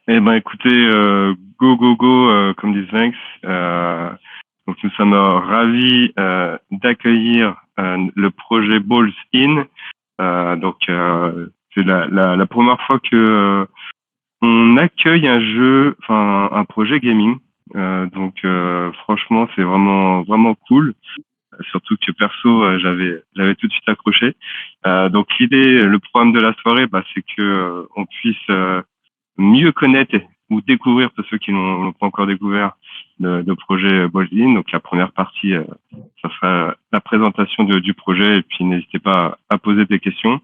Eh ben, écoutez, go, go, go, comme disent Vinx. Donc, nous sommes ravis d'accueillir le projet Balls In. C'est la première fois que on accueille un jeu, enfin un projet gaming. Franchement, c'est vraiment cool. Surtout que perso, j'avais tout de suite accroché. Donc l'idée, le programme de la soirée, c'est que on puisse mieux connaître ou découvrir, pour ceux qui n'ont pas encore découvert, le projet Bolzin. Donc la première partie, ça sera la présentation du projet, et puis n'hésitez pas à poser des questions.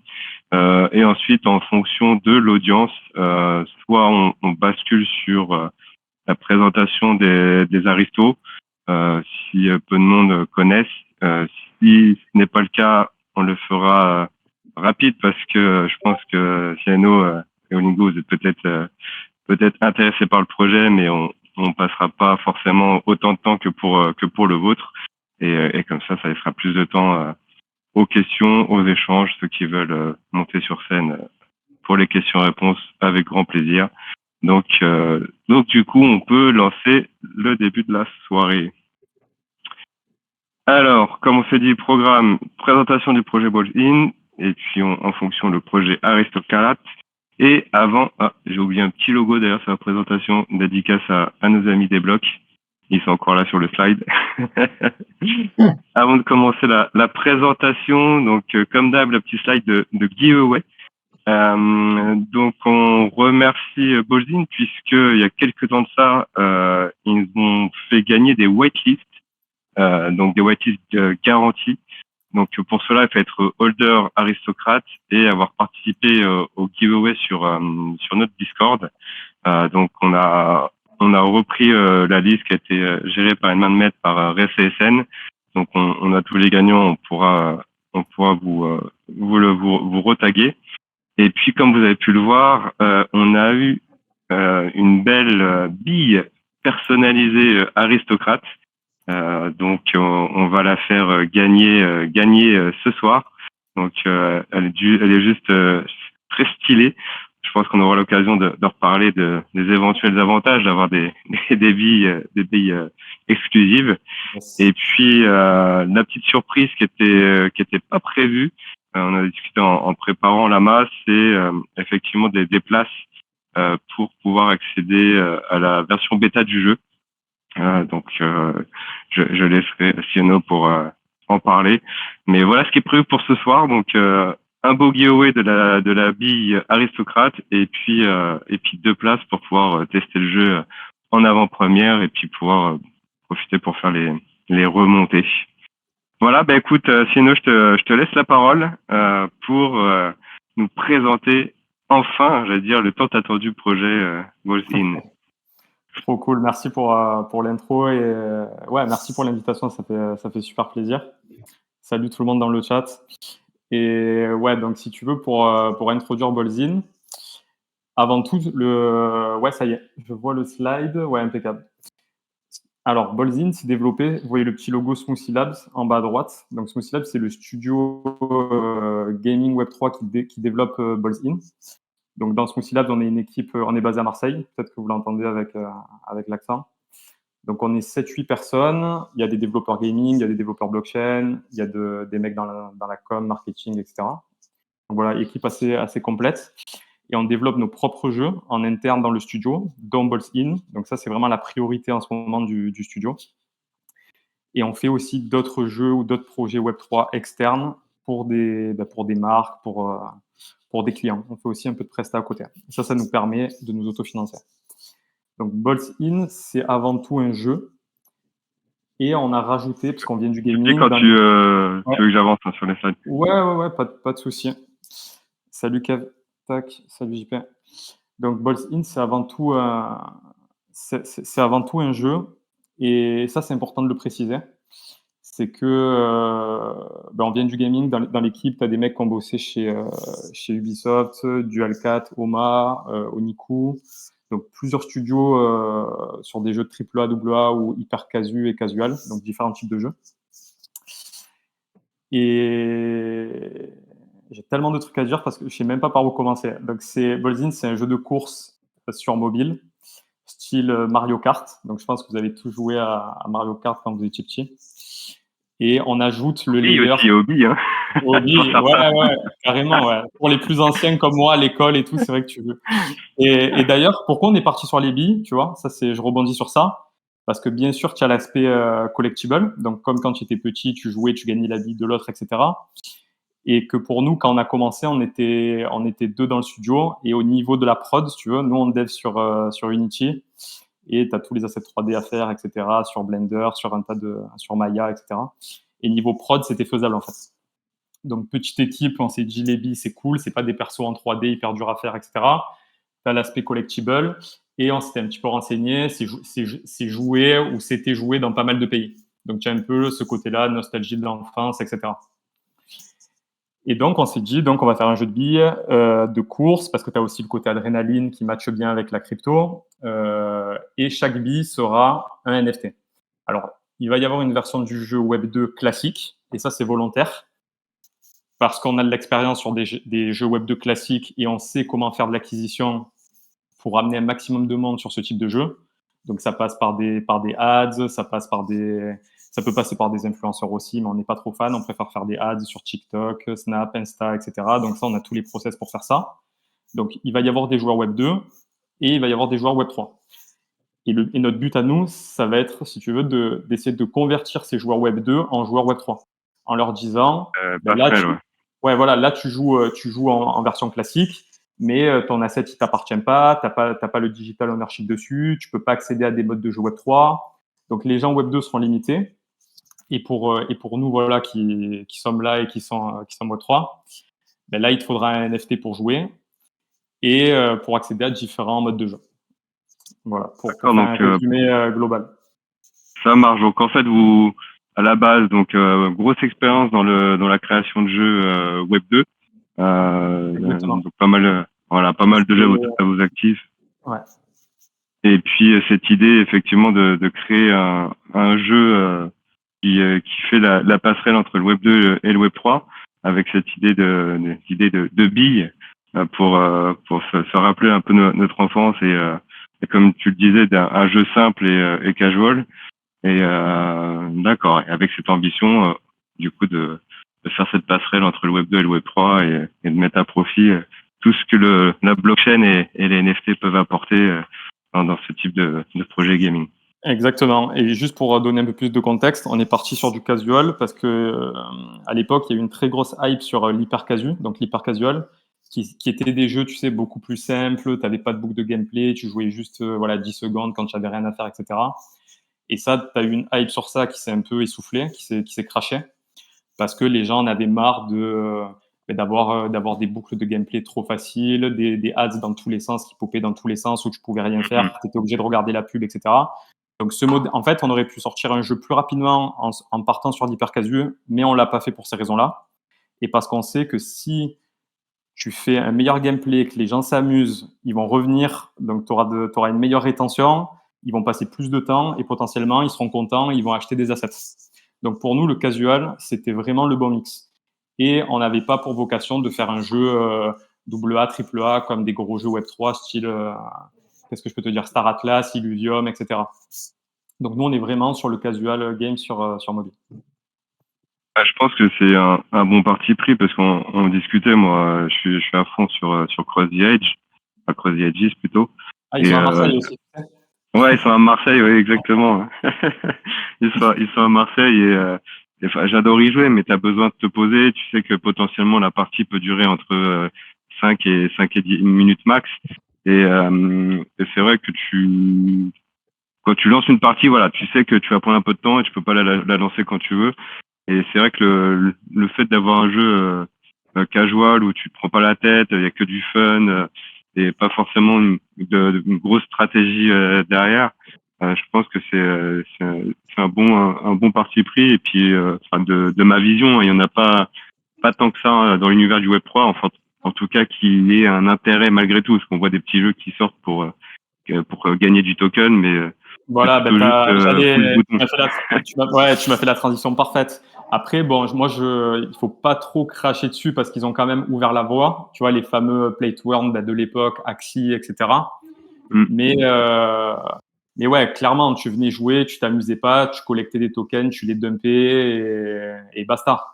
Et ensuite, en fonction de l'audience, soit on bascule sur la présentation des aristos, si peu de monde connaissent. Si ce n'est pas le cas, on le fera rapide, parce que je pense que Ciano et Olingo, vous êtes peut-être intéressés par le projet, mais on passera pas forcément autant de temps que pour le vôtre. Et comme ça laissera plus de temps aux questions, aux échanges, ceux qui veulent monter sur scène pour les questions-réponses avec grand plaisir. Donc du coup, on peut lancer le début de la soirée. Alors, comme on s'est dit, programme, présentation du projet Balls In, et puis en fonction le projet Aristocrat. Et avant, j'ai oublié un petit logo d'ailleurs sur la présentation, dédicace à nos amis des blocs. Ils sont encore là sur le slide. Avant de commencer la présentation, donc comme d'hab, le petit slide de giveaway. Donc on remercie Bolzin, puisqu'il y a quelques temps de ça, ils ont fait gagner des whitelists, donc des whitelists garantis. Donc pour cela, il faut être holder aristocrate et avoir participé au giveaway sur notre Discord. Donc on a repris la liste qui a été gérée par une main de maître par RCSN. Donc on a tous les gagnants, on pourra vous retaguer. Et puis, comme vous avez pu le voir, on a eu une belle bille personnalisée aristocrate. On va la faire gagner ce soir. Donc, elle est juste très stylée. Je pense qu'on aura l'occasion de reparler des éventuels avantages d'avoir des billes exclusives. Yes. Et puis la petite surprise qui était pas prévue, on a discuté en préparant la masse, c'est effectivement des places pour pouvoir accéder à la version bêta du jeu. Je laisserai Siano pour en parler. Mais voilà ce qui est prévu pour ce soir. Donc un beau giveaway de la bille aristocrate, et puis deux places pour pouvoir tester le jeu en avant-première, et puis pouvoir profiter pour faire les remontées. Voilà, écoute, Siano, je te laisse la parole pour nous présenter enfin, j'allais dire, le tant attendu projet Balls In. Trop cool, merci pour l'intro et ouais, merci pour l'invitation, ça fait super plaisir. Salut tout le monde dans le chat. Et ouais, donc si tu veux, pour introduire Bolzin, avant tout, ouais, ça y est, je vois le slide, ouais, impeccable. Alors, Bolzin s'est développé, vous voyez le petit logo Smoothie Labs en bas à droite. Donc, Smoothie Labs, c'est le studio gaming Web3 qui développe Bolzin. Donc, dans Smoothie Labs, on est une équipe, on est basé à Marseille, peut-être que vous l'entendez avec l'accent. Donc, on est 7-8 personnes. Il y a des développeurs gaming, il y a des développeurs blockchain, il y a des mecs dans la com, marketing, etc. Donc, voilà, équipe assez complète. Et on développe nos propres jeux en interne dans le studio, dont Balls In. Donc, ça, c'est vraiment la priorité en ce moment du studio. Et on fait aussi d'autres jeux ou d'autres projets Web3 externes pour des marques, pour des clients. On fait aussi un peu de prestat à côté. Ça nous permet de nous autofinancer. Donc, Balls In, c'est avant tout un jeu. Et on a rajouté, parce qu'on vient du gaming... Quand tu veux que j'avance sur les slides. Ouais, pas de souci. Salut Kev, tac, salut JP. Donc, Balls In, c'est avant tout un jeu. Et ça, c'est important de le préciser. C'est que on vient du gaming. Dans l'équipe, tu as des mecs qui ont bossé chez Ubisoft, Dual4, OMA, Oniku. Donc, plusieurs studios sur des jeux de AAA, AA ou hyper casu et casual. Donc, différents types de jeux. Et j'ai tellement de trucs à dire parce que je ne sais même pas par où commencer. Donc, Bolzin, c'est un jeu de course sur mobile, style Mario Kart. Donc, je pense que vous avez tous joué à Mario Kart quand vous étiez petit. Et on ajoute le layer. Aussi, hobby, hein. Hobby, ouais, carrément, ouais. Pour les plus anciens comme moi, à l'école et tout, c'est vrai que tu veux. Et d'ailleurs, pourquoi on est parti sur les billes, tu vois? Ça, je rebondis sur ça. Parce que bien sûr, tu as l'aspect collectible. Donc, comme quand tu étais petit, tu jouais, tu gagnais la bille de l'autre, etc. Et que pour nous, quand on a commencé, on était deux dans le studio. Et au niveau de la prod, si tu veux, nous, on dev sur Unity. Et tu as tous les assets 3D à faire, etc. Sur Blender, sur Maya, etc. Et niveau prod, c'était faisable, en fait. Donc, petite équipe, on s'est dit, les billes, c'est cool. C'est pas des persos en 3D hyper durs à faire, etc. Tu as l'aspect collectible. Et on s'était un petit peu renseigné. C'est joué ou c'était joué dans pas mal de pays. Donc, tu as un peu ce côté-là, nostalgie de l'enfance, etc. Et donc, on s'est dit, donc, on va faire un jeu de billes de course, parce que tu as aussi le côté adrénaline qui matche bien avec la crypto. Et chaque bille sera un NFT. Alors, il va y avoir une version du jeu Web 2 classique, et ça, c'est volontaire, parce qu'on a de l'expérience sur des jeux Web 2 classiques, et on sait comment faire de l'acquisition pour amener un maximum de monde sur ce type de jeu. Donc, ça passe par des ads, ça peut passer par des influenceurs aussi, mais on n'est pas trop fan. On préfère faire des ads sur TikTok, Snap, Insta, etc. Donc ça, on a tous les process pour faire ça. Donc, il va y avoir des joueurs Web 2 et il va y avoir des joueurs Web 3. Et notre but à nous, ça va être, si tu veux, d'essayer de convertir ces joueurs Web 2 en joueurs Web 3. En leur disant, là, tu joues en version classique, mais ton asset, il t'appartient pas, t'as pas le digital ownership dessus, tu peux pas accéder à des modes de jeu Web 3. Donc, les gens Web 2 seront limités. Et pour nous, voilà, qui sommes là et qui sont Web 3, là, il te faudra un NFT pour jouer et pour accéder à différents modes de jeu. Voilà, pour faire un résumé global. Ça marche. Donc, en fait, vous, à la base, donc, grosse expérience dans la création de jeux Web 2. Donc, pas mal de jeux à vos actifs. Ouais. Et puis, cette idée, effectivement, de créer un jeu qui fait la passerelle entre le Web 2 et le Web 3, avec cette idée de billes pour se rappeler un peu notre enfance et comme tu le disais, un jeu simple et casual. Et d'accord, et avec cette ambition, du coup, de faire cette passerelle entre le Web 2 et le Web 3 et de mettre à profit tout ce que la blockchain et les NFT peuvent apporter dans ce type de projet gaming. Exactement. Et juste pour donner un peu plus de contexte, on est parti sur du casual parce que à l'époque, il y a eu une très grosse hype sur l'hyper casu, donc l'hyper casual, qui étaient des jeux, tu sais, beaucoup plus simples. Tu n'avais pas de boucle de gameplay, tu jouais juste 10 secondes quand tu n'avais rien à faire, etc. Et ça, tu as eu une hype sur ça qui s'est un peu essoufflée, qui s'est crashée, parce que les gens en avaient marre d'avoir des boucles de gameplay trop faciles, des ads dans tous les sens qui popaient dans tous les sens où tu pouvais rien faire, tu étais obligé de regarder la pub, etc. Donc ce mode, en fait, on aurait pu sortir un jeu plus rapidement en partant sur l'hyper casu, mais on l'a pas fait pour ces raisons-là. Et parce qu'on sait que si tu fais un meilleur gameplay, que les gens s'amusent, ils vont revenir, donc tu auras une meilleure rétention, ils vont passer plus de temps et potentiellement ils seront contents, ils vont acheter des assets. Donc pour nous, le casual, c'était vraiment le bon mix. Et on n'avait pas pour vocation de faire un jeu AA, AAA comme des gros jeux Web3 style, qu'est-ce que je peux te dire, Star Atlas, Illuvium, etc. Donc nous, on est vraiment sur le casual game sur mobile. Je pense que c'est un bon parti pris parce qu'on discutait, moi, je suis à fond sur Cross the Edge, enfin Cross the Edges plutôt. Ah, ils sont à Marseille aussi. Ouais, ils sont à Marseille, oui, exactement. Ils sont à Marseille et enfin, j'adore y jouer, mais tu as besoin de te poser. Tu sais que potentiellement la partie peut durer entre 5 et 10 minutes max. Et c'est vrai que quand tu lances une partie, voilà, tu sais que tu vas prendre un peu de temps et tu peux pas la lancer quand tu veux. Et c'est vrai que le fait d'avoir un jeu casual où tu te prends pas la tête, il y a que du fun et pas forcément une grosse stratégie derrière, je pense que c'est un bon parti pris. Et puis de ma vision, il y en a pas tant que ça dans l'univers du Web 3, enfin en tout cas qu'il y ait un intérêt malgré tout, parce qu'on voit des petits jeux qui sortent pour gagner du token, mais voilà, tu m'as fait la transition parfaite. Après, bon, il faut pas trop cracher dessus parce qu'ils ont quand même ouvert la voie. Tu vois, les fameux Play to Earn de l'époque, Axie, etc. Mm. Mais ouais, clairement, tu venais jouer, tu t'amusais pas, tu collectais des tokens, tu les dumpais et basta.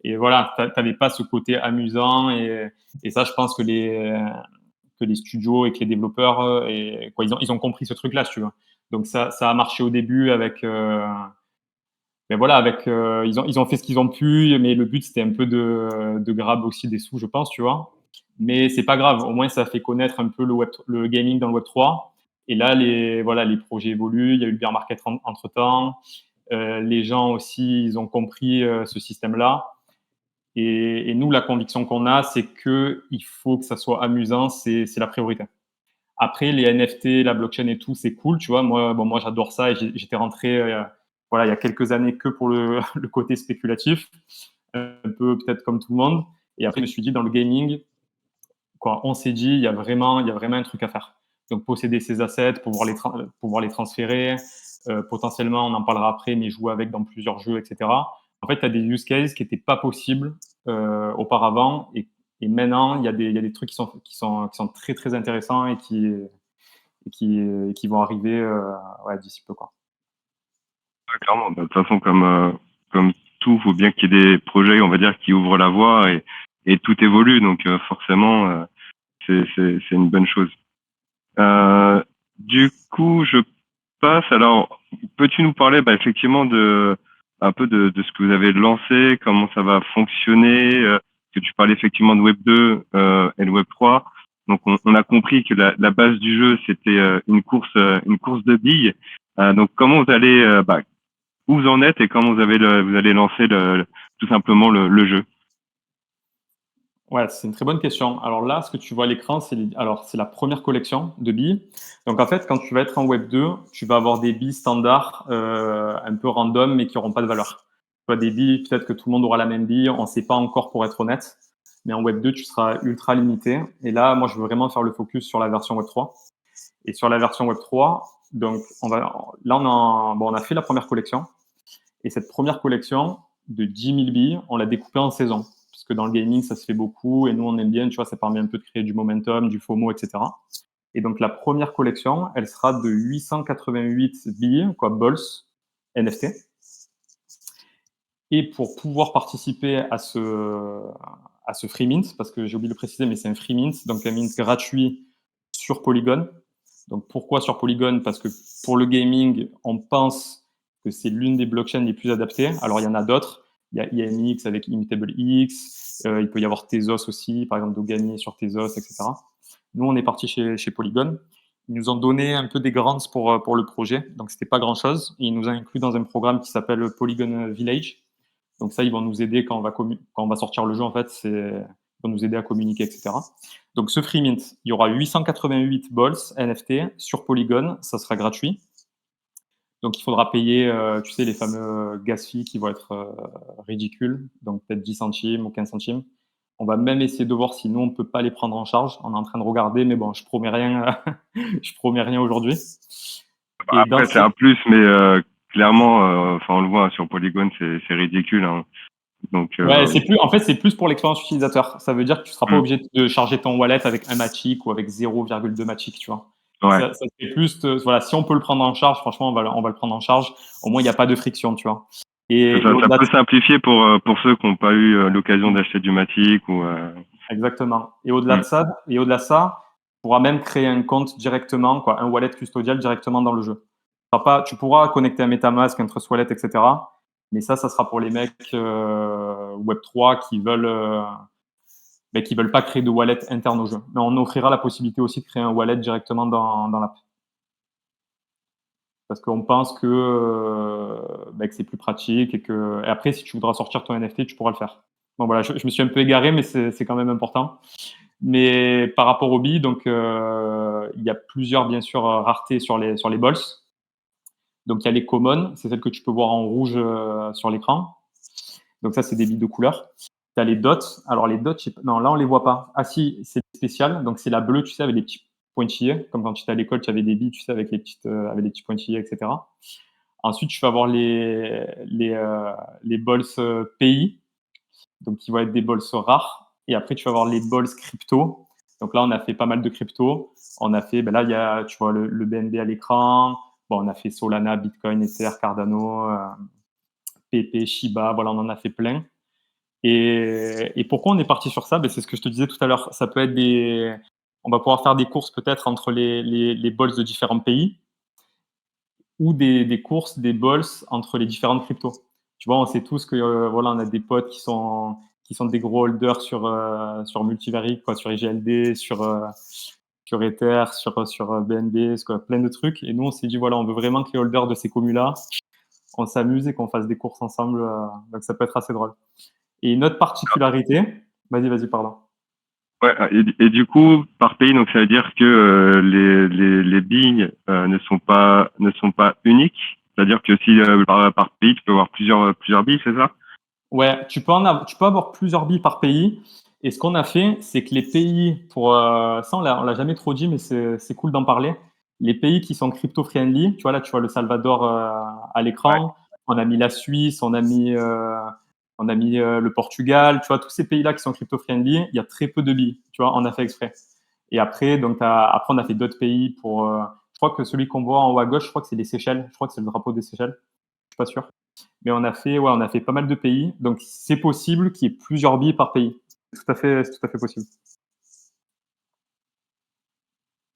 Et voilà, t'avais pas ce côté amusant et ça, je pense que les studios et que les développeurs et quoi, ils ont compris ce truc-là, si tu veux. Donc ça a marché au début avec mais voilà, ils ont fait ce qu'ils ont pu, mais le but c'était un peu de grab aussi des sous, je pense, tu vois. Mais c'est pas grave, au moins ça fait connaître un peu le gaming dans le Web 3. Et là, les projets évoluent, il y a eu le bear market entre temps. Les gens aussi, ils ont compris ce système-là. Et nous, la conviction qu'on a, c'est que il faut que ça soit amusant, c'est la priorité. Après, les NFT, la blockchain et tout, c'est cool, tu vois. Moi, j'adore ça et j'étais rentré, voilà, il y a quelques années que pour le côté spéculatif, un peu peut-être comme tout le monde. Et après, je me suis dit, dans le gaming, quoi, on s'est dit, il y a vraiment un truc à faire. Donc, posséder ces assets, pouvoir les transférer, potentiellement, on en parlera après, mais jouer avec dans plusieurs jeux, etc. En fait, tu as des use cases qui n'étaient pas possibles auparavant et maintenant, il y a des trucs qui sont très, très intéressants et qui vont arriver ouais, d'ici peu, quoi. Ouais, clairement. Bah, de toute façon, comme tout, faut bien qu'il y ait des projets, on va dire, qui ouvrent la voie et tout évolue. Donc, forcément, c'est une bonne chose. Du coup, je passe. Alors, peux-tu nous parler, bah, effectivement, un peu de ce que vous avez lancé, comment ça va fonctionner, que tu parlais effectivement de Web 2 et le Web 3. Donc, on a compris que la base du jeu, c'était une course de billes. Donc, comment vous allez, bah, où vous en êtes et comment vous allez lancer tout simplement le jeu. Ouais, c'est une très bonne question. Alors là, ce que tu vois à l'écran, c'est la première collection de billes. Donc en fait, quand tu vas être en Web 2, tu vas avoir des billes standards, un peu random, mais qui n'auront pas de valeur. Tu vois, des billes, peut-être que tout le monde aura la même bille, on ne sait pas encore pour être honnête. Mais en Web 2, tu seras ultra limité. Et là, moi, je veux vraiment faire le focus sur la version Web 3. Et sur la version Web 3, donc on a fait la première collection. Et cette première collection de 10 000 billes, on l'a découpée en saisons. Parce que dans le gaming, ça se fait beaucoup. Et nous, on aime bien, tu vois, ça permet un peu de créer du momentum, du FOMO, etc. Et donc, la première collection, elle sera de 888 billes, quoi, balls, NFT. Et pour pouvoir participer à ce free mint, parce que j'ai oublié de le préciser, mais c'est un free mint, donc un mint gratuit sur Polygon. Donc pourquoi sur Polygon? Parce que pour le gaming, on pense que c'est l'une des blockchains les plus adaptées. Alors il y en a d'autres. Il y a IMX avec Immutable X. Il peut y avoir Tezos aussi, par exemple, de gagner sur Tezos, etc. Nous, on est parti chez Polygon. Ils nous ont donné un peu des grants pour le projet, donc c'était pas grand-chose. Ils nous ont inclus dans un programme qui s'appelle Polygon Village. Donc ça, ils vont nous aider quand on va sortir le jeu, en fait, ils vont nous aider à communiquer, etc. Donc ce free mint, il y aura 888 balls NFT sur Polygon, ça sera gratuit. Donc il faudra payer, tu sais, les fameux gas fees qui vont être ridicules, donc peut-être 10 centimes ou 15 centimes. On va même essayer de voir si nous, on ne peut pas les prendre en charge. On est en train de regarder, mais bon, je promets rien, je promets rien aujourd'hui. Bah, Et dans après, c'est un plus, mais clairement, enfin, on le voit sur Polygon, c'est ridicule. Hein. Donc, Ouais, en fait, c'est plus pour l'expérience utilisateur. Ça veut dire que tu ne seras pas hmm, obligé de charger ton wallet avec un Matic ou avec 0,2 Matic, tu vois. ouais. Ça fait plus, voilà, si on peut le prendre en charge, franchement, on va le prendre en charge. Au moins, il n'y a pas de friction, tu vois. Et Ça au-delà de peut simplifier pour ceux qui n'ont pas eu l'occasion d'acheter du Matic ou. exactement. Et au-delà Hmm. de ça, tu pourras même créer un compte directement, quoi, un wallet custodial directement dans le jeu. Tu pourras connecter un MetaMask, un Trust Wallet, etc. Mais ça sera pour les mecs Web3 qui veulent pas créer de wallet interne au jeu. Mais on offrira la possibilité aussi de créer un wallet directement dans l'app. Parce qu'on pense que c'est plus pratique et après, si tu voudras sortir ton NFT, tu pourras le faire. Bon, voilà, je me suis un peu égaré, mais c'est quand même important. Mais par rapport aux billes, donc, il y a plusieurs, bien sûr, raretés sur les balls. Donc, il y a les commons, c'est celles que tu peux voir en rouge sur l'écran. Donc, ça, c'est des billes de couleur. Tu as les dots. Alors, les dots, non, là, on les voit pas. Ah, si, c'est spécial. Donc, c'est la bleue, tu sais, avec les petits pointillés. Comme quand tu étais à l'école, tu avais des billes, tu sais, avec les petits pointillés, etc. Ensuite, tu vas avoir les balls pays, donc qui vont être des balls rares. Et après, tu vas avoir les balls crypto. Donc là, on a fait pas mal de crypto. On a fait, ben là, il y a, tu vois, le BNB à l'écran. Bon, on a fait Solana, Bitcoin, Ether, Cardano, PP, Shiba. Voilà, on en a fait plein. Et pourquoi on est parti sur ça? Ben, c'est ce que je te disais tout à l'heure. Ça peut être on va pouvoir faire des courses peut-être entre les balls de différents pays ou des courses, des balls entre les différentes cryptos. Tu vois, on sait tous que voilà, on a des potes qui sont des gros holders sur Multivariate, quoi, sur IGLD, sur Ether, sur BNB, quoi, plein de trucs. Et nous, on s'est dit, voilà, on veut vraiment que les holders de ces communes-là, on s'amuse et qu'on fasse des courses ensemble. Donc, ça peut être assez drôle. Et une autre particularité, vas-y, pardon. Ouais, et du coup, par pays, donc ça veut dire que les billes ne sont pas uniques. C'est-à-dire que si par pays, tu peux avoir plusieurs billes, c'est ça? Ouais, tu peux avoir plusieurs billes par pays. Et ce qu'on a fait, c'est que les pays, ça on l'a jamais trop dit, mais c'est cool d'en parler. Les pays qui sont crypto-friendly, tu vois là, tu vois le Salvador à Ouais. l'écran. On a mis la Suisse, on a mis le Portugal. Tu vois, tous ces pays-là qui sont crypto-friendly, il y a très peu de billes. Tu vois, on a fait exprès. Et après, après on a fait d'autres pays pour. Je crois que celui qu'on voit en haut à gauche, je crois que c'est les Seychelles. Je crois que c'est le drapeau des Seychelles. Je suis pas sûr. Mais on a fait pas mal de pays. Donc, c'est possible qu'il y ait plusieurs billes par pays. C'est tout à fait possible.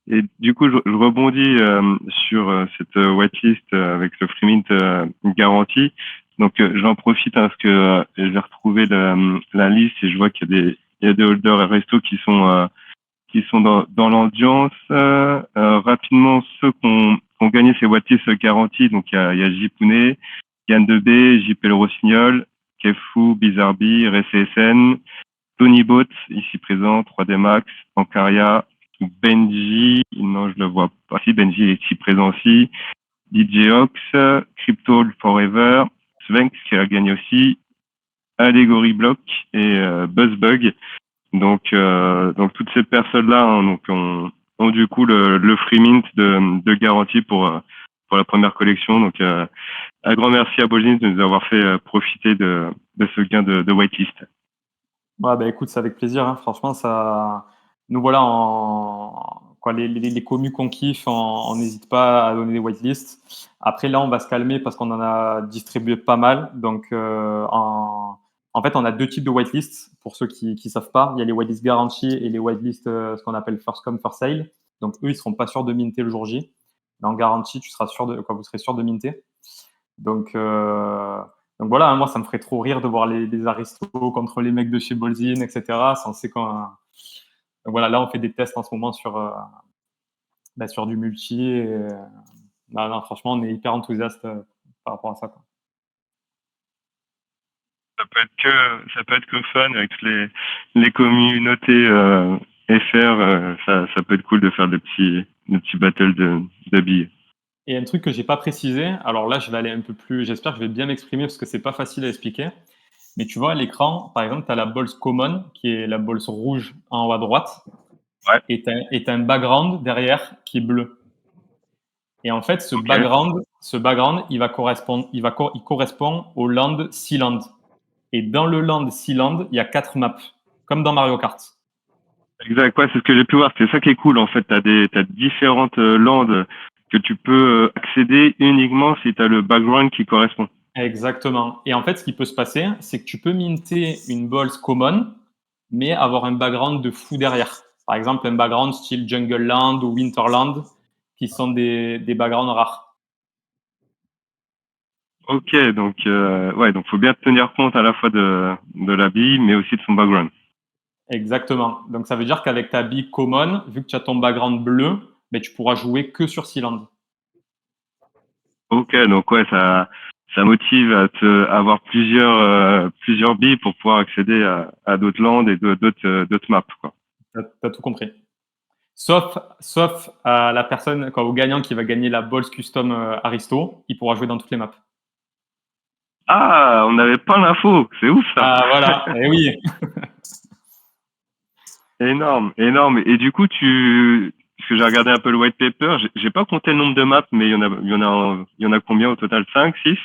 Et du coup, je rebondis sur cette whitelist avec le free mint garanti. Donc, j'en profite parce que j'ai retrouvé la liste et je vois il y a des holders et restos qui sont dans l'audience. Rapidement, ceux qui ont gagné ces whitelists garanties, donc il y a Jipounet, Yann Debé, JP Le Rossignol, Kefou, Bizarbi, RSCSN, Tony Boat, ici présent, 3D Max, Ancaria, Benji, non, je le vois pas. Si, Benji est ici présent aussi. DJ Ox, Crypto Forever, Svenx qui a gagné aussi, Allegory Block et Buzzbug. Donc toutes ces personnes-là ont du coup le free mint de garantie pour la première collection. Donc un grand merci à Bolin de nous avoir fait profiter de ce gain de whitelist. Ouais, bah, écoute, c'est avec plaisir. Hein. Franchement, nous voilà quoi, les commus qu'on kiffe, on n'hésite pas à donner des whitelists. Après, là, on va se calmer parce qu'on en a distribué pas mal. Donc, en fait, on a deux types de whitelists pour ceux qui ne savent pas. Il y a les whitelists garantis et les whitelists, ce qu'on appelle first come, first sale. Donc, eux, ils seront pas sûrs de minter le jour J. Mais en garantie, vous serez sûr de minter. Donc, donc voilà, hein, moi, ça me ferait trop rire de voir les aristos contre les mecs de chez Bolzin, etc. Ça, on sait donc voilà, là, on fait des tests en ce moment sur du multi. Et, non, franchement, on est hyper enthousiaste par rapport à ça. Quoi. Ça peut être que fun avec les communautés FR. Ça peut être cool de faire des petits battles de billes. Et un truc que j'ai pas précisé, alors là, je vais aller un peu plus, j'espère que je vais bien m'exprimer parce que c'est pas facile à expliquer. Mais tu vois, à l'écran, par exemple, tu as la bolse common, qui est la bolse rouge en haut à droite, Ouais. et tu as un background derrière qui est bleu. Et en fait, ce background, il correspond au land Sealand. Et dans le land Sealand, il y a 4 maps, comme dans Mario Kart. Exact, ouais, c'est ce que j'ai pu voir. C'est ça qui est cool, en fait. T'as différentes landes que tu peux accéder uniquement si t'as le background qui correspond. Exactement. Et en fait, ce qui peut se passer, c'est que tu peux minter une bolse common, mais avoir un background de fou derrière. Par exemple, un background style Jungle Land ou Winterland, qui sont des backgrounds rares. Ok, donc faut bien tenir compte à la fois de la bille, mais aussi de son background. Exactement. Donc, ça veut dire qu'avec ta bille common, vu que tu as ton background bleu, ben, tu pourras jouer que sur Sealand. Ok, donc ouais, ça motive à avoir plusieurs billes pour pouvoir accéder à d'autres landes et d'autres maps, quoi. Tu as tout compris. Sauf à la personne, au gagnant qui va gagner la Balls Custom Aristo, il pourra jouer dans toutes les maps. Ah, on n'avait pas l'info, c'est ouf ça. Ah voilà, eh oui. Énorme, énorme. Et du coup, parce que j'ai regardé un peu le white paper, j'ai pas compté le nombre de maps, mais il y en a combien au total? 5, 6?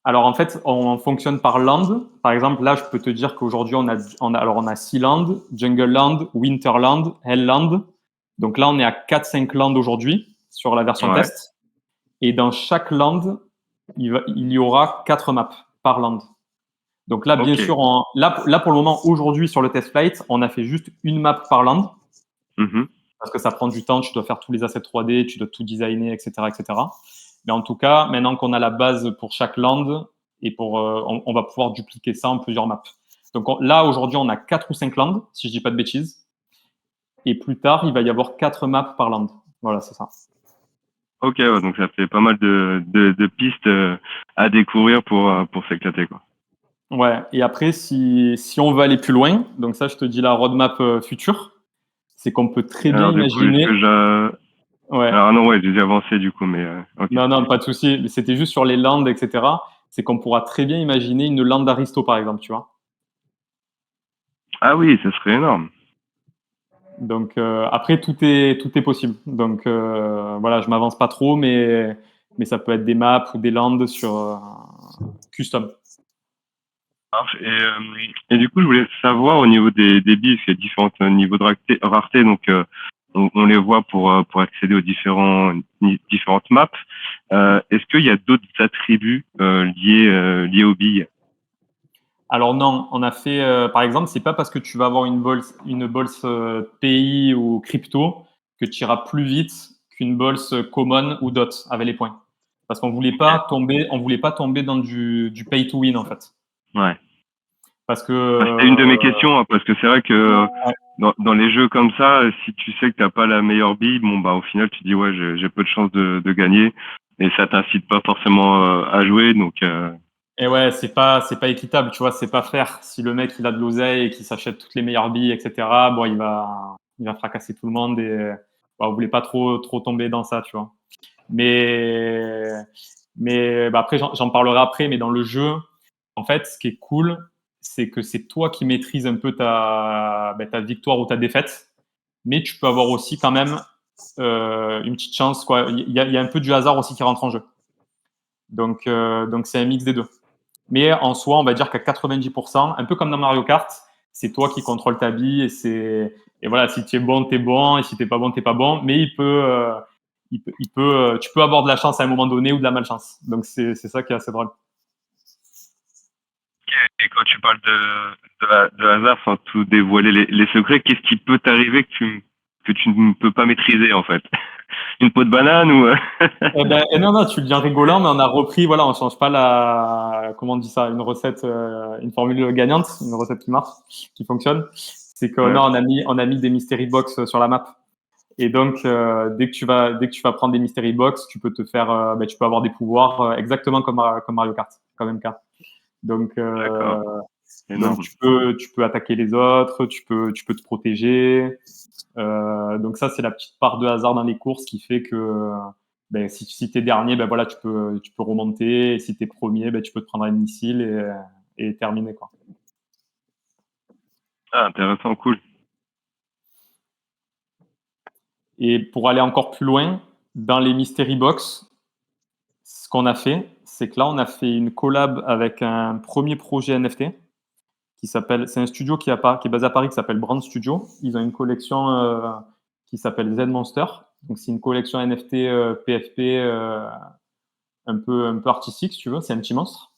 Alors en fait, on fonctionne par land. Par exemple, là, je peux te dire qu'aujourd'hui, on a Sealand, Jungle Land, Winterland, Hellland. Donc là, on est à 4-5 lands aujourd'hui sur la version test. Et dans chaque land, il y aura 4 maps par land. Donc là, bien sûr, là, pour le moment, aujourd'hui, sur le test flight, on a fait juste une map par land. Parce que ça prend du temps, tu dois faire tous les assets 3D, tu dois tout designer, etc., etc. Mais en tout cas, maintenant qu'on a la base pour chaque land, et on va pouvoir dupliquer ça en plusieurs maps. Donc là, aujourd'hui, on a 4 ou 5 lands, si je dis pas de bêtises. Et plus tard, il va y avoir 4 maps par land. Voilà, c'est ça. Ok, donc ça fait pas mal de pistes à découvrir pour s'éclater, quoi. Ouais, et après, si on veut aller plus loin, donc ça, je te dis la roadmap future, c'est qu'on peut très bien imaginer. Ouais. Alors non, j'ai dû avancer du coup, mais okay. Non, pas de souci. C'était juste sur les lands, etc. C'est qu'on pourra très bien imaginer une land Aristo, par exemple, tu vois. Ah oui, ça serait énorme. Donc après, tout est possible. Donc voilà, je m'avance pas trop, mais ça peut être des maps ou des lands sur custom. Et du coup, je voulais savoir au niveau des billes, parce qu'il y a différents niveaux de rareté, donc on les voit pour accéder aux différentes maps. Est-ce qu'il y a d'autres attributs liés aux billes? Alors non, on a fait, par exemple, c'est pas parce que tu vas avoir une bolse PI ou crypto que tu iras plus vite qu'une bolse common ou DOT avec les points. Parce qu'on voulait pas tomber dans du pay to win en fait. Ouais. Parce que c'était une de mes questions, hein, parce que c'est vrai que dans les jeux comme ça, si tu sais que t'as pas la meilleure bille, bon bah au final tu dis ouais j'ai peu de chances de gagner et ça t'incite pas forcément à jouer, donc. Et ouais, c'est pas équitable, tu vois, c'est pas fair. Si le mec il a de l'oseille et qu'il s'achète toutes les meilleures billes, etc. Bon, il va fracasser tout le monde et on voulait pas trop tomber dans ça, tu vois. Mais après j'en parlerai après. Mais dans le jeu, en fait, ce qui est cool, c'est que c'est toi qui maîtrises un peu ta victoire ou ta défaite, mais tu peux avoir aussi quand même une petite chance, quoi. Il y a un peu du hasard aussi qui rentre en jeu. Donc c'est un mix des deux. Mais en soi, on va dire qu'à 90%, un peu comme dans Mario Kart, c'est toi qui contrôles ta bille et voilà, si tu es bon, tu es bon, et si tu n'es pas bon, tu n'es pas bon. Mais tu peux avoir de la chance à un moment donné ou de la malchance. Donc c'est ça qui est assez drôle. Et quand tu parles de hasard, sans tout dévoiler les secrets, qu'est-ce qui peut t'arriver que tu ne peux pas maîtriser en fait? Une peau de banane ou Non, tu le dis en rigolant, mais on a repris, voilà, on change pas comment on dit ça, une recette, une formule gagnante, une recette qui marche, qui fonctionne. C'est que non, on a mis des mystery box sur la map. Et donc, dès que tu vas prendre des mystery box, tu peux tu peux avoir des pouvoirs exactement comme Mario Kart, comme MK. Donc tu peux attaquer les autres, tu peux te protéger. Donc ça, c'est la petite part de hasard dans les courses qui fait que si tu es dernier, voilà, tu peux remonter. Et si tu es premier, tu peux te prendre un missile et terminer, quoi. Ah, intéressant, cool. Et pour aller encore plus loin, dans les mystery box, ce qu'on a fait, c'est que là, on a fait une collab avec un premier projet NFT c'est un studio qui est basé à Paris qui s'appelle Brand Studio. Ils ont une collection qui s'appelle Z Monster. Donc, c'est une collection NFT PFP un peu artistique, si tu veux. C'est un petit monstre.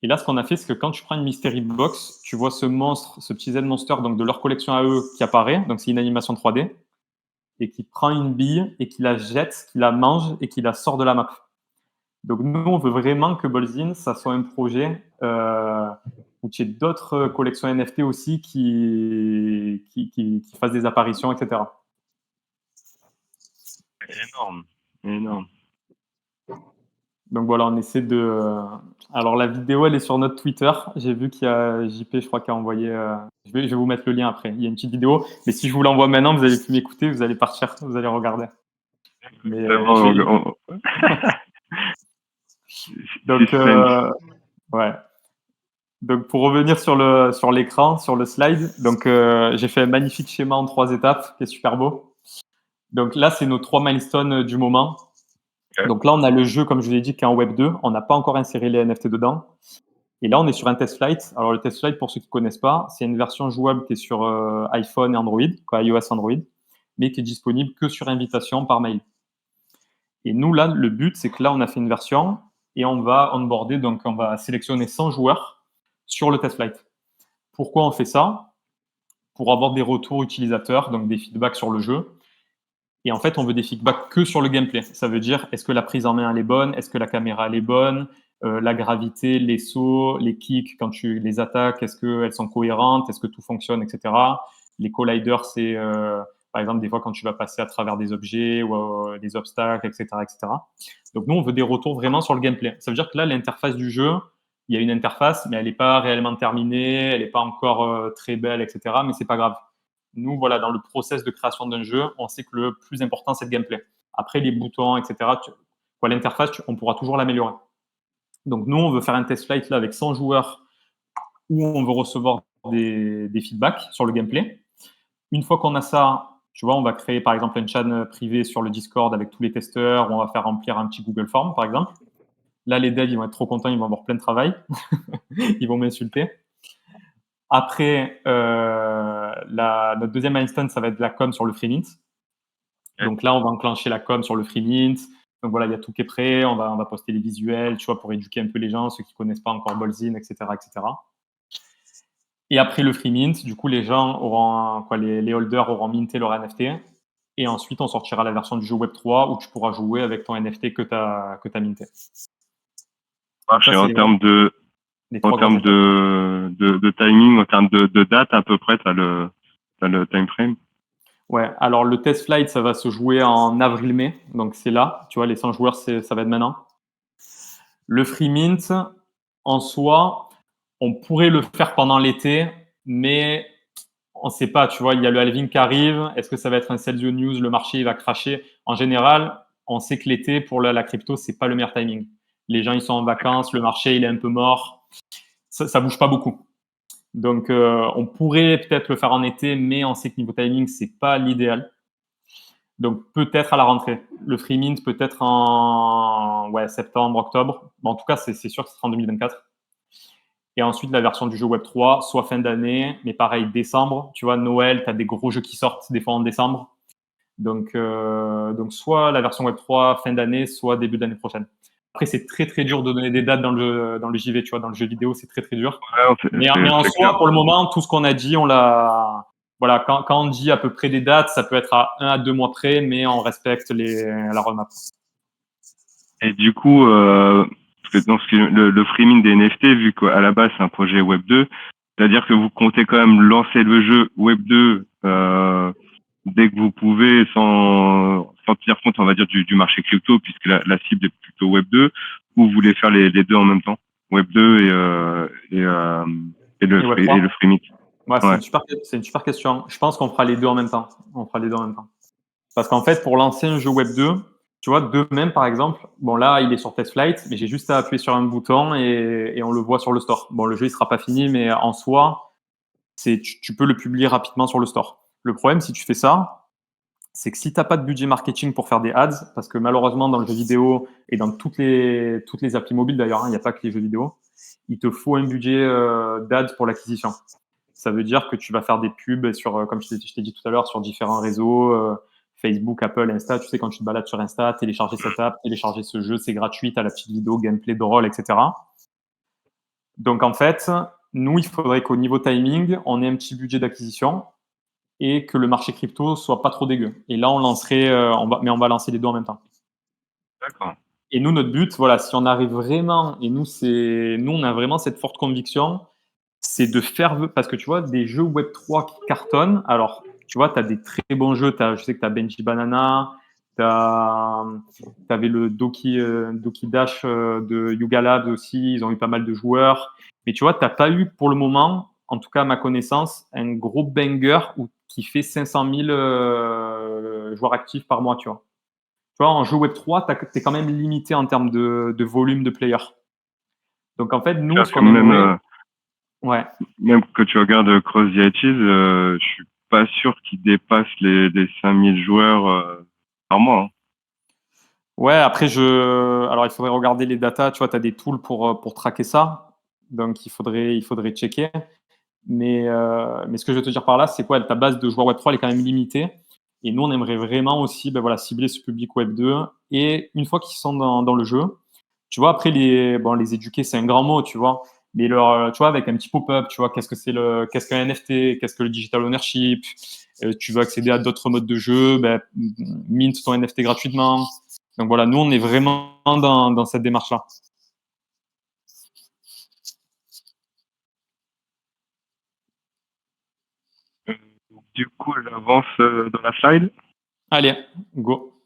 Et là, ce qu'on a fait, c'est que quand tu prends une mystery box, tu vois ce monstre, ce petit Z Monster, donc de leur collection à eux, qui apparaît. Donc, c'est une animation 3D et qui prend une bille et qui la jette, qui la mange et qui la sort de la map. Donc, nous, on veut vraiment que Bolzin, ça soit un projet où tu aies d'autres collections NFT aussi qui fassent des apparitions, etc. Énorme, énorme. Donc voilà, on essaie de. Alors la vidéo, elle est sur notre Twitter. J'ai vu qu'il y a JP, je crois, qui a envoyé. Je vais vous mettre le lien après. Il y a une petite vidéo. Mais si je vous l'envoie maintenant, vous allez plus m'écouter, vous allez partir, vous allez regarder. Mais donc ouais. Donc pour revenir sur l'écran, sur le slide, donc j'ai fait un magnifique schéma en 3 étapes qui est super beau. Donc là, c'est nos 3 milestones du moment. Okay. Donc là, on a le jeu, comme je vous l'ai dit, qui est en Web 2. On n'a pas encore inséré les NFT dedans. Et là, on est sur un test flight. Alors le test flight, pour ceux qui ne connaissent pas, c'est une version jouable qui est sur iPhone et Android, quoi, iOS Android. mais qui est disponible que sur invitation par mail. Et nous, là, le but, c'est que là, on a fait une version et on va onboarder, donc on va sélectionner 100 joueurs sur le test flight. Pourquoi on fait ça? Pour avoir des retours utilisateurs, donc des feedbacks sur le jeu. Et en fait, on veut des feedbacks que sur le gameplay. Ça veut dire, est-ce que la prise en main elle est bonne? Est-ce que la caméra elle est bonne? La gravité, les sauts, les kicks, quand tu les attaques, est-ce qu'elles sont cohérentes? Est-ce que tout fonctionne, etc. Les colliders, c'est par exemple des fois quand tu vas passer à travers des objets ou des obstacles, etc., etc. Donc nous, on veut des retours vraiment sur le gameplay. Ça veut dire que là, l'interface du jeu, il y a une interface, mais elle n'est pas réellement terminée, elle n'est pas encore très belle, etc. Mais c'est pas grave. Nous, voilà, dans le process de création d'un jeu, on sait que le plus important, c'est le gameplay. Après, les boutons, etc., l'interface, on pourra toujours l'améliorer. Donc, nous, on veut faire un test flight là, avec 100 joueurs où on veut recevoir des feedbacks sur le gameplay. Une fois qu'on a ça, tu vois, on va créer par exemple un chat privé sur le Discord avec tous les testeurs, où on va faire remplir un petit Google Form, par exemple. Là, les devs, ils vont être trop contents, ils vont avoir plein de travail. Ils vont m'insulter. Après, notre deuxième milestone, ça va être la com sur le free mint. Donc là, on va enclencher la com sur le free mint. Donc voilà, il y a tout qui est prêt. On va poster les visuels, tu vois, pour éduquer un peu les gens, ceux qui connaissent pas encore Bolzin, etc., etc. Et après le free mint, du coup, les gens auront, les holders auront minté leur NFT. Et ensuite, on sortira la version du jeu Web3 où tu pourras jouer avec ton NFT que tu as minté. Et en termes de timing, en termes de date, à peu près, tu as le time frame? Ouais, alors le test flight, ça va se jouer en avril-mai. Donc c'est là, tu vois, les 100 joueurs, ça va être maintenant. Le free mint, en soi, on pourrait le faire pendant l'été, mais on ne sait pas, tu vois, il y a le halving qui arrive. Est-ce que ça va être un sell the news? Le marché, il va cracher. En général, on sait que l'été, pour la crypto, c'est pas le meilleur timing. Les gens, ils sont en vacances, le marché, il est un peu mort. Ça bouge pas beaucoup. Donc, on pourrait peut-être le faire en été, mais on sait que niveau timing, c'est pas l'idéal. Donc, peut-être à la rentrée. Le free mint, peut-être en septembre, octobre. Bon, en tout cas, c'est sûr que ce sera en 2024. Et ensuite, la version du jeu Web3, soit fin d'année, mais pareil, décembre. Tu vois, Noël, tu as des gros jeux qui sortent des fois en décembre. Donc soit la version Web3 fin d'année, soit début d'année prochaine. Après, c'est très, très dur de donner des dates dans le JV, tu vois. Dans le jeu vidéo, c'est très, très dur. Ouais, mais en soi, pour le moment, tout ce qu'on a dit, on l'a. Voilà, quand on dit à peu près des dates, ça peut être à 1 à 2 mois près, mais on respecte la roadmap. Et du coup, parce que le free mint des NFT, vu qu'à la base c'est un projet Web 2, c'est-à-dire que vous comptez quand même lancer le jeu Web 2 dès que vous pouvez, sans tenir compte, on va dire, du marché crypto, puisque la cible est plutôt Web 2, ou vous voulez faire les deux en même temps, Web 2 et le free mint? Ouais, c'est une super question. Je pense qu'on fera les deux en même temps. Parce qu'en fait, pour lancer un jeu Web 2, tu vois, même par exemple, bon là, il est sur Test Flight, mais j'ai juste à appuyer sur un bouton et on le voit sur le store. Bon, le jeu, il sera pas fini, mais en soi, tu peux le publier rapidement sur le store. Le problème, si tu fais ça, c'est que si tu n'as pas de budget marketing pour faire des ads, parce que malheureusement, dans le jeu vidéo et dans toutes les applis mobiles d'ailleurs, il n'y a pas que les jeux vidéo, il te faut un budget d'ads pour l'acquisition. Ça veut dire que tu vas faire des pubs sur, comme je t'ai dit tout à l'heure, sur différents réseaux, Facebook, Apple, Insta. Tu sais, quand tu te balades sur Insta, télécharger cette app, télécharger ce jeu, c'est gratuit, tu as la petite vidéo, gameplay drôle, etc. Donc, en fait, nous, il faudrait qu'au niveau timing, on ait un petit budget d'acquisition et que le marché crypto soit pas trop dégueu. Et là, on lancerait, on va lancer les deux en même temps. D'accord. Et nous, notre but, voilà, si on arrive vraiment, et nous, on a vraiment cette forte conviction, c'est de faire, parce que tu vois, des jeux Web3 qui cartonnent. Alors, tu vois, tu as des très bons jeux. Je sais que tu as Benji Banana, tu avais le Doki Dash de Yuga Labs aussi. Ils ont eu pas mal de joueurs. Mais tu vois, tu n'as pas eu pour le moment, en tout cas à ma connaissance, un gros banger qui fait 500 000 joueurs actifs par mois, tu vois. Tu vois, en jeu Web3, tu es quand même limité en termes de volume de players. Donc, en fait, nous, ce qu'on aimerait... Ouais. Même que tu regardes Cross the Edges, je suis pas sûr qu'il dépasse les 5000 joueurs par mois. Hein. Ouais, après, alors il faudrait regarder les datas. Tu vois, tu as des tools pour traquer ça. Donc, il faudrait checker. Mais ce que je veux te dire par là, c'est quoi? Ta base de joueurs Web3, elle est quand même limitée. Et nous, on aimerait vraiment aussi voilà, cibler ce public Web 2. Et une fois qu'ils sont dans le jeu, tu vois, après, les éduquer, c'est un grand mot, tu vois. Mais tu vois, avec un petit pop-up, tu vois, qu'est-ce qu'un NFT, qu'est-ce que le digital ownership, tu veux accéder à d'autres modes de jeu, mint ton NFT gratuitement. Donc voilà, nous, on est vraiment dans cette démarche-là. Du coup, j'avance dans la slide. Allez, go.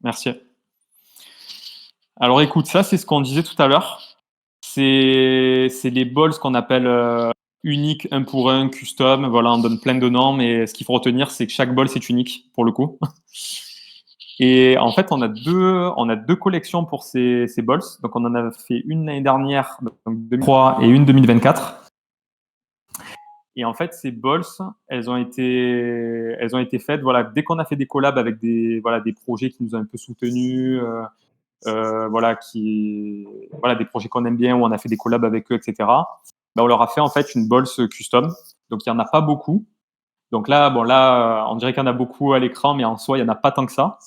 Merci. Alors écoute, ça, c'est ce qu'on disait tout à l'heure. C'est les balls qu'on appelle unique, un pour un, custom. Voilà, on donne plein de noms, mais ce qu'il faut retenir, c'est que chaque ball, c'est unique, pour le coup. Et en fait, on a deux collections pour ces balls. Donc, on en a fait une l'année dernière, donc 2003, et une 2024. Et en fait, ces balls, elles ont été faites, voilà, dès qu'on a fait des collabs avec des projets qui nous ont un peu soutenus, voilà, des projets qu'on aime bien, où on a fait des collabs avec eux, etc. On leur a fait en fait une balls custom. Donc, il n'y en a pas beaucoup. Donc là, on dirait qu'il y en a beaucoup à l'écran, mais en soi, il n'y en a pas tant que ça.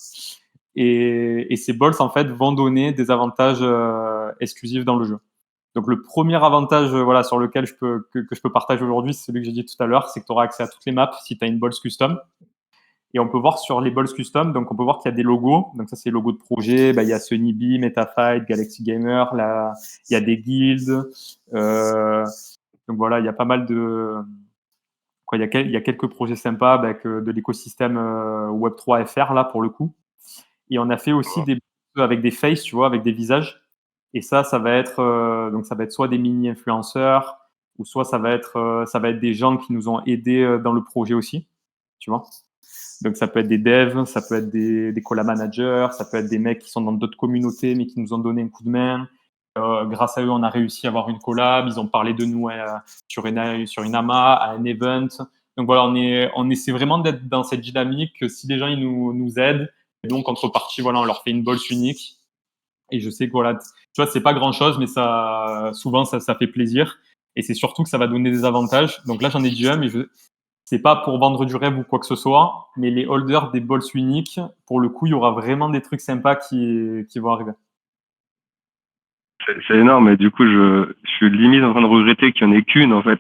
Et ces balls, en fait, vont donner des avantages exclusifs dans le jeu. Donc le premier avantage voilà, sur lequel que je peux partager aujourd'hui, c'est celui que j'ai dit tout à l'heure, c'est que tu auras accès à toutes les maps si tu as une balls custom. Et on peut voir sur les balls custom, donc on peut voir qu'il y a des logos. Donc ça, c'est logos de projet. Il y a Sunnyb, MetaFight, Galaxy Gamer. Là, il y a des guilds. Donc voilà, il y a pas mal de... il y a quelques projets sympas avec de l'écosystème Web3 FR, là, pour le coup. Et on a fait aussi des avec des faces, tu vois, avec des visages. Et ça va être soit des mini influenceurs, ou soit ça va être des gens qui nous ont aidés dans le projet aussi, tu vois. Donc ça peut être des devs, ça peut être des collab managers, ça peut être des mecs qui sont dans d'autres communautés mais qui nous ont donné un coup de main. Grâce à eux, on a réussi à avoir une collab. Ils ont parlé de nous sur une AMA, à un event. Donc voilà, on essaie vraiment d'être dans cette dynamique que si les gens ils nous aident, et donc, contrepartie, voilà, on leur fait une balls unique. Et je sais que, voilà, tu vois, c'est pas grand chose, mais souvent, ça fait plaisir. Et c'est surtout que ça va donner des avantages. Donc là, j'en ai dit un, mais c'est pas pour vendre du rêve ou quoi que ce soit. Mais les holders des balls uniques, pour le coup, il y aura vraiment des trucs sympas qui vont arriver. C'est énorme, et du coup, je suis limite en train de regretter qu'il n'y en ait qu'une, en fait.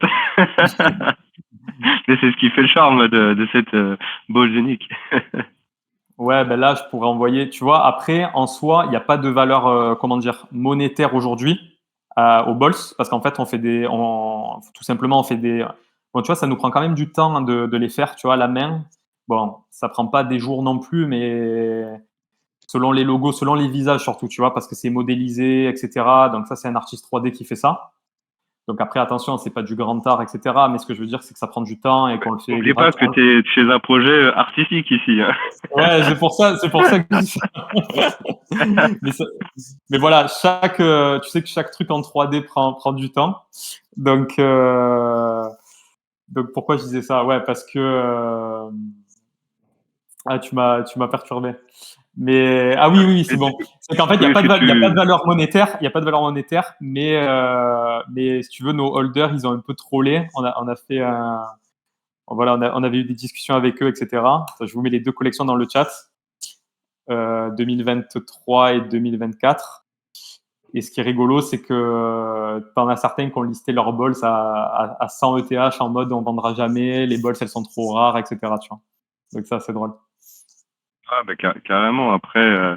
Mais c'est ce qui fait le charme de cette ball unique. Ouais, là, je pourrais envoyer. Tu vois, après, en soi, il n'y a pas de valeur, monétaire aujourd'hui aux balls, parce qu'en fait, tout simplement, on fait des. Bon, tu vois, ça nous prend quand même du temps de les faire, tu vois, à la main. Bon, ça prend pas des jours non plus, mais selon les logos, selon les visages surtout, tu vois, parce que c'est modélisé, etc. Donc ça, c'est un artiste 3D qui fait ça. Donc après, attention, c'est pas du grand art, etc. Mais ce que je veux dire, c'est que ça prend du temps et qu'on le fait N'oublie pas que tu es chez un projet artistique ici. Hein. Ouais, c'est pour ça que je dis ça. mais voilà, tu sais que chaque truc en 3D prend du temps. Donc pourquoi je disais ça? Ouais, parce que tu m'as perturbé. Mais oui, c'est bon. C'est qu'en fait, il n'y a pas de valeur monétaire, il y a pas de valeur monétaire, mais si tu veux, nos holders, ils ont un peu trollé. On a fait voilà, on avait eu des discussions avec eux, etc. Je vous mets les deux collections dans le chat. 2023 et 2024. Et ce qui est rigolo, c'est que t'en as certains qui ont listé leurs balls à 100 ETH en mode on vendra jamais, les balls elles sont trop rares, etc. Tu vois. Donc ça, c'est drôle. Ah, carrément. Après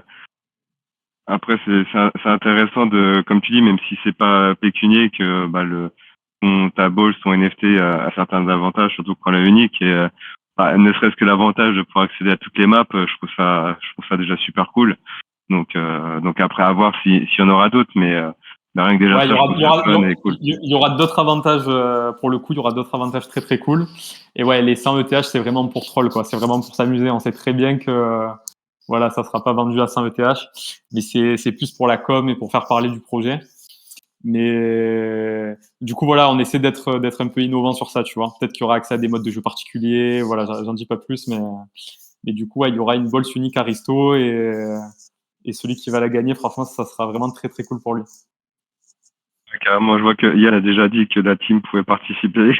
c'est intéressant de, comme tu dis, même si c'est pas pécunier, que ta ball, son NFT a certains avantages, surtout quand elle est unique. Et ne serait-ce que l'avantage de pouvoir accéder à toutes les maps, je trouve ça déjà super cool. Donc après, à voir s'il y en aura d'autres, mais rien que déjà Ouais, ça, je trouve ça fun et cool. il y aura d'autres avantages, pour le coup, il y aura d'autres avantages très très cool. Et ouais, les 100 ETH, c'est vraiment pour troll, quoi. C'est vraiment pour s'amuser. On sait très bien que voilà, ça sera pas vendu à 100 ETH, mais c'est plus pour la com et pour faire parler du projet. Mais du coup, voilà, on essaie d'être un peu innovant sur ça, tu vois. Peut-être qu'il y aura accès à des modes de jeu particuliers. Voilà, j'en dis pas plus, mais du coup, ouais, il y aura une balls unique Aristo et celui qui va la gagner, franchement, ça sera vraiment très très cool pour lui. Carrément, je vois que Yann a déjà dit que la team pouvait participer.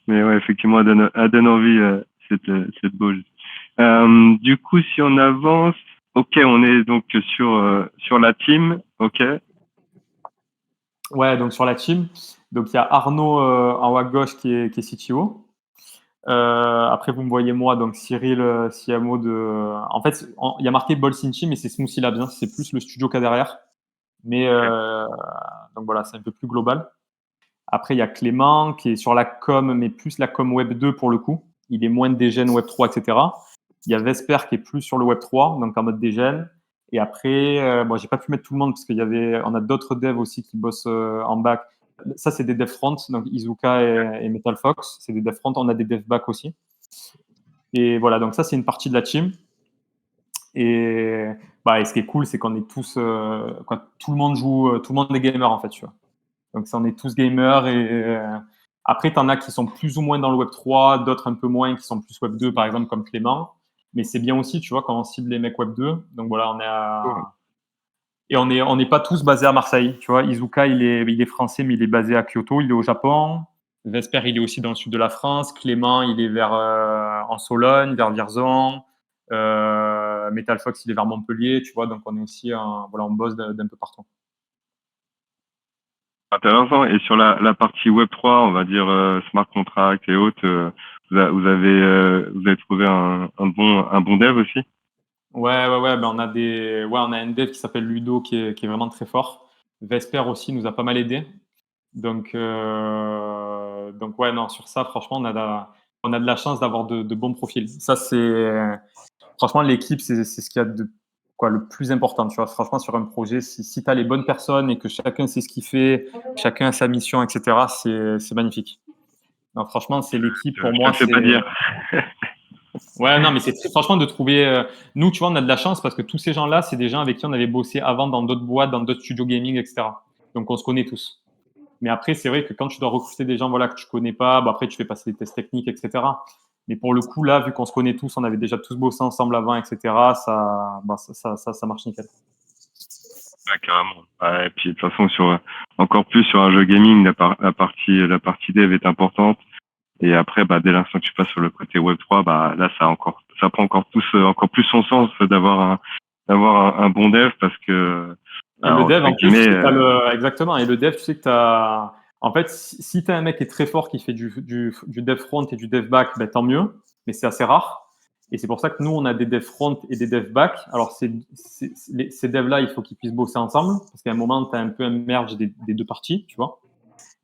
Mais ouais, effectivement, elle donne envie, cette Balls. Du coup, si on avance, ok, on est donc sur la team, ok. Ouais, donc sur la team, donc il y a Arnaud en haut à gauche qui est CTO. Après, vous me voyez moi, donc Cyril, CMO de. En fait, il y a marqué Balls in Team, mais c'est Smoothie Labs, hein, c'est plus le studio qu'il y a derrière. Mais donc voilà, c'est un peu plus global. Après, il y a Clément qui est sur la com, mais plus la com Web 2 pour le coup. Il est moins dégène Web 3, etc. Il y a Vesper qui est plus sur le Web 3, donc en mode dégène. Et après, bon, j'ai pas pu mettre tout le monde parce on a d'autres devs aussi qui bossent en back. Ça, c'est des devs front, donc Izuka et Metal Fox. C'est des devs front. On a des devs back aussi. Et voilà, donc ça, c'est une partie de la team. Et, et ce qui est cool, c'est qu'on est tous, tout le monde joue, tout le monde est gamer en fait, tu vois. Donc, ça, on est tous gamers. Et après, tu en as qui sont plus ou moins dans le Web 3, d'autres un peu moins, qui sont plus Web 2, par exemple, comme Clément. Mais c'est bien aussi, tu vois, quand on cible les mecs Web 2. Donc voilà, et on n'est pas tous basés à Marseille. Tu vois, Izuka, il est français, mais il est basé à Kyoto, il est au Japon. Vesper, il est aussi dans le sud de la France. Clément, il est en Sologne, vers Vierzon. Metal Fox, il est vers Montpellier, tu vois. Donc on est aussi, voilà, on bosse d'un peu partout. Intéressant. Et sur la partie Web 3, on va dire smart contract et autres, vous avez trouvé un bon dev aussi? Ouais. Ben on a un dev qui s'appelle Ludo qui est vraiment très fort. Vesper aussi nous a pas mal aidé. Donc ouais, non, sur ça, franchement, on a de la chance d'avoir de bons profils. Ça, franchement, l'équipe, c'est ce qu'il y a de quoi le plus important. Tu vois, franchement, sur un projet, si tu as les bonnes personnes et que chacun sait ce qu'il fait, chacun a sa mission, etc., c'est magnifique. Non, franchement, c'est l'équipe pour Je te moi. le fais pas dire. Ouais, non, mais franchement de trouver. Nous, tu vois, on a de la chance parce que tous ces gens-là, c'est des gens avec qui on avait bossé avant dans d'autres boîtes, dans d'autres studios gaming, etc. Donc, on se connaît tous. Mais après, c'est vrai que quand tu dois recruter des gens voilà, que tu connais pas, après, tu fais passer des tests techniques, etc. Mais pour le coup, là, vu qu'on se connaît tous, on avait déjà tous bossé ensemble avant, etc., ça marche nickel. Ouais, carrément. Ouais, et puis, de toute façon, encore plus sur un jeu gaming, la partie dev est importante. Et après, dès l'instant que tu passes sur le côté Web 3, là, ça prend encore plus son sens d'avoir un bon dev parce que, Et le dev, entre en plus, tu guillemets, sais, exactement. Et le dev, tu sais que tu as. En fait, si tu as un mec qui est très fort, qui fait du dev front et du dev back, tant mieux. Mais c'est assez rare. Et c'est pour ça que nous, on a des dev front et des dev back. Alors, ces devs-là, il faut qu'ils puissent bosser ensemble. Parce qu'à un moment, tu as un peu un merge des deux parties, tu vois.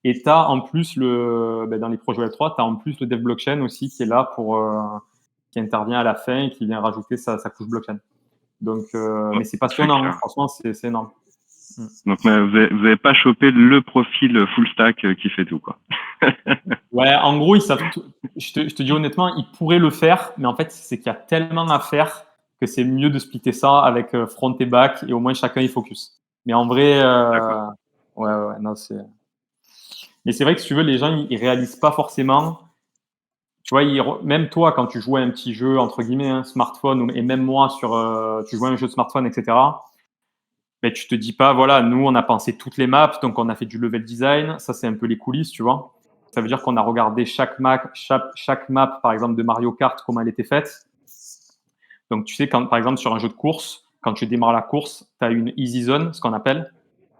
Et tu as en plus, dans les projets Web3, tu as en plus le dev blockchain aussi qui est là qui intervient à la fin et qui vient rajouter sa couche blockchain. Donc, mais c'est passionnant, hein. Franchement, c'est énorme. Donc, vous avez pas chopé le profil full stack qui fait tout, quoi. Ouais, en gros, ils savent tout. Je te dis honnêtement, ils pourraient le faire, mais en fait, c'est qu'il y a tellement à faire que c'est mieux de splitter ça avec front et back et au moins chacun y focus. Mais en vrai, ouais, non, c'est. Mais c'est vrai que si tu veux, les gens, ils réalisent pas forcément. Tu vois, même toi, quand tu jouais à un petit jeu, entre guillemets, un smartphone, et même moi, tu jouais à un jeu de smartphone, etc., tu te dis pas, voilà, nous, on a pensé toutes les maps, donc on a fait du level design. Ça, c'est un peu les coulisses, tu vois. Ça veut dire qu'on a regardé chaque map, par exemple, de Mario Kart, comment elle était faite. Donc, tu sais, par exemple, sur un jeu de course, quand tu démarres la course, tu as une easy zone, ce qu'on appelle.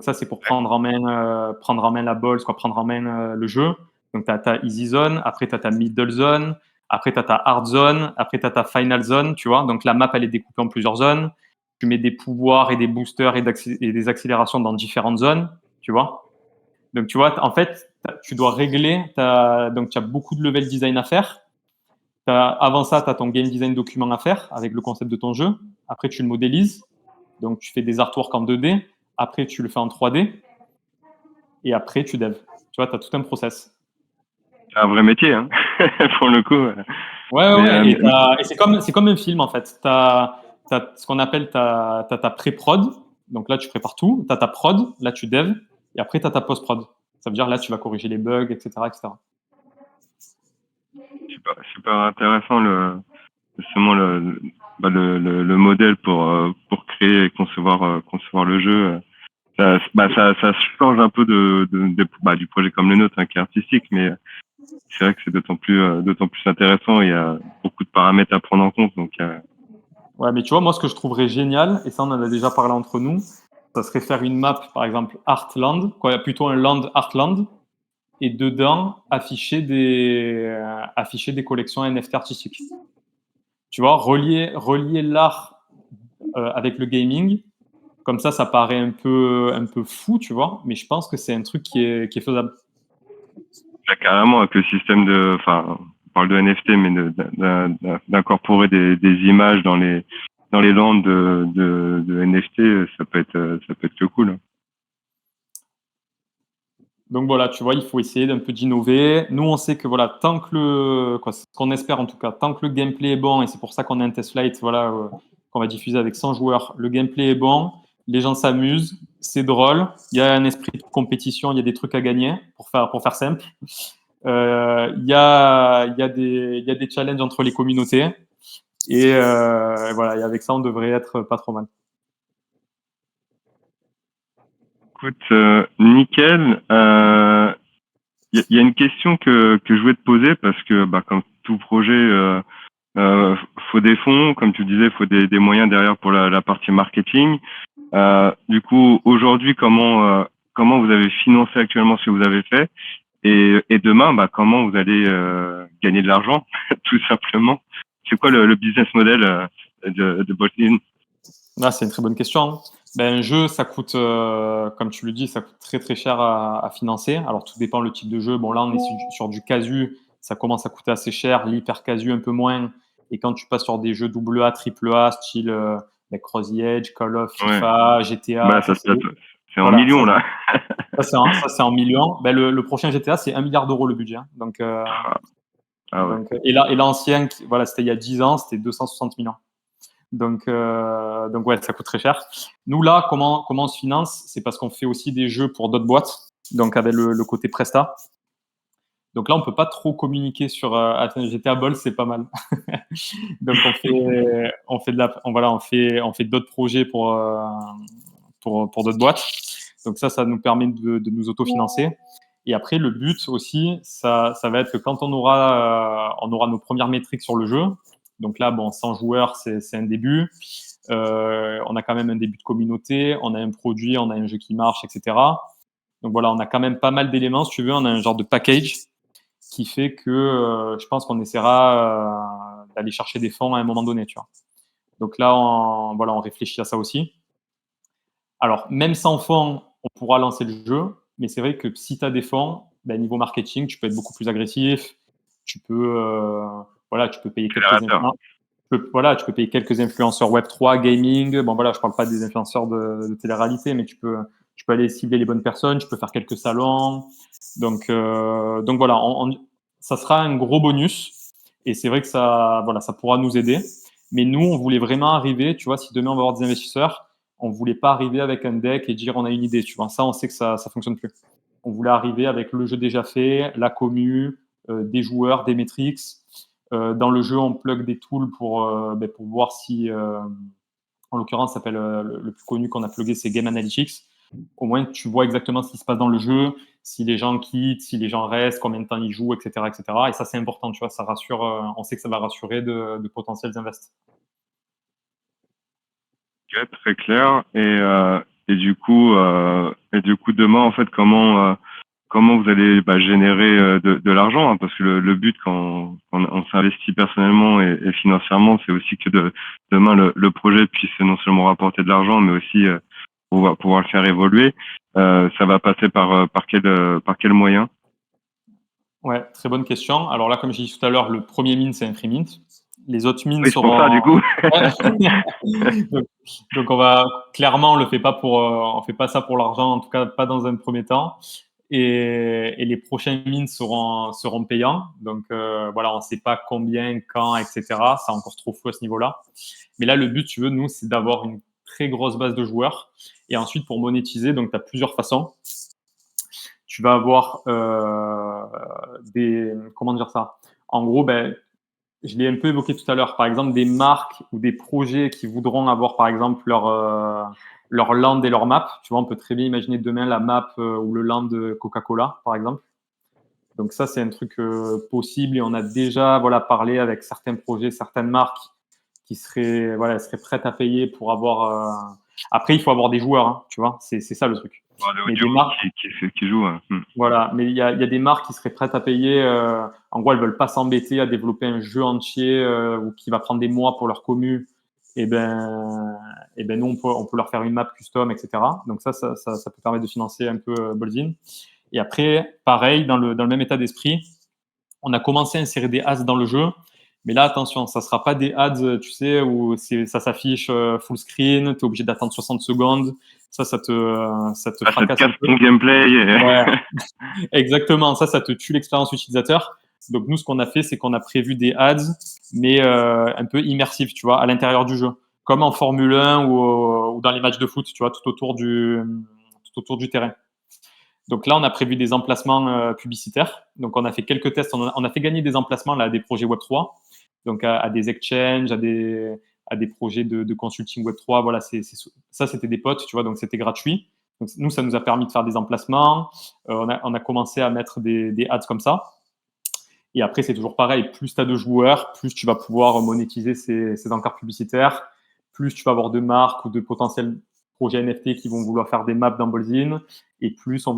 Ça, c'est pour prendre en main la balle, prendre en main le jeu. Donc, tu as ta easy zone, après, tu as ta middle zone, après, tu as ta hard zone, après, tu as ta final zone, tu vois. Donc, la map, elle est découpée en plusieurs zones. Tu mets des pouvoirs et des boosters et des accélérations dans différentes zones, tu vois. Donc, tu vois, en fait, tu dois régler, donc tu as beaucoup de level design à faire. Avant ça, tu as ton game design document à faire avec le concept de ton jeu. Après, tu le modélises. Donc, tu fais des artworks en 2D. Après, tu le fais en 3D. Et après, tu dev. Tu vois, tu as tout un process. C'est un vrai métier, hein, pour le coup. Ouais. Et c'est comme un film, en fait. Tu as ce qu'on appelle ta pré-prod. Donc là, tu prépares tout. Tu as ta prod. Là, tu dev. Et après, tu as ta post-prod. Ça veut dire là, tu vas corriger les bugs, etc. Super intéressant justement le modèle pour créer et concevoir le jeu. Ça change un peu du projet comme le nôtre, hein, qui est artistique, mais c'est vrai que c'est d'autant plus intéressant. Il y a beaucoup de paramètres à prendre en compte. Donc, Ouais, mais tu vois, moi, ce que je trouverais génial, et ça, on en a déjà parlé entre nous, ça serait faire une map, par exemple, Heartland, quoi, plutôt un land Heartland, et dedans, afficher des collections NFT artistiques. Tu vois, relier l'art avec le gaming, comme ça paraît un peu fou, tu vois, mais je pense que c'est un truc qui est faisable. là, carrément, avec le système enfin, on parle de NFT, mais d'incorporer des images dans les landes de NFT, ça peut être que cool. Donc voilà, tu vois, il faut essayer d'un peu d'innover. Nous, on sait que voilà, tant que ce qu'on espère en tout cas, tant que le gameplay est bon, et c'est pour ça qu'on a un test flight, voilà, qu'on va diffuser avec 100 joueurs, le gameplay est bon, les gens s'amusent, c'est drôle, il y a un esprit de compétition, il y a des trucs à gagner, pour faire simple. Il y a des challenges entre les communautés, et voilà, et avec ça, on devrait être pas trop mal. Écoute, nickel. Y a une question que je voulais te poser parce que, bah, comme tout projet, faut des fonds, comme tu disais, faut des moyens derrière pour la partie marketing. Du coup, aujourd'hui, comment vous avez financé actuellement ce que vous avez fait et demain, bah, comment vous allez gagner de l'argent, tout simplement. C'est quoi le business model de Botlin? Là, c'est une très bonne question, hein. Ben, un jeu, ça coûte, comme tu le dis, ça coûte très très cher à financer. Alors, tout dépend le type de jeu. Bon, là, on est sur du casu, ça commence à coûter assez cher. L'hyper casu, un peu moins. Et quand tu passes sur des jeux AA, AAA, style ben, Cross the Edge, Call of, Ouais, FIFA, GTA, bah ça c'est en voilà, millions là. ça, c'est en millions. Ben, le prochain GTA, c'est 1 milliard d'euros le budget, hein. Ah ouais. Et l'ancien, voilà, c'était il y a 10 ans, c'était 260 millions. Donc ouais, ça coûte très cher. Nous là, comment on se finance? C'est parce qu'on fait aussi des jeux pour d'autres boîtes, donc avec le côté Presta. Donc là, on peut pas trop communiquer sur attends, GTA Ball, c'est pas mal. Donc on fait d'autres projets pour d'autres boîtes. Donc ça nous permet de nous autofinancer. Et après, le but aussi, ça va être que quand on aura nos premières métriques sur le jeu, donc là, bon, 100 joueurs, c'est un début. On a quand même un début de communauté, on a un produit, on a un jeu qui marche, etc. Donc voilà, on a quand même pas mal d'éléments, si tu veux, on a un genre de package qui fait que je pense qu'on essaiera d'aller chercher des fonds à un moment donné, tu vois. Donc là, on réfléchit à ça aussi. Alors, même sans fonds, on pourra lancer le jeu, mais c'est vrai que si tu as des fonds, ben, niveau marketing, tu peux être beaucoup plus agressif. Tu peux, tu peux payer quelques Accélérateur. influenceurs. Tu peux payer quelques influenceurs Web3, gaming. Bon, voilà, je parle pas des influenceurs de télé-réalité, mais tu peux aller cibler les bonnes personnes, tu peux faire quelques salons. Donc voilà, ça sera un gros bonus. Et c'est vrai que ça pourra nous aider. Mais nous, on voulait vraiment arriver, tu vois, si demain on va avoir des investisseurs, on voulait pas arriver avec un deck et dire on a une idée, tu vois. Ça, on sait que ça fonctionne plus. On voulait arriver avec le jeu déjà fait, la commu, des joueurs, des metrics. Dans le jeu, on plug des tools pour voir si, en l'occurrence, ça s'appelle le plus connu qu'on a plugué, c'est Game Analytics. Au moins, tu vois exactement ce qui se passe dans le jeu, si les gens quittent, si les gens restent, combien de temps ils jouent, etc., etc. Et ça, c'est important, tu vois. Ça rassure. On sait que ça va rassurer de potentiels investisseurs. Ok, très clair. Et du coup, demain, en fait, comment vous allez générer de l'argent, hein, parce que le but quand on s'investit personnellement et financièrement, c'est aussi que demain le projet puisse non seulement rapporter de l'argent, mais aussi pouvoir le faire évoluer. Ça va passer par quel moyen? Ouais, très bonne question. Alors là, comme j'ai dit tout à l'heure, le premier mine, c'est un free mint. Les autres mines Oui, c'est pour ça, seront. du coup. Ouais. donc, donc on va clairement, on fait pas ça pour l'argent, en tout cas pas dans un premier temps. Et les prochains mines seront payants. Donc voilà, on ne sait pas combien, quand, etc. C'est encore trop flou à ce niveau-là. Mais là, le but, tu veux, nous, c'est d'avoir une très grosse base de joueurs. Et ensuite, pour monétiser, donc tu as plusieurs façons. Tu vas avoir comment dire ça? En gros, ben, je l'ai un peu évoqué tout à l'heure, par exemple, des marques ou des projets qui voudront avoir, par exemple, leur land et leur map. Tu vois, on peut très bien imaginer demain la map ou le land de Coca-Cola, par exemple. Donc ça, c'est un truc possible et on a déjà parlé avec certains projets, certaines marques qui seraient prêtes à payer pour avoir. Après, il faut avoir des joueurs, hein, tu vois, c'est ça le truc. Bon, le haut Mais des niveau marques, qui joue. voilà, mais il y a des marques qui seraient prêtes à payer. En gros, elles veulent pas s'embêter à développer un jeu entier ou qui va prendre des mois pour leur commu. Et ben nous, on peut leur faire une map custom, etc. Donc ça peut permettre de financer un peu Bolzin. Et après, pareil, dans le même état d'esprit, on a commencé à insérer des ads dans le jeu. Mais là, attention, ça ne sera pas des ads, tu sais, où ça s'affiche full screen, tu es obligé d'attendre 60 secondes. Ça te fracasse un peu. Ton gameplay. Ouais, exactement. Ça te tue l'expérience utilisateur. Donc, nous, ce qu'on a fait, c'est qu'on a prévu des ads, mais un peu immersifs, tu vois, à l'intérieur du jeu. Comme en Formule 1 ou dans les matchs de foot, tu vois, tout autour du terrain. Donc là, on a prévu des emplacements publicitaires. Donc, on a fait quelques tests. On a fait gagner des emplacements là, à des projets Web3, donc à des exchanges, à des projets de consulting Web3. Voilà, ça, c'était des potes, tu vois, donc c'était gratuit. Donc, nous, ça nous a permis de faire des emplacements. On a commencé à mettre des ads comme ça. Et après, c'est toujours pareil. Plus tu as de joueurs, plus tu vas pouvoir monétiser ces encarts publicitaires, plus tu vas avoir de marques ou de potentiels projets NFT qui vont vouloir faire des maps dans Bolzin, et plus on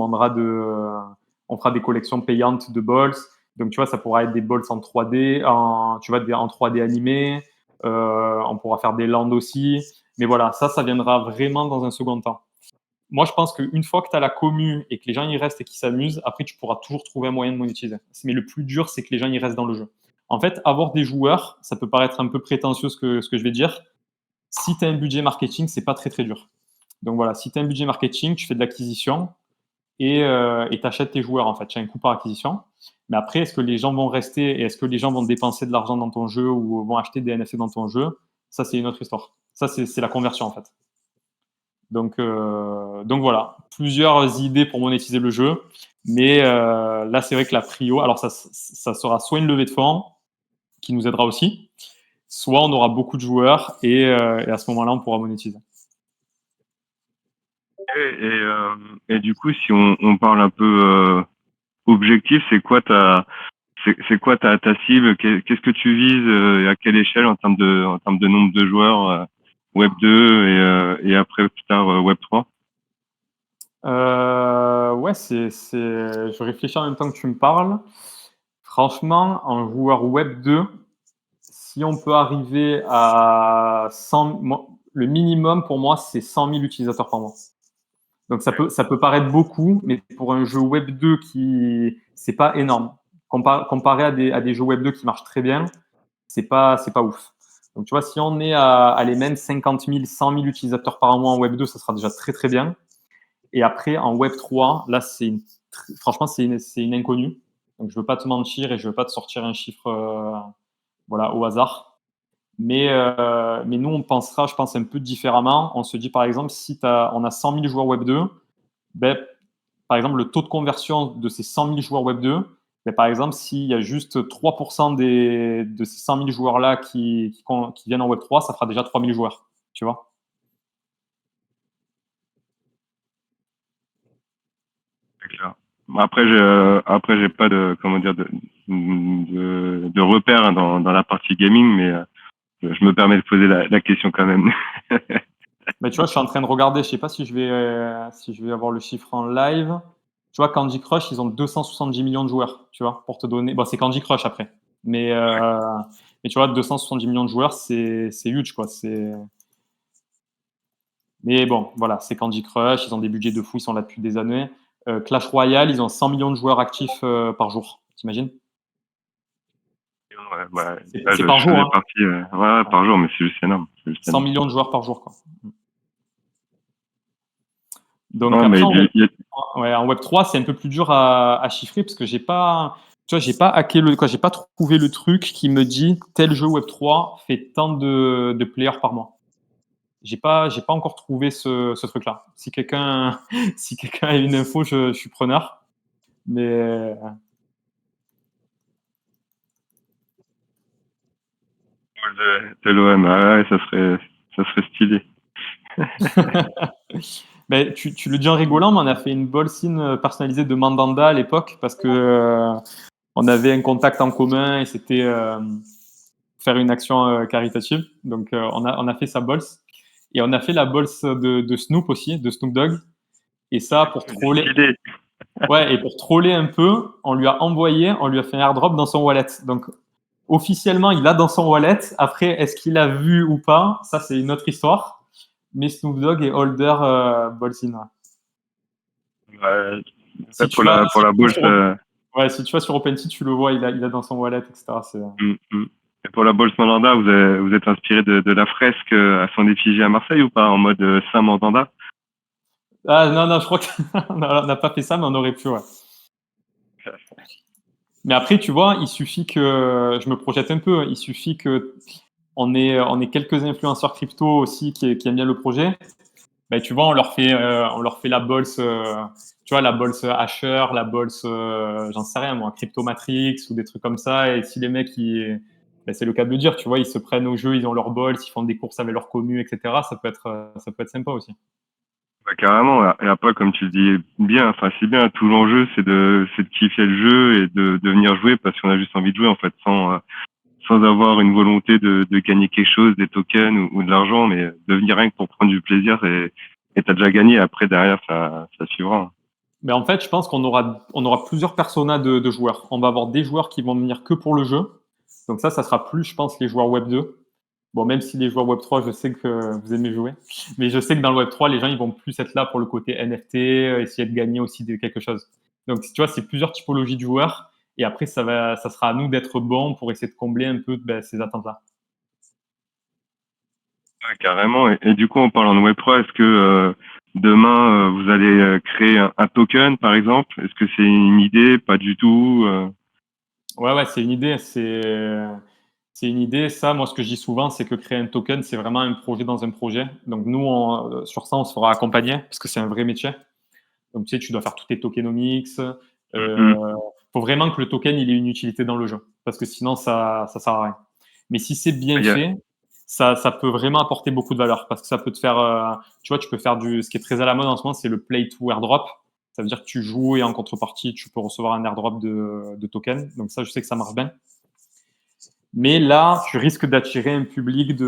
fera des collections payantes de balls. Donc, tu vois, ça pourra être des balls en 3D, en 3D animés. On pourra faire des lands aussi. Mais voilà, ça viendra vraiment dans un second temps. Moi, je pense qu'une fois que tu as la commu et que les gens y restent et qu'ils s'amusent, après, tu pourras toujours trouver un moyen de monétiser. Mais le plus dur, c'est que les gens y restent dans le jeu. En fait, avoir des joueurs, ça peut paraître un peu prétentieux ce que je vais dire. Si tu as un budget marketing, c'est pas très très dur. Donc voilà, si tu as un budget marketing, tu fais de l'acquisition et tu achètes tes joueurs. En fait, tu as un coût par acquisition. Mais après, est-ce que les gens vont rester et est-ce que les gens vont dépenser de l'argent dans ton jeu ou vont acheter des NFT dans ton jeu? Ça, c'est une autre histoire. Ça, c'est la conversion en fait. Donc voilà, plusieurs idées pour monétiser le jeu. Mais là, c'est vrai que la prio, alors ça sera soit une levée de fonds qui nous aidera aussi, soit on aura beaucoup de joueurs et à ce moment-là, on pourra monétiser. Et du coup, si on parle un peu objectif, c'est quoi ta cible? Qu'est-ce que tu vises et à quelle échelle en termes de nombre de joueurs Web 2 et après plus tard Web 3? Ouais, je réfléchis en même temps que tu me parles. Franchement, en joueur Web 2, si on peut arriver à 100, le minimum pour moi, c'est 100 000 utilisateurs par mois. Donc ça peut paraître beaucoup, mais pour un jeu Web 2 c'est pas énorme. Comparé à des jeux Web 2 qui marchent très bien, c'est pas ouf. Donc tu vois, si on est à les mêmes 50 000, 100 000 utilisateurs par mois en Web 2, ça sera déjà très très bien. Et après, en Web 3, là, franchement, c'est une inconnue. Donc, je ne veux pas te mentir et je ne veux pas te sortir un chiffre au hasard. Mais nous, on pensera, je pense, un peu différemment. On se dit, par exemple, si on a 100 000 joueurs Web 2, ben, par exemple, le taux de conversion de ces 100 000 joueurs Web 2, ben, par exemple, s'il y a juste 3% de ces 100 000 joueurs-là qui viennent en Web 3, ça fera déjà 3 000 joueurs. Tu vois? C'est clair. Après, j'ai pas de repères dans la partie gaming, mais je me permets de poser la question quand même. Mais tu vois, je suis en train de regarder, je sais pas si je vais avoir le chiffre en live. Tu vois, Candy Crush, ils ont 270 millions de joueurs, tu vois, pour te donner. Bon, c'est Candy Crush après. Mais tu vois, 270 millions de joueurs, c'est huge, quoi. Mais bon, voilà, c'est Candy Crush, ils ont des budgets de fou, ils sont là depuis des années. Clash Royale, ils ont 100 millions de joueurs actifs par jour. T'imagines? Ouais, C'est par jour, hein. partie, par jour, mais c'est juste énorme. 100 millions de joueurs par jour, quoi. Donc non, après, mais en Web 3, c'est un peu plus dur à chiffrer parce que j'ai pas hacké j'ai pas trouvé le truc qui me dit tel jeu Web 3 fait tant de players par mois. J'ai pas encore trouvé ce truc-là. Si quelqu'un si quelqu'un a une info, je suis preneur. Mais de l'OM, ouais, ça serait stylé. Ben, tu le dis en rigolant, mais on a fait une bolsine personnalisée de Mandanda à l'époque parce que on avait un contact en commun et c'était faire une action caritative. Donc, on a fait sa bolse. Et on a fait la bolse de Snoop aussi, de Snoop Dogg. Et ça, pour troller. Stylé. Ouais, et pour troller un peu, on lui a fait un airdrop dans son wallet. Donc, officiellement, il l'a dans son wallet. Après, est-ce qu'il l'a vu ou pas? Ça, c'est une autre histoire. Mais Snoop Dogg est holder Bolsine. Ouais, Si pour tu vas, la bourse, ouais, si tu vas sur OpenSea, tu le vois, il a dans son wallet, etc. et pour la bourse Mandanda, vous êtes inspiré de la fresque à son effigie à Marseille ou pas, en mode Saint Mandanda? Ah non, non, je crois qu'on n'a pas fait ça, mais on aurait pu, ouais. Mais après, tu vois, il suffit que, je me projette un peu, il suffit que on ait quelques influenceurs crypto aussi qui aiment bien le projet. Ben, tu vois, on leur fait la bolse, tu vois, la bolse Asher, la bolse, j'en sais rien, moi, Crypto Matrix ou des trucs comme ça. Et si les mecs, ben, c'est le cas de le dire, tu vois, ils se prennent au jeu, ils ont leur bolse, ils font des courses avec leur commu, etc. Ça peut être sympa aussi. Bah, carrément. Et après, comme tu le dis bien, enfin, c'est bien, tout l'enjeu, c'est de kiffer le jeu et de venir jouer parce qu'on a juste envie de jouer, en fait, sans avoir une volonté de gagner quelque chose, des tokens ou de l'argent, mais de venir rien que pour prendre du plaisir et t'as déjà gagné. Après, derrière, ça suivra. Mais en fait, je pense on aura plusieurs personas de joueurs. On va avoir des joueurs qui vont venir que pour le jeu. Donc ça sera plus, je pense, les joueurs Web 2. Bon, même si les joueurs Web 3, je sais que vous aimez jouer. Mais je sais que dans le Web 3, les gens, ils vont plus être là pour le côté NFT, essayer de gagner aussi quelque chose. Donc, tu vois, c'est plusieurs typologies de joueurs. Et après, ça sera à nous d'être bons pour essayer de combler un peu ces attentes-là. Ouais, carrément. Et du coup, en parlant de Web3, est-ce que demain, vous allez créer un token, par exemple? Est-ce que c'est une idée? Pas du tout. Ouais, ouais, c'est une idée. C'est une idée. Ça, moi, ce que je dis souvent, c'est que créer un token, c'est vraiment un projet dans un projet. Donc, nous, sur ça, on se fera accompagner parce que c'est un vrai métier. Donc, tu sais, tu dois faire tous tes tokenomics. Mhm. Faut vraiment que le token, il ait une utilité dans le jeu parce que sinon, ça sert à rien. Mais si c'est bien Il y a- fait, ça peut vraiment apporter beaucoup de valeur parce que ça peut te faire, tu vois, tu peux faire ce qui est très à la mode en ce moment, c'est le play to airdrop. Ça veut dire que tu joues et en contrepartie, tu peux recevoir un airdrop de token. Donc ça, je sais que ça marche bien. Mais là, tu risques d'attirer un public qui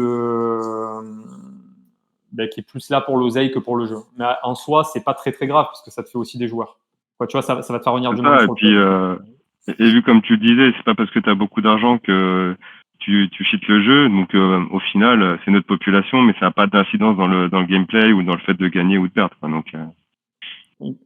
est plus là pour l'oseille que pour le jeu. Mais en soi, c'est pas très très grave parce que ça te fait aussi des joueurs. Quoi, tu vois, ça va te faire venir C'est du monde ça. Et sur le puis, jeu. et vu comme tu le disais, c'est pas parce que tu as beaucoup d'argent que tu cheats le jeu. Donc, au final, c'est notre population, mais ça n'a pas d'incidence dans le gameplay ou dans le fait de gagner ou de perdre, quoi. Donc,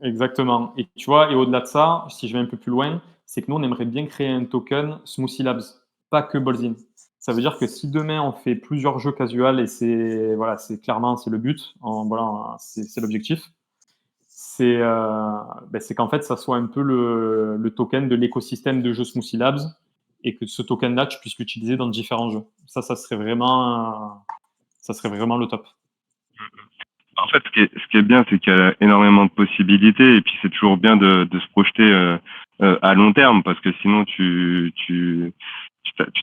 Exactement. Et tu vois, et au-delà de ça, si je vais un peu plus loin, c'est que nous, on aimerait bien créer un token Smoothie Labs, pas que Bolzin. Ça veut dire que si demain on fait plusieurs jeux casual et c'est clairement c'est le but, voilà, c'est l'objectif, c'est qu'en fait ça soit un peu le token de l'écosystème de jeux Smoothie Labs et que ce token-là tu puisses l'utiliser dans différents jeux. Ça serait vraiment le top. en fait, ce qui est bien, c'est qu'il y a énormément de possibilités et puis c'est toujours bien de se projeter à long terme parce que sinon tu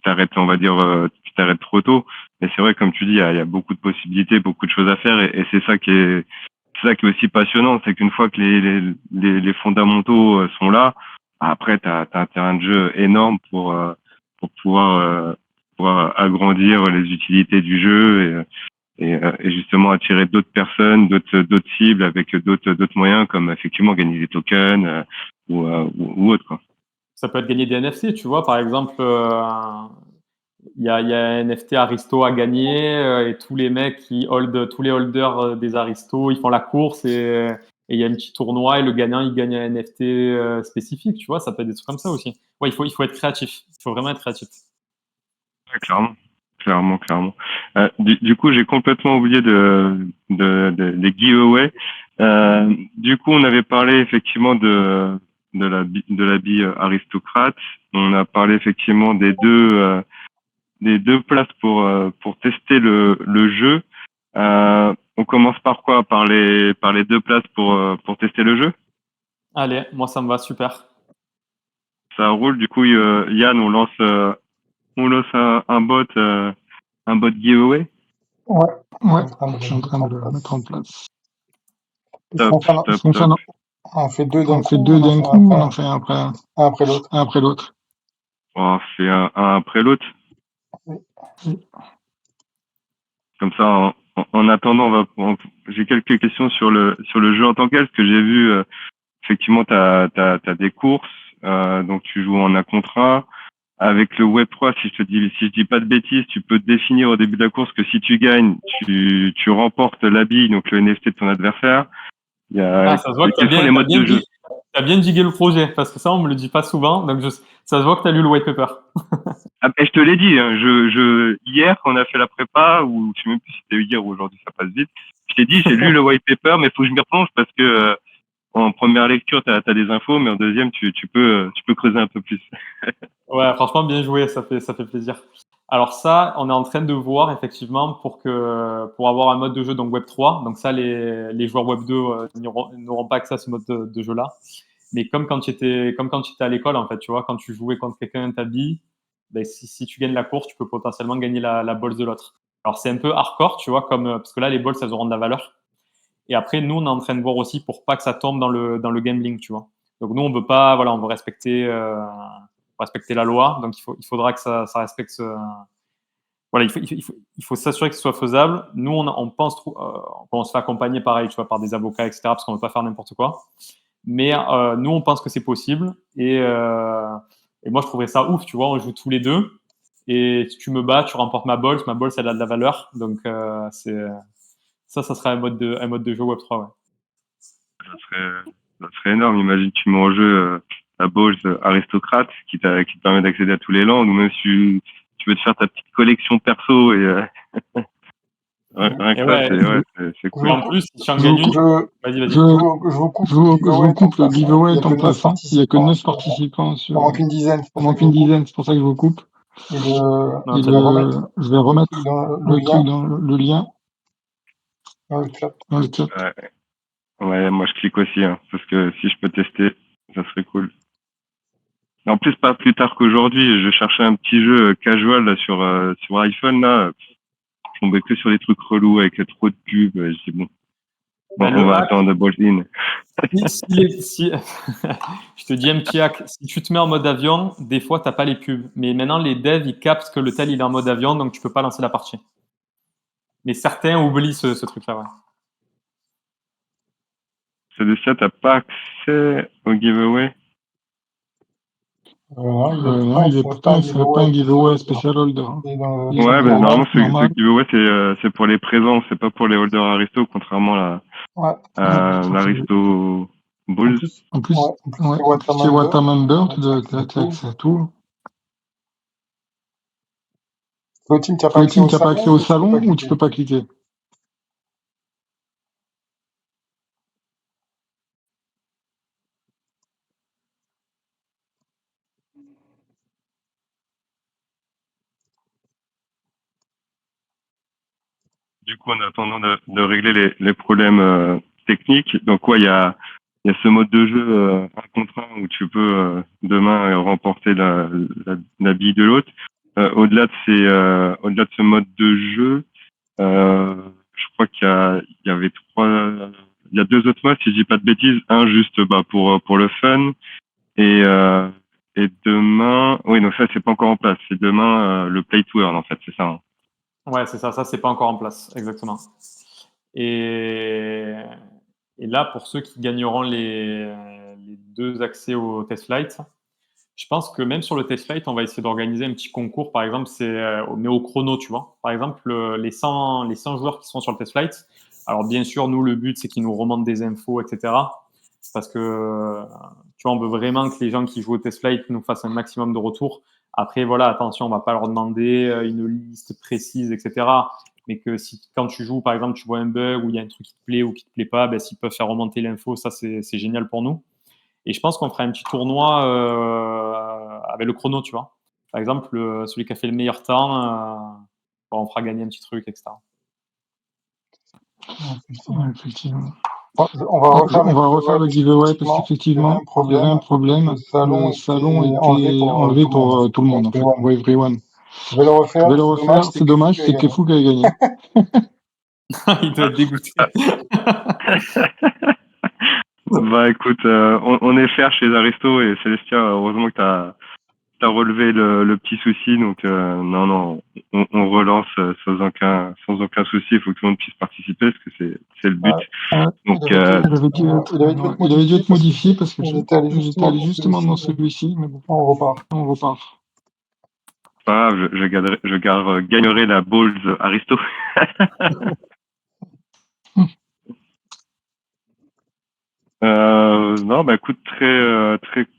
t'arrêtes, on va dire, tu t'arrêtes trop tôt. Mais c'est vrai, comme tu dis, il y a beaucoup de possibilités, beaucoup de choses à faire et c'est ça qui est aussi passionnant, c'est qu'une fois que les fondamentaux sont là, après, t'as un terrain de jeu énorme pour pouvoir agrandir les utilités du jeu et justement attirer d'autres personnes, d'autres cibles avec d'autres moyens comme effectivement gagner des tokens ou autre, quoi. Ça peut être gagner des NFT, tu vois, par exemple, il y a un NFT Aristo à gagner et tous les mecs tous les holders des Aristo, ils font la course et il y a un petit tournoi et le gagnant, il gagne un NFT spécifique, tu vois, ça peut être des trucs comme ça aussi. Ouais, il faut être créatif. Il faut vraiment être créatif. Ouais, clairement. Clairement. Du coup, j'ai complètement oublié des giveaways. Du coup, on avait parlé effectivement de la bille aristocrate. On a parlé effectivement des deux places pour tester le jeu. On commence par quoi? Par les deux places pour tester le jeu? Allez, moi, ça me va super. Ça roule. Du coup, Yann, on lance un bot giveaway. Ouais, ouais, je suis en train de le mettre en place. Top, top. On fait deux d'un coup, on en fait un après l'autre. On fait un après l'autre. Oui. Comme ça, en attendant, j'ai quelques questions sur le jeu en tant que tel, parce que j'ai vu, effectivement, t'as des courses, donc tu joues en 1 contre 1. Avec le Web3, si je dis pas de bêtises, tu peux définir au début de la course que si tu gagnes, tu remportes l'habit, donc le NFT de ton adversaire. Ça se voit que quels sont les modes de jeu? T'as bien digué le projet, parce que ça, on me le dit pas souvent, donc ça se voit que t'as lu le white paper. Je te l'ai dit, hein, hier, quand on a fait la prépa, ou je sais même plus si c'était hier ou aujourd'hui, ça passe vite, je t'ai dit, j'ai lu le white paper, mais faut que je m'y replonge parce que, en première lecture, t'as des infos, mais en deuxième, tu peux creuser un peu plus. Ouais, franchement, bien joué, ça fait plaisir. Alors ça, on est en train de voir effectivement pour avoir un mode de jeu donc Web 3. Donc ça, les joueurs Web 2 n'auront pas accès à ce mode de jeu-là. Mais comme quand tu étais à l'école, en fait, tu vois, quand tu jouais contre quelqu'un ta bille, ben, si tu gagnes la course, tu peux potentiellement gagner la balls de l'autre. Alors c'est un peu hardcore, tu vois, parce que là, les balls, elles auront de la valeur. Et après, nous, on est en train de voir aussi pour pas que ça tombe dans le gambling, tu vois. Donc nous, on veut pas, voilà, on veut respecter la loi. Donc il faudra que ça respecte voilà, il faut s'assurer que ce soit faisable. Nous, on pense qu'on se fait accompagner pareil, tu vois, par des avocats, etc., parce qu'on ne veut pas faire n'importe quoi. Mais nous, on pense que c'est possible. Et moi, je trouverais ça ouf, tu vois, on joue tous les deux. Et si tu me bats, tu remportes ma balls, elle a de la valeur. Donc, ça serait un mode de jeu Web3, ouais. Ça serait énorme. Imagine, tu mets en jeu la balls aristocrate qui te permet d'accéder à tous les lands, ou même si tu veux te faire ta petite collection perso et c'est cool. En plus, si tu en gagnes une, vas-y. Je vous coupe le giveaway est en place. Il n'y a que 9 participants pendant qu'une dizaine. C'est pour ça que je vous coupe. Je vais remettre le truc dans le lien. Dans le chat. Ouais, moi je clique aussi, hein, parce que si je peux tester, ça serait cool. En plus, pas plus tard qu'aujourd'hui, je cherchais un petit jeu casual là, sur iPhone, là. Je tombais que sur des trucs relous avec trop de pubs. Je dis bon, on va attendre Balls In. Je te dis un petit hack. Si tu te mets en mode avion, des fois, tu n'as pas les pubs. Mais maintenant, les devs, ils captent que le tel, il est en mode avion, donc tu peux pas lancer la partie. Mais certains oublient ce truc-là, ouais. C'est de ça, t'as pas accès au giveaway? Non, il est pas un giveaway spécial holder. Ouais, mais normalement, ce giveaway, c'est pour les présents, c'est pas pour les holders Aristo, contrairement à l'Aristo Bulls. En plus, c'est Waterman tu as accès à tout. Flotim, tu n'as pas accès au salon ou tu peux pas cliquer? Du coup, en attendant de régler les problèmes techniques, donc il y a ce mode de jeu 1 contre 1 où tu peux demain remporter la bille de l'autre. Au-delà de ce mode de jeu, je crois qu'il y avait il y a 2 autres modes si je dis pas de bêtises. Un juste pour le fun et demain, oui, donc ça c'est pas encore en place. C'est demain le play to earn en fait, c'est ça. Hein. Ouais, c'est ça. Ça c'est pas encore en place, exactement. Et là, pour ceux qui gagneront les 2 accès au test flight, je pense que même sur le test flight, on va essayer d'organiser un petit concours. Par exemple, mais au chrono, tu vois. Par exemple, les 100 joueurs qui seront sur le test flight. Alors, bien sûr, nous, le but, c'est qu'ils nous remontent des infos, etc. Parce que, tu vois, on veut vraiment que les gens qui jouent au test flight nous fassent un maximum de retours. Après, voilà, attention, on va pas leur demander une liste précise, etc. Mais que quand tu joues, par exemple, tu vois un bug ou il y a un truc qui te plaît ou qui te plaît pas, ben, s'ils peuvent faire remonter l'info, ça, c'est génial pour nous. Et je pense qu'on fera un petit tournoi avec le chrono, tu vois. Par exemple, celui qui a fait le meilleur temps, on fera gagner un petit truc, etc. Effectivement. On va refaire le giveaway parce qu'effectivement, il y avait un problème. Le salon était enlevé pour tout le monde, en fait, pour everyone. Je vais le refaire. C'est dommage, c'est Kefou qui a gagné. Il doit être dégoûté. Bah écoute, on est fair chez les Aristo et Célestia, heureusement que t'as relevé le petit souci, donc non, on relance sans aucun souci. Il faut que tout le monde puisse participer parce que c'est le but. Donc Il avait dû être modifié parce que j'étais allé j'étais justement dans celui-ci, mais bon, on repart. on repart. pas grave, gagnerai la Balls Aristo. Non, bah écoute, très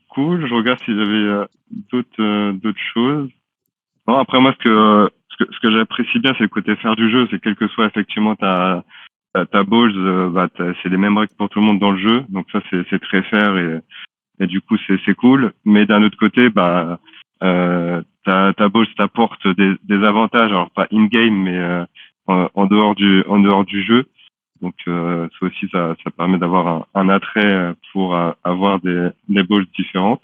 cool. Je regarde s'il y avait d'autres choses. Non, après moi, ce que j'apprécie bien, c'est le côté faire du jeu. C'est quel que soit effectivement ta balls, c'est les mêmes règles pour tout le monde dans le jeu. Donc ça, c'est très fair et du coup, c'est cool. Mais d'un autre côté, ta balls t'apporte des avantages. Alors pas in-game, mais en dehors du jeu. Donc ça aussi, ça permet d'avoir un attrait pour avoir des balls différentes.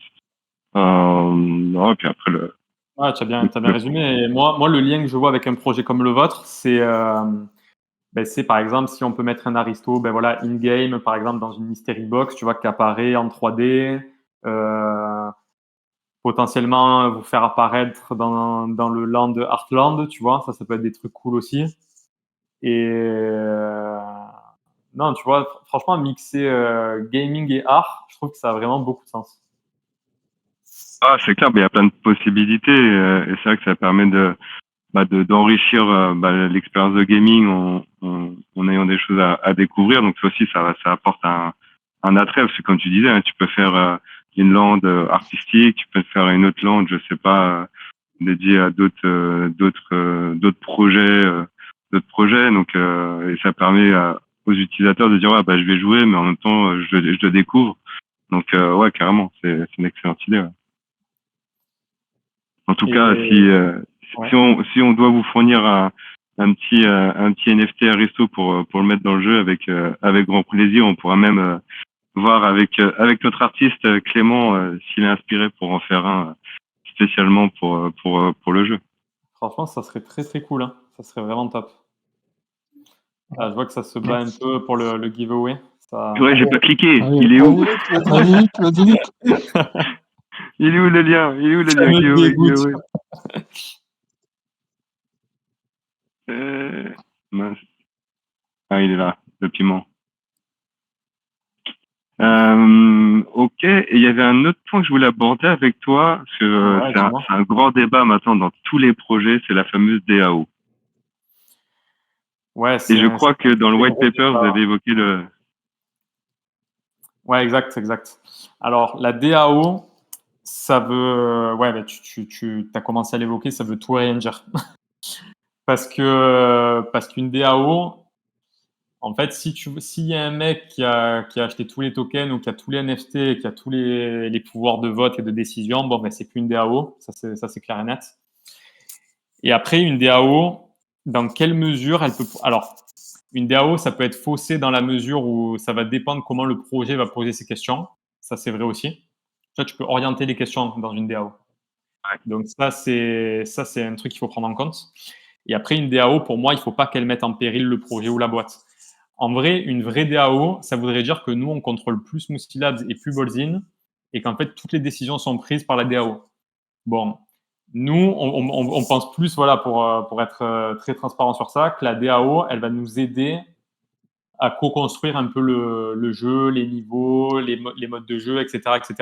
Non, et puis après Ouais, tu as bien résumé. Et moi, le lien que je vois avec un projet comme le vôtre, c'est par exemple si on peut mettre un aristo, voilà, in-game, par exemple dans une mystery box, tu vois, qui apparaît en 3D, potentiellement vous faire apparaître dans le land Heartland, tu vois, ça peut être des trucs cool aussi. Et non, tu vois, franchement, mixer gaming et art, je trouve que ça a vraiment beaucoup de sens. Ah, c'est clair, il y a plein de possibilités et c'est vrai que ça permet d'enrichir l'expérience de gaming en ayant des choses à découvrir. Donc ça aussi, ça apporte un attrait parce que comme tu disais, hein, tu peux faire une land artistique, tu peux faire une autre land, je sais pas, dédiée à d'autres projets. Donc et ça permet aux utilisateurs de dire ouais, je vais jouer, mais en même temps je le découvre. Donc ouais, carrément, c'est une excellente idée. Ouais. En tout cas, si on doit vous fournir un petit NFT Aristo pour le mettre dans le jeu avec grand plaisir, on pourra même voir avec notre artiste Clément s'il est inspiré pour en faire un spécialement pour le jeu. Franchement, ça serait très très cool, hein. Ça serait vraiment top. Ah, je vois que ça se bat un peu pour le giveaway. Ça... Ouais, j'ai pas cliqué. Allez, Il est où? Vas-y vite. Il est où le lien? Giveaway. Mince. Ah, il est là, le piment. Ok, et il y avait un autre point que je voulais aborder avec toi, parce que c'est un grand débat maintenant dans tous les projets, c'est la fameuse DAO. Ouais, et je crois que dans le white paper, vous avez évoqué le... Ouais, exact. Alors, la DAO, ça veut... Ouais, tu as commencé à l'évoquer, ça veut tout et rien dire. parce qu'une DAO, en fait, s'il y a un mec qui a acheté tous les tokens ou qui a tous les NFT et qui a tous les pouvoirs de vote et de décision, c'est plus une DAO, ça c'est clair et net. Et après, une DAO, dans quelle mesure elle peut... Alors, une DAO, ça peut être faussé dans la mesure où ça va dépendre comment le projet va poser ses questions. Ça, c'est vrai aussi. Tu peux orienter les questions dans une DAO. Donc ça, c'est un truc qu'il faut prendre en compte. Et après, une DAO, pour moi, il ne faut pas qu'elle mette en péril le projet ou la boîte. En vrai, une vraie DAO, ça voudrait dire que nous, on contrôle plus Smoothie Labs et plus Bolzin, et qu'en fait, toutes les décisions sont prises par la DAO. Bon, nous, on pense plus, voilà, pour être très transparent sur ça, que la DAO, elle va nous aider à co-construire un peu le jeu, les niveaux, les modes de jeu, etc., etc.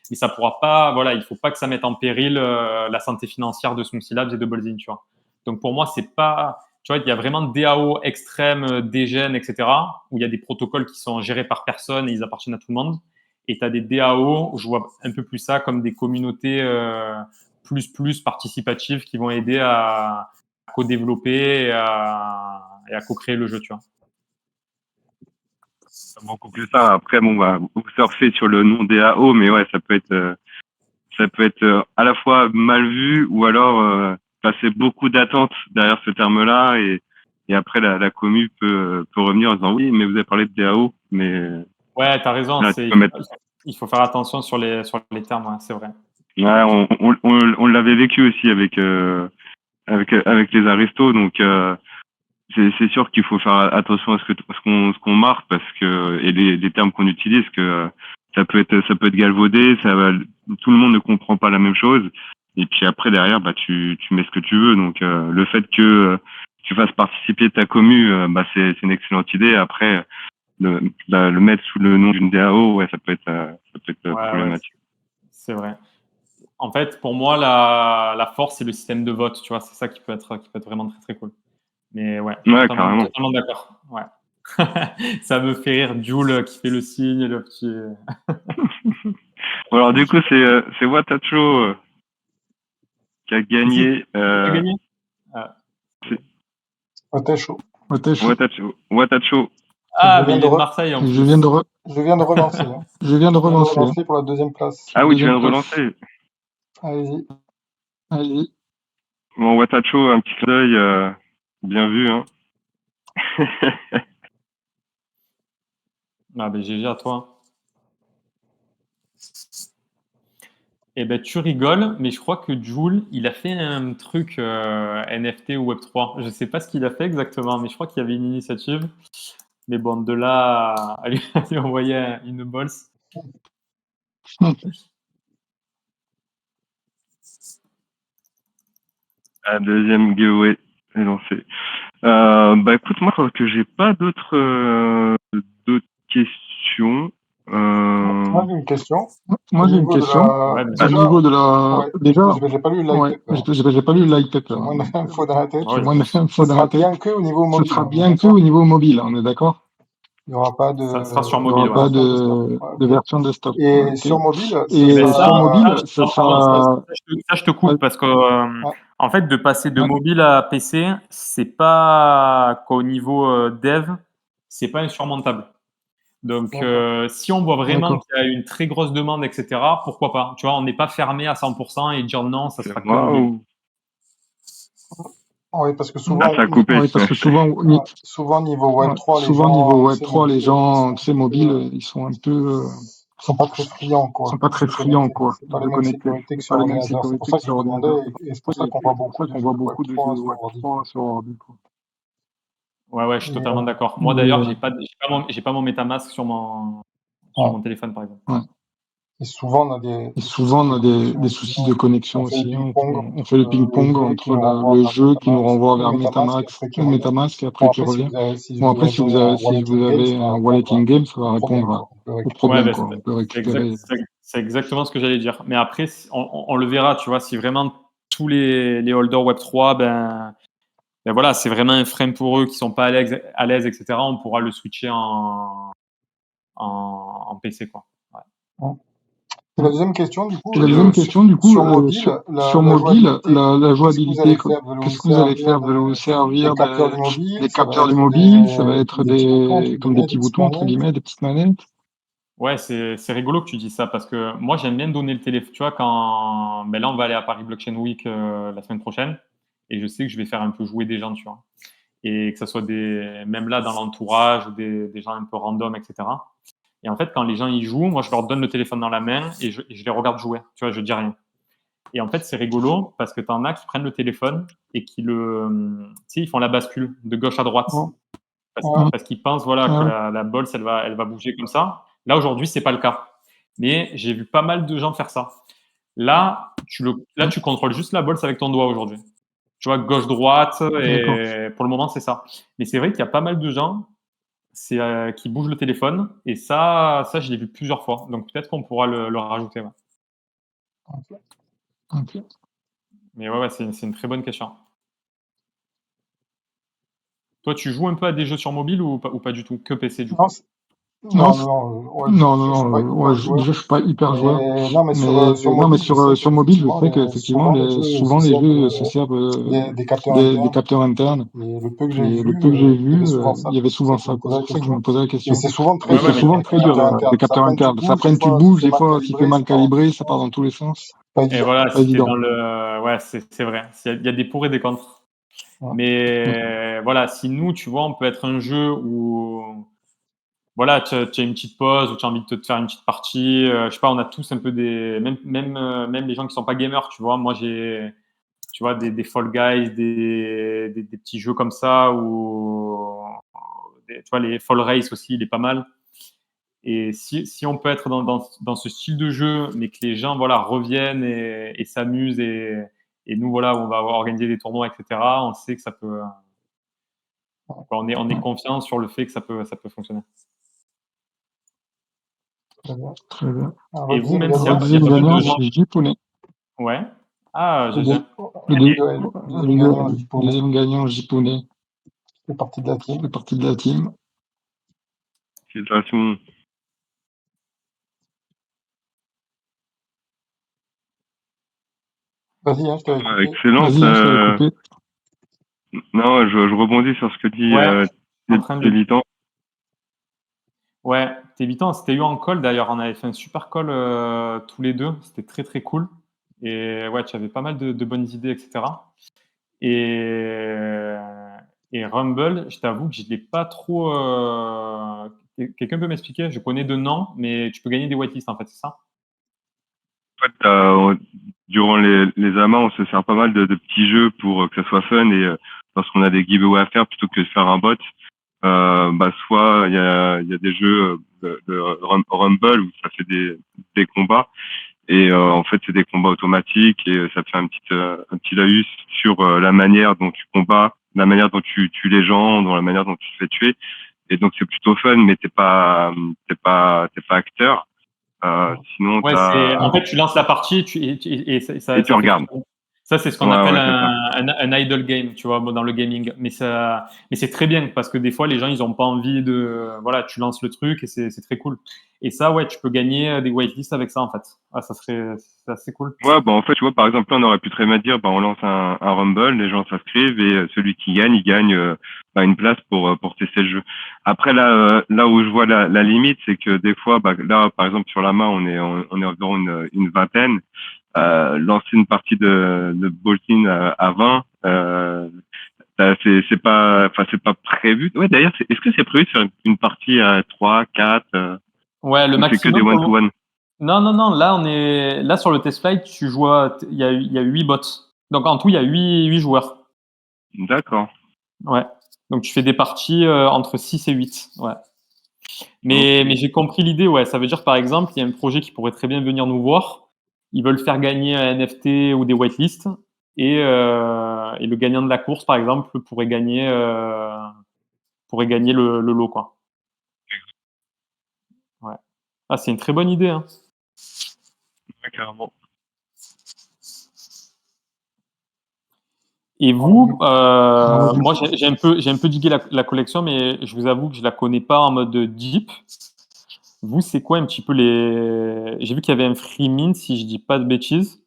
Mais ça pourra pas, voilà, il faut pas que ça mette en péril la santé financière de Smoothie Labs et de Bolzin, tu vois. Donc pour moi, c'est pas, tu vois, il y a vraiment DAO extrême, dégène, etc., où il y a des protocoles qui sont gérés par personne et ils appartiennent à tout le monde. Et tu as des DAO où je vois un peu plus ça comme des communautés plus participatives qui vont aider à co-développer et à co-créer le jeu, tu vois. Beaucoup plus ça. Après, vous surfez sur le nom DAO, mais ouais, ça peut être à la fois mal vu ou alors passer beaucoup d'attentes derrière ce terme-là et après la commu peut revenir en disant oui, mais vous avez parlé de DAO, mais ouais, t'as raison. Il faut faire attention sur les termes, ouais, c'est vrai. Ouais, on l'avait vécu aussi avec les aristos, donc c'est sûr qu'il faut faire attention à ce qu'on marque parce que et les termes qu'on utilise que ça peut être galvaudé, tout le monde ne comprend pas la même chose. Et puis après derrière, bah tu mets ce que tu veux. Donc le fait que tu fasses participer ta commu, bah c'est une excellente idée. Après le mettre sous le nom d'une DAO, ouais, ça peut être problématique. C'est vrai. En fait, pour moi, la force, c'est le système de vote. Tu vois, c'est ça qui peut être vraiment très très cool. Mais ouais, totalement d'accord. Ouais. Ça me fait rire Jules qui fait le signe, le petit. Bon, alors du coup, c'est Watacho qui a gagné. Qui a gagné Watacho. Ah, mais il est de Marseille en plus. Je viens de relancer. Je viens de relancer. Pour la deuxième place. Ah oui, tu viens de relancer. Allez-y. Bon, Watacho, un petit clin d'œil, bien vu, hein. Ah ben GG à toi. Eh ben tu rigoles, mais je crois que Jules, il a fait un truc NFT ou Web3. Je sais pas ce qu'il a fait exactement, mais je crois qu'il y avait une initiative. Mais bon, de là à lui envoyer une bolse. La deuxième giveaway est lancée. Bah écoute, moi, je crois que j'ai pas d'autres questions. Moi, j'ai une question. Moi, j'ai une question. Au niveau de la. Déjà, j'ai pas lu le light paper. j'ai pas lu le light paper. Moins d'infos dans la tête. Moins d'infos dans la tête. Bien que au niveau mobile. Ce sera bien que au niveau mobile, on est d'accord? Il n'y aura pas de. Ça sera sur Il n'y mobile. aura pas de version desktop. Et sur mobile, ça sera. Ça, je te coupe parce que, en fait, de passer de mobile à PC, c'est pas qu'au niveau dev, c'est pas insurmontable. Donc, si on voit vraiment qu'il y a une très grosse demande, etc., pourquoi pas? Tu vois, on n'est pas fermé à 100% et dire non, ça sera que mobile. Oui, parce que souvent, souvent niveau Web3, niveau Web3, les gens, tu sais, mobiles, ils sont un peu. Ils sont pas très friands, quoi. Ils sont pas très friands, quoi. C'est pas les mêmes sécurités que sur ordinateur. C'est pour ça que je me demandais, et c'est pour ça qu'on voit beaucoup de jeux Web3 sur ordi. Ouais, je suis totalement d'accord. Moi, d'ailleurs, j'ai pas mon MetaMask sur mon téléphone, par exemple. Ouais. Et souvent, on a des soucis de connexion aussi. On fait le ping-pong entre le jeu qui nous renvoie vers MetaMask et après qui revient. Bon, après, si vous avez un wallet in-game, ça va répondre au problème. On peut récupérer. C'est exactement ce que j'allais dire. Mais après, on le verra, tu vois, si vraiment tous les holders Web3, ben voilà, c'est vraiment un frein pour eux qui sont pas à l'aise, etc. On pourra le switcher en PC, quoi. Ouais. Et la deuxième question, du coup, sur mobile, la jouabilité, qu'est-ce que vous allez faire? Vous allez vous servir des capteurs du mobile, ça va être comme des petits boutons, entre guillemets, des petites manettes. Ouais, c'est rigolo que tu dis ça parce que moi, j'aime bien donner le téléphone. Tu vois, là, on va aller à Paris Blockchain Week la semaine prochaine et je sais que je vais faire un peu jouer des gens, tu vois. Et que ce soit même là dans l'entourage ou des gens un peu random, etc. Et en fait, quand les gens y jouent, moi, je leur donne le téléphone dans la main et je les regarde jouer. Tu vois, je dis rien. Et en fait, c'est rigolo parce que tu en as qui prennent le téléphone et qui tu sais, ils font la bascule de gauche à droite. Parce qu'ils pensent, voilà, que la bolle, elle va bouger comme ça. Là, aujourd'hui, c'est pas le cas. Mais j'ai vu pas mal de gens faire ça. Là, tu contrôles juste la bolle avec ton doigt aujourd'hui. Tu vois, gauche-droite, et pour le moment, c'est ça. Mais c'est vrai qu'il y a pas mal de gens qui bougent le téléphone, et ça, je l'ai vu plusieurs fois. Donc peut-être qu'on pourra le rajouter. Ouais. Okay. Mais ouais, c'est une très bonne question. Toi, tu joues un peu à des jeux sur mobile ou pas du tout? Que PC du coup? Non, je suis pas hyper joueur. Mais sur mobile, je sais qu'effectivement, souvent les jeux se servent des capteurs internes. Et le peu que j'ai vu, il y avait souvent ça. C'est pour ça que je me posais la question. Et c'est souvent très dur, des capteurs internes. Ça prenne, tu bouges, des fois, si c'est mal calibré, ça part dans tous les sens. Et voilà, c'est vrai. Il y a des pour et des contre. Mais voilà, si nous, tu vois, on peut être un jeu où voilà, tu as une petite pause ou tu as envie de te faire une petite partie. Je sais pas, on a tous un peu même les gens qui sont pas gamers, tu vois. Moi, tu tu vois, des Fall Guys, des petits jeux comme ça, ou tu vois, les Fall Race aussi, il est pas mal. Et si on peut être dans ce style de jeu, mais que les gens voilà, reviennent et s'amusent, et nous, voilà, on va organiser des tournois, etc., on sait que ça peut. On est confiant sur le fait que ça peut fonctionner. Très bien. Très bien. Et vous, même s'il y Le a deuxième pas mal gagnant, de gens. c'est Japonais. Ouais. Ah, Le GG. Le deuxième gagnant, japonais, fait partie de la team. fait partie de la team. Félicitations. Vas-y, je t'avais coupé. Excellent. Vas-y, je t'avais coupé. Non, je rebondis sur ce que dit Télitan. Ouais, Télitan, c'était eu en call d'ailleurs. On avait fait un super call tous les deux. C'était très très cool. Et ouais, tu avais pas mal de bonnes idées, etc. Et Rumble, je t'avoue que je ne l'ai pas trop. Quelqu'un peut m'expliquer? Je connais de nom, mais tu peux gagner des whitelists en fait, c'est ça? En fait, durant les amas, on se sert pas mal de petits jeux pour que ça soit fun et lorsqu'on a des giveaways à faire, plutôt que de faire un bot, soit il y a des jeux de Rumble où ça fait des combats et en fait c'est des combats automatiques et ça te fait un petit laïus sur la manière dont tu combats, la manière dont tu tues les gens, dans la manière dont tu te fais tuer, et donc c'est plutôt fun, mais t'es pas acteur. Sinon Ouais, en fait, tu lances la partie et ça tu regardes. Ça, c'est ce qu'on appelle c'est ça. un idle game, tu vois, dans le gaming. Mais c'est très bien parce que des fois, les gens, ils ont pas envie de. Voilà, tu lances le truc et c'est très cool. Et ça, ouais, tu peux gagner des whitelists avec ça, en fait. Ah, c'est assez cool. Ouais, en fait, tu vois, par exemple, là, on aurait pu très bien dire, on lance un Rumble, les gens s'inscrivent et celui qui gagne, il gagne une place pour tester le jeu. Après, là où je vois la limite, c'est que des fois, là, par exemple, sur la main, on est environ une vingtaine. Lancer une partie de Boltin à 20, c'est pas prévu. Ouais, d'ailleurs, est-ce que c'est prévu de faire une partie à 3, 4 Ouais, le maximum. C'est que des one-to-one. Non. Là sur le test flight, il y a 8 bots. Donc en tout, il y a 8 joueurs. D'accord. Ouais. Donc tu fais des parties entre 6 et 8. Ouais. Mais j'ai compris l'idée, ouais. Ça veut dire, par exemple, il y a un projet qui pourrait très bien venir nous voir. Ils veulent faire gagner un NFT ou des whitelists. Et le gagnant de la course, par exemple, pourrait gagner le lot, quoi. Ouais. Ah, c'est une très bonne idée, hein. Ouais, carrément. Et vous, moi j'ai un peu digué la collection, mais je vous avoue que je la connais pas en mode deep. Vous, c'est quoi un petit peu les... J'ai vu qu'il y avait un free mint, si je dis pas de bêtises.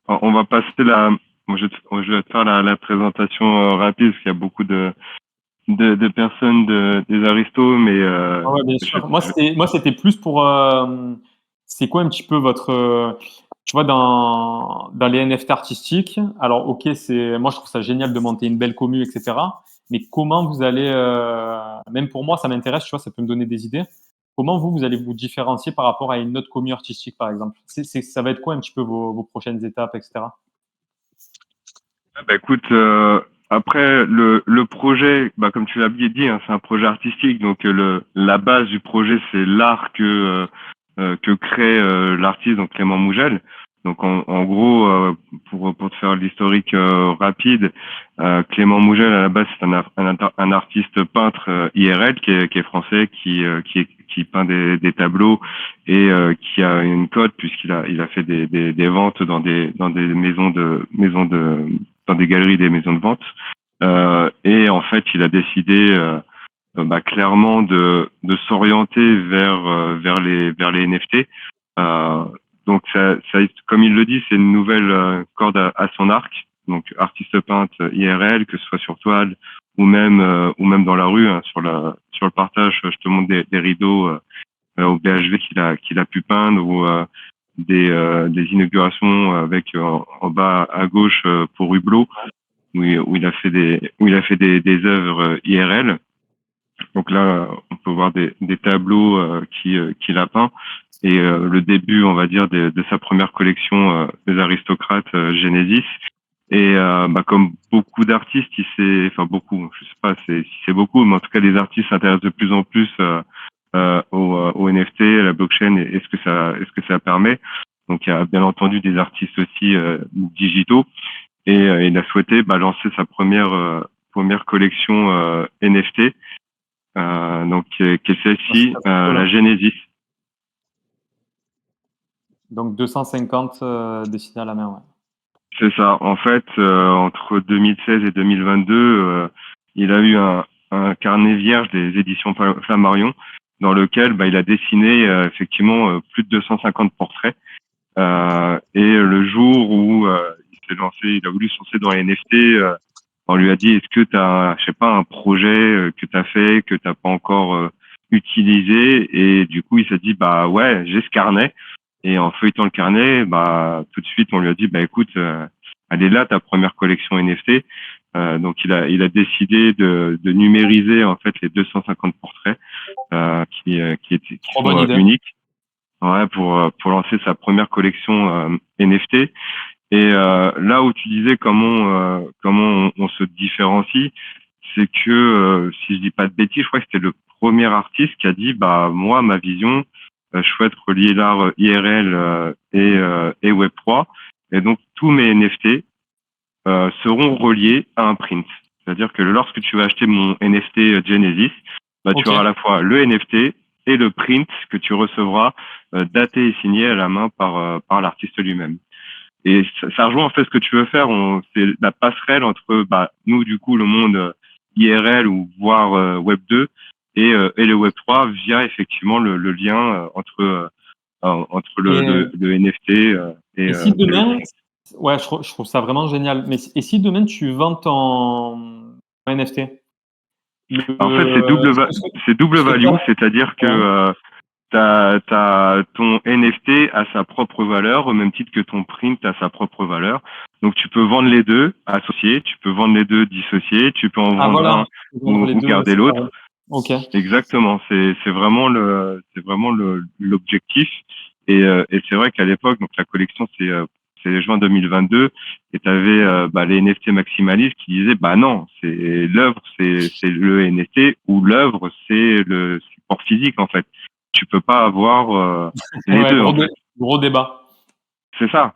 On va passer je vais te faire la présentation rapide parce qu'il y a beaucoup de personnes, des aristos, mais Ouais, bien sûr. Moi, c'était plus pour. C'est quoi un petit peu votre. Tu vois, dans les NFT artistiques, alors, ok, moi, je trouve ça génial de monter une belle commu, etc. Mais comment vous allez. Même pour moi, ça m'intéresse, tu vois, ça peut me donner des idées. Comment vous allez vous différencier par rapport à une autre commu artistique, par exemple? Ça va être quoi un petit peu vos prochaines étapes, etc.? Écoute, après le projet, comme tu l'as bien dit, hein, c'est un projet artistique, donc la base du projet c'est l'art que crée l'artiste, donc Clément Mougel. Donc en gros, pour te faire l'historique rapide, Clément Mougel à la base c'est un artiste peintre IRL qui est français, qui peint des tableaux et qui a une cote puisqu'il a fait des ventes dans des maisons de dans des galeries, des maisons de vente. Et en fait, il a décidé clairement de s'orienter vers les NFT. Donc ça, comme il le dit, c'est une nouvelle corde à son arc. Donc artiste peintre IRL, que ce soit sur toile ou même dans la rue, hein, sur le partage, je te montre des rideaux au BHV qu'il a pu peindre, ou des inaugurations avec en bas à gauche pour Hublot, où il a fait des œuvres IRL. Donc là, on peut voir des tableaux qu'il a peints et le début, on va dire, de sa première collection des aristocrates Genesis. Et comme beaucoup d'artistes, enfin beaucoup, je sais pas si c'est beaucoup, mais en tout cas les artistes s'intéressent de plus en plus au NFT, à la blockchain et ce que ça permet. Donc il y a bien entendu des artistes aussi digitaux et il a souhaité lancer sa première collection NFT, donc qui est celle-ci, la Genesis. Donc 250 dessinés à la main, ouais. C'est ça. En fait, entre 2016 et 2022, il a eu un carnet vierge des éditions Flammarion dans lequel il a dessiné effectivement plus de 250 portraits. Et le jour où il a voulu se lancer dans les NFT, on lui a dit est-ce que tu as, je sais pas, un projet que tu as fait, que tu n'as pas encore utilisé, et du coup il s'est dit ouais, j'ai ce carnet. Et en feuilletant le carnet, tout de suite on lui a dit écoute, elle est là ta première collection NFT. Donc il a décidé de numériser en fait les 250 portraits qui sont uniques. Ouais, pour lancer sa première collection NFT. Et là où tu disais comment on se différencie, c'est que si je dis pas de bêtises, je crois que c'était le premier artiste qui a dit moi ma vision, je souhaite relier l'art IRL et Web3, et donc tous mes NFT seront reliés à un print. C'est-à-dire que lorsque tu vas acheter mon NFT Genesis, tu auras à la fois le NFT et le print que tu recevras daté et signé à la main par l'artiste lui-même. Et ça rejoint en fait ce que tu veux faire. C'est la passerelle entre nous du coup le monde IRL ou voire Web 2 et le Web 3 via effectivement le lien entre le NFT et si demain, ouais, je trouve ça vraiment génial. Mais et si demain tu vends ton NFT? En fait, c'est double value, c'est-à-dire que t'as ton NFT à sa propre valeur, au même titre que ton print a sa propre valeur. Donc tu peux vendre les deux associés, tu peux vendre les deux dissociés, tu peux en vendre un ou garder l'autre. Ok. Exactement, c'est vraiment l'objectif. Et c'est vrai qu'à l'époque, donc la collection c'est juin 2022, et tu avais les NFT maximalistes qui disaient non, c'est l'œuvre, c'est le NFT, ou l'œuvre c'est le support physique en fait. Tu peux pas avoir les deux. Gros débat. C'est ça.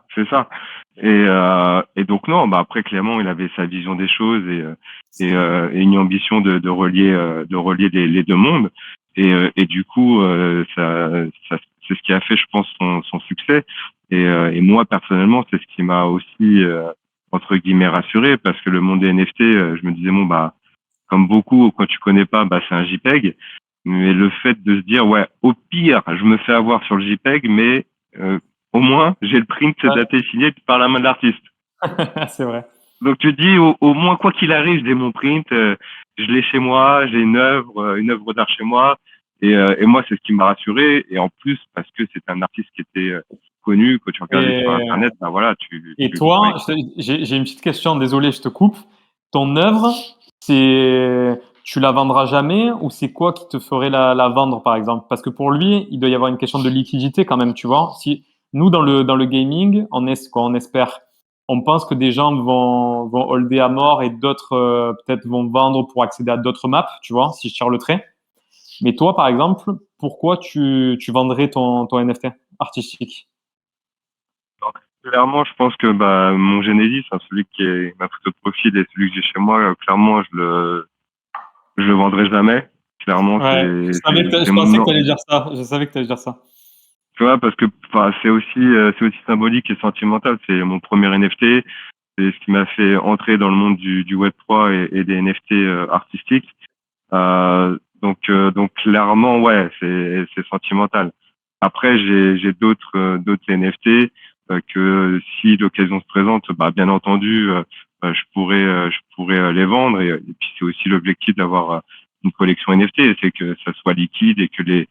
Et donc non, après clairement il avait sa vision des choses et une ambition de relier les deux mondes. Et du coup c'est ce qui a fait, je pense, son succès. Et moi personnellement, c'est ce qui m'a aussi entre guillemets rassuré, parce que le monde des NFT, je me disais comme beaucoup, quand tu connais pas, c'est un JPEG. Mais le fait de se dire au pire je me fais avoir sur le JPEG, mais au moins j'ai le print daté et signé par la main de l'artiste. C'est vrai. Donc tu te dis au moins quoi qu'il arrive, j'ai mon print, je l'ai chez moi, j'ai une œuvre d'art chez moi, et moi c'est ce qui m'a rassuré. Et en plus parce que c'est un artiste qui était connu, quand tu regardais sur internet, voilà, Et toi, j'ai une petite question, désolé, je te coupe. Ton œuvre, tu la vendras jamais, ou c'est quoi qui te ferait la vendre, par exemple? Parce que pour lui, il doit y avoir une question de liquidité quand même, tu vois. Si nous, dans le gaming, on espère, on pense que des gens vont holder à mort et d'autres peut-être vont vendre pour accéder à d'autres maps, tu vois, si je tire le trait. Mais toi, par exemple, pourquoi tu vendrais ton NFT artistique? Clairement, je pense que mon Genesis, celui qui est ma photo de profil et celui que j'ai chez moi, clairement, je le vendrai jamais. Clairement, je pensais que tu allais dire ça. Je savais que tu allais dire ça. Tu vois, parce que c'est aussi symbolique et sentimental. C'est mon premier NFT. C'est ce qui m'a fait entrer dans le monde du Web 3 et des NFT artistiques. Donc clairement, ouais, c'est sentimental. Après, j'ai d'autres NFT que si l'occasion se présente, bien entendu, je pourrais les vendre. Et puis c'est aussi l'objectif d'avoir une collection NFT, c'est que ça soit liquide et que les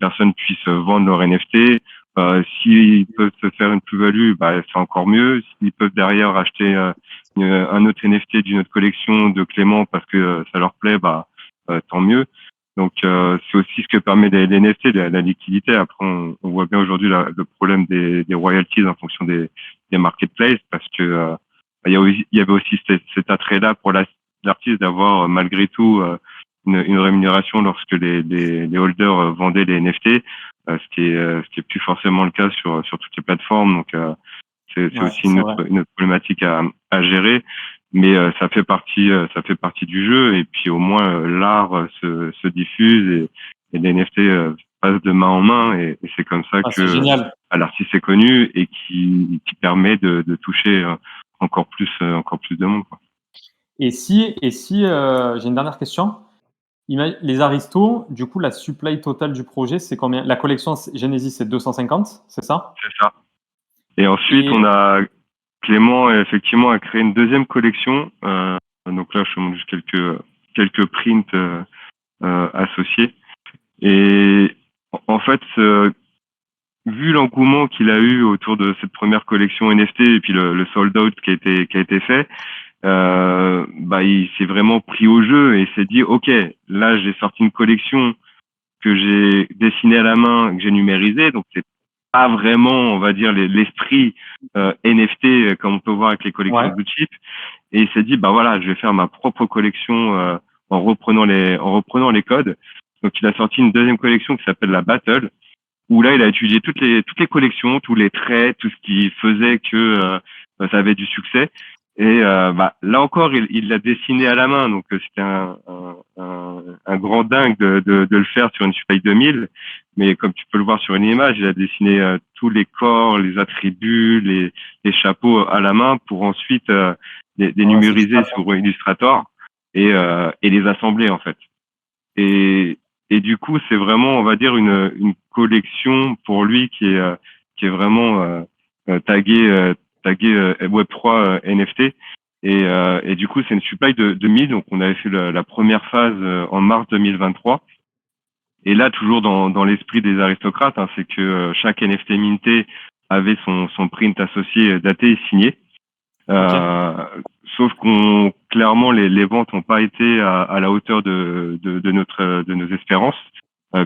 personnes puissent vendre leur NFT. S'ils peuvent se faire une plus-value, c'est encore mieux. S'ils peuvent derrière acheter un autre NFT d'une autre collection de Clément parce que ça leur plaît, tant mieux. Donc c'est aussi ce que permet les NFT, la liquidité. Après, on voit bien aujourd'hui le problème des royalties en fonction des marketplaces, parce que il y avait aussi cet attrait-là pour l'artiste d'avoir malgré tout une rémunération lorsque les holders vendaient les NFT, ce qui est plus forcément le cas sur toutes les plateformes. Donc c'est aussi une autre problématique à gérer. Mais ça fait partie du jeu, et puis au moins l'art se diffuse et les NFT passent de main en main, et c'est comme ça que l'artiste est connu et qui permet de toucher encore plus de monde, quoi. Et si j'ai une dernière question. Les Aristos, du coup, la supply totale du projet, c'est combien? La collection Genesis, c'est 250, c'est ça? C'est ça. Et ensuite, on a Clément, effectivement, a créé une deuxième collection. Donc là, je te montre juste quelques prints associés. Et en fait, vu l'engouement qu'il a eu autour de cette première collection NFT et puis le sold out qui a été fait, il s'est vraiment pris au jeu et s'est dit, OK, là, j'ai sorti une collection que j'ai dessinée à la main, que j'ai numérisée. Donc, c'est pas vraiment, on va dire, l'esprit NFT comme on peut voir avec les collections blue chip. Et il s'est dit, voilà, je vais faire ma propre collection en reprenant les codes. Donc, il a sorti une deuxième collection qui s'appelle la Battle, où là, il a étudié toutes les collections, tous les traits, tout ce qui faisait que ça avait du succès. Et là encore, il l'a dessiné à la main, donc c'était un grand dingue de le faire sur une Supply 2000. Mais comme tu peux le voir sur une image, il a dessiné tous les corps, les attributs, les chapeaux à la main pour ensuite les numériser sur Illustrator et les assembler en fait. Et du coup, c'est vraiment, on va dire, une collection pour lui qui est vraiment taguée Web3 NFT. Et du coup, c'est une supply de 2000. Donc, on avait fait la première phase en mars 2023. Et là, toujours dans l'esprit des aristocrates, c'est que chaque NFT minté avait son print associé, daté et signé. Sauf clairement, les ventes n'ont pas été à la hauteur de nos espérances,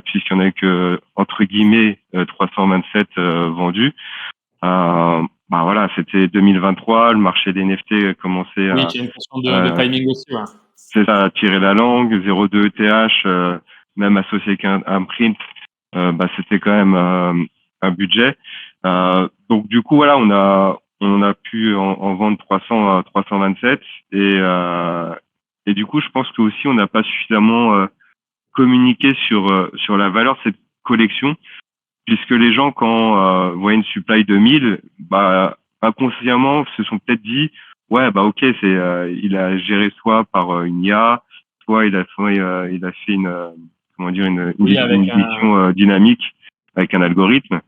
puisqu'il n'y en a que, entre guillemets, 327 vendus. Voilà, c'était 2023, le marché des NFT commençait à... j'ai une question de timing aussi, ouais. C'est ça, à tirer la langue, 0,2 ETH, même associé avec un print, c'était quand même un budget. Donc du coup, voilà, on a pu en vendre 300 à 327 et du coup, je pense que aussi on n'a pas suffisamment communiqué sur la valeur de cette collection, puisque les gens, quand voyaient une supply 2000, inconsciemment se sont peut-être dit, ouais, ok, il a géré soit par une IA, soit il a fait une édition dynamique avec un algorithme.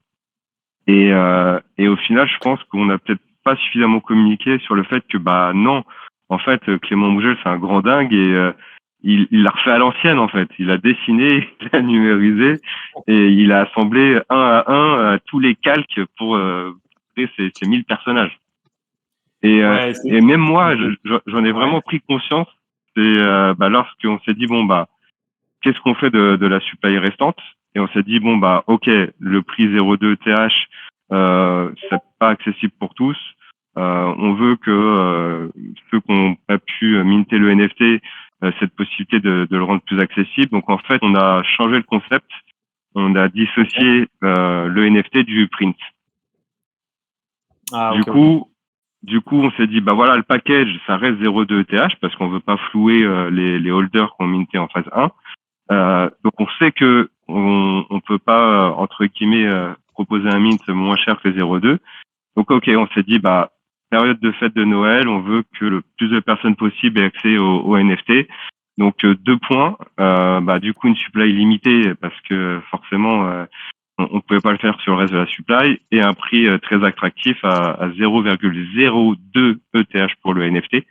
Et au final, je pense qu'on n'a peut-être pas suffisamment communiqué sur le fait que non, en fait, Clément Mougel, c'est un grand dingue et il l'a refait à l'ancienne, en fait. Il a dessiné, il a numérisé et il a assemblé un à un tous les calques pour créer ces 1000 personnages. Et même moi, j'en ai vraiment pris conscience. C'est lorsqu'on s'est dit qu'est-ce qu'on fait de la supply restante? Et on s'est dit ok, le prix 0,2 ETH, c'est pas accessible pour tous. On veut que ceux qui n'ont pas pu minter le NFT, cette possibilité de le rendre plus accessible. Donc en fait, on a changé le concept. On a dissocié le NFT du print. Du coup, on s'est dit voilà, le package, ça reste 0,2 ETH parce qu'on veut pas flouer les holders qui ont minté en phase 1. Donc on sait que on peut pas entre guillemets proposer un mint moins cher que 0,2. Donc ok, on s'est dit période de fête de Noël, on veut que le plus de personnes possible aient accès au NFT. Donc 2 points, du coup une supply limitée parce que forcément on pouvait pas le faire sur le reste de la supply, et un prix très attractif à 0,02 ETH pour le NFT.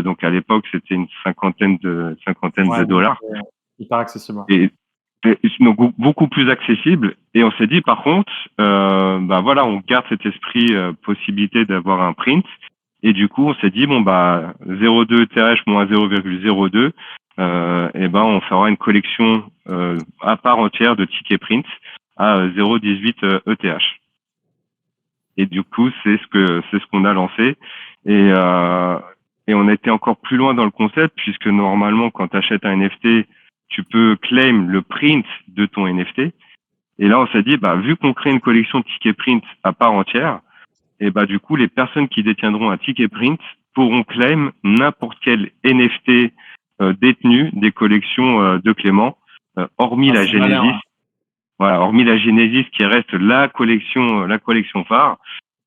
Donc à l'époque c'était une cinquantaine de dollars. Hyper accessible. Et donc beaucoup plus accessible. Et on s'est dit par contre, on garde cet esprit possibilité d'avoir un print. Et du coup, on s'est dit 0,2 ETH moins 0,02, et ben on fera une collection à part entière de tickets print à 0,18 ETH. Et du coup, c'est ce qu'on a lancé. Et on a été encore plus loin dans le concept, puisque normalement, quand tu achètes un NFT, tu peux claim le print de ton NFT. Et là, on s'est dit, vu qu'on crée une collection de tickets print à part entière, et du coup, les personnes qui détiendront un ticket print pourront claim n'importe quel NFT détenu des collections de Clément, hormis la Genesis. Voilà, hormis la Genesis qui reste la collection phare.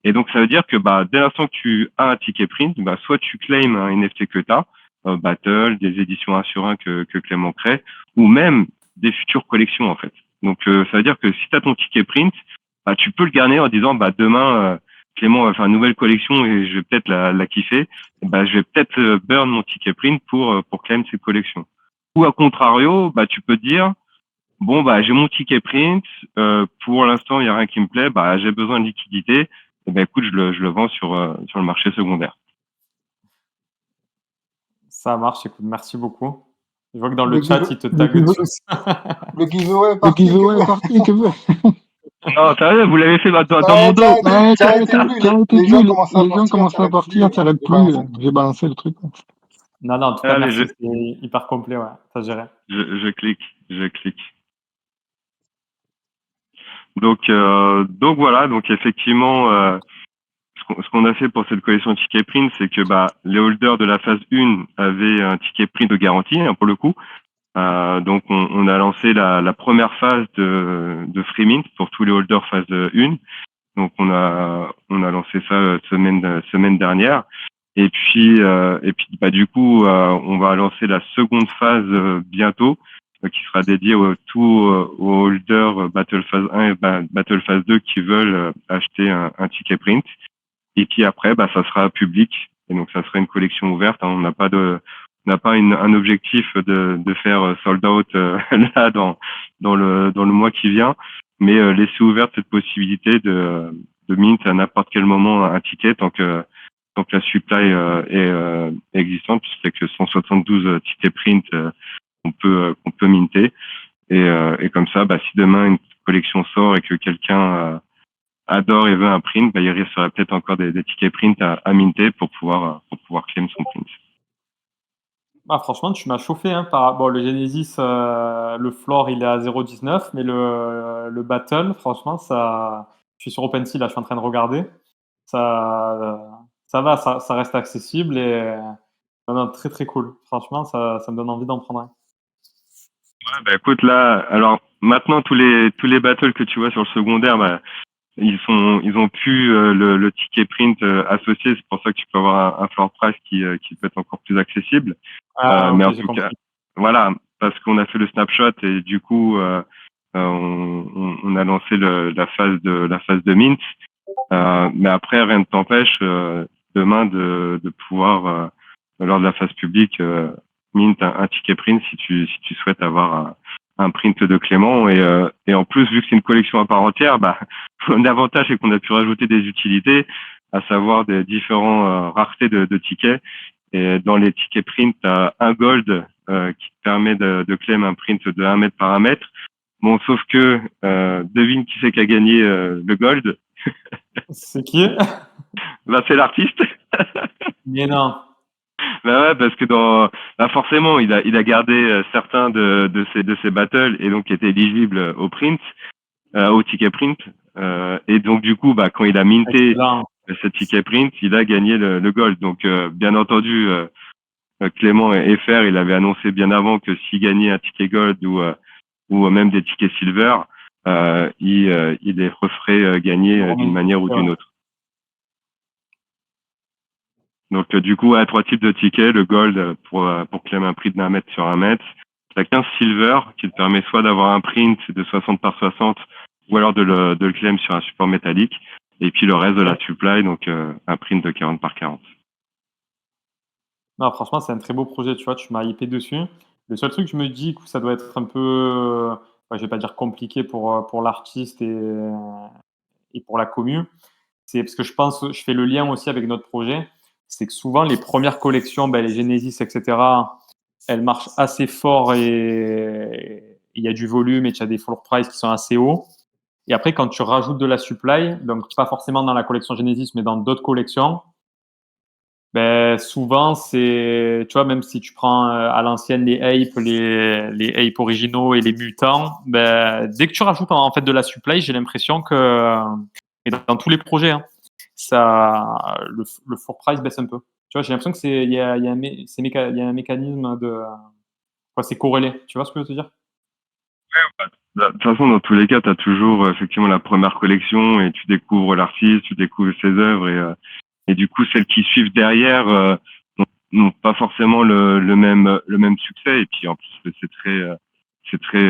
Et donc, ça veut dire que dès l'instant que tu as un ticket print, soit tu claims un NFT que tu as, Battle, des éditions 1 sur 1 que Clément crée, ou même des futures collections, en fait. Donc, ça veut dire que si tu as ton ticket print, tu peux le garder en disant, demain, Clément va faire une nouvelle collection et je vais peut-être la kiffer. Je vais peut-être burn mon ticket print pour claim cette collection. Ou à contrario, tu peux te dire, bon, j'ai mon ticket print, pour l'instant, il n'y a rien qui me plaît, j'ai besoin de liquidité. Écoute, je le vends sur le marché secondaire. Ça marche, écoute, merci beaucoup. Je vois que dans le chat, ils te taguent tous. Le giveaway est parti, que veux. Non, sérieux, vous l'avez fait dans mon dos. Les gens commencent à partir, ça n'arrête plus. J'ai balancé le truc. Non, en tout cas, merci, c'est hyper complet, ouais, ça géré. Je clique. Donc voilà, donc effectivement, ce qu'on a fait pour cette collection ticket print, c'est que les holders de la phase 1 avaient un ticket print de garantie, pour le coup. Donc on a lancé la première phase de free mint pour tous les holders phase 1. Donc on a lancé ça semaine dernière. Et puis du coup on va lancer la seconde phase bientôt, qui sera dédiée aux holders Battle phase 1 et Battle phase 2 qui veulent acheter un ticket print. Et puis après, ça sera public. Et donc, ça sera une collection ouverte. On n'a pas un objectif de faire sold out là dans le mois qui vient, mais laisser ouverte cette possibilité de mint à n'importe quel moment un ticket tant que la supply est existante, puisqu'avec 172 tickets print qu'on peut minter. Et comme ça, si demain une collection sort et que quelqu'un adore et veut un print, il resterait peut-être encore des tickets print à minter pour pouvoir claim son print. Franchement, tu m'as chauffé. Le Genesis, le floor, il est à 0,19, mais le Battle, franchement, ça, je suis sur OpenSea, là, je suis en train de regarder. Ça va, ça reste accessible et très très cool. Franchement, ça me donne envie d'en prendre un. Ouais, écoute, là, alors maintenant tous les battles que tu vois sur le secondaire, ils ont plus le ticket print associé. C'est pour ça que tu peux avoir un floor price qui peut être encore plus accessible. Mais en tout cas, voilà, parce qu'on a fait le snapshot et du coup on a lancé la phase de mint. Mais après, rien ne t'empêche demain de pouvoir lors de la phase publique mint un ticket print si tu souhaites avoir un print de Clément. Et en plus, vu que c'est une collection à part entière, l'avantage c'est qu'on a pu rajouter des utilités, à savoir des différents raretés de tickets. Et dans les tickets print, tu as un gold qui te permet de claim un print de 1 mètre par 1 mètre. Bon, sauf que devine qui c'est qui a gagné le gold. C'est qui? C'est l'artiste. Mais non. Ouais, parce que forcément, il a gardé certains de ses battles et donc qui étaient éligibles au print, au ticket print. Et donc du coup, quand il a minté ce ticket print, il a gagné le gold. Donc bien entendu, Clément et FR, il avait annoncé bien avant que s'il gagnait un ticket gold ou même des tickets silver, il les referait gagner d'une manière ou d'une autre. Donc du coup, 3 types de tickets, le gold pour claim un prix de 1 mètre sur 1 mètre. Tu as 15 silver qui te permet soit d'avoir un print de 60 par 60 ou alors de le claim sur un support métallique. Et puis le reste de la supply, donc un print de 40 par 40. Non, franchement, c'est un très beau projet, tu vois, tu m'as hypé dessus. Le seul truc, je me dis que ça doit être un peu, je vais pas dire compliqué pour l'artiste et pour la commu. C'est parce que je fais le lien aussi avec notre projet. C'est que souvent, les premières collections, les Genesis, etc., elle marche assez fort et il y a du volume et tu as des floor price qui sont assez hauts. Et après, quand tu rajoutes de la supply, donc pas forcément dans la collection Genesis, mais dans d'autres collections, ben, souvent, c'est, tu vois, même si tu prends à l'ancienne les apes, les apes originaux et les mutants, ben, dès que tu rajoutes en fait de la supply, j'ai l'impression que, et dans tous les projets, hein, le floor price baisse un peu. Tu vois, j'ai l'impression que il y a un mécanisme de, quoi, c'est corrélé. Tu vois ce que je veux te dire? De toute façon, dans tous les cas, tu as toujours effectivement la première collection et tu découvres l'artiste, tu découvres ses œuvres et du coup, celles qui suivent derrière n'ont pas forcément le même succès. Et puis en plus, c'est très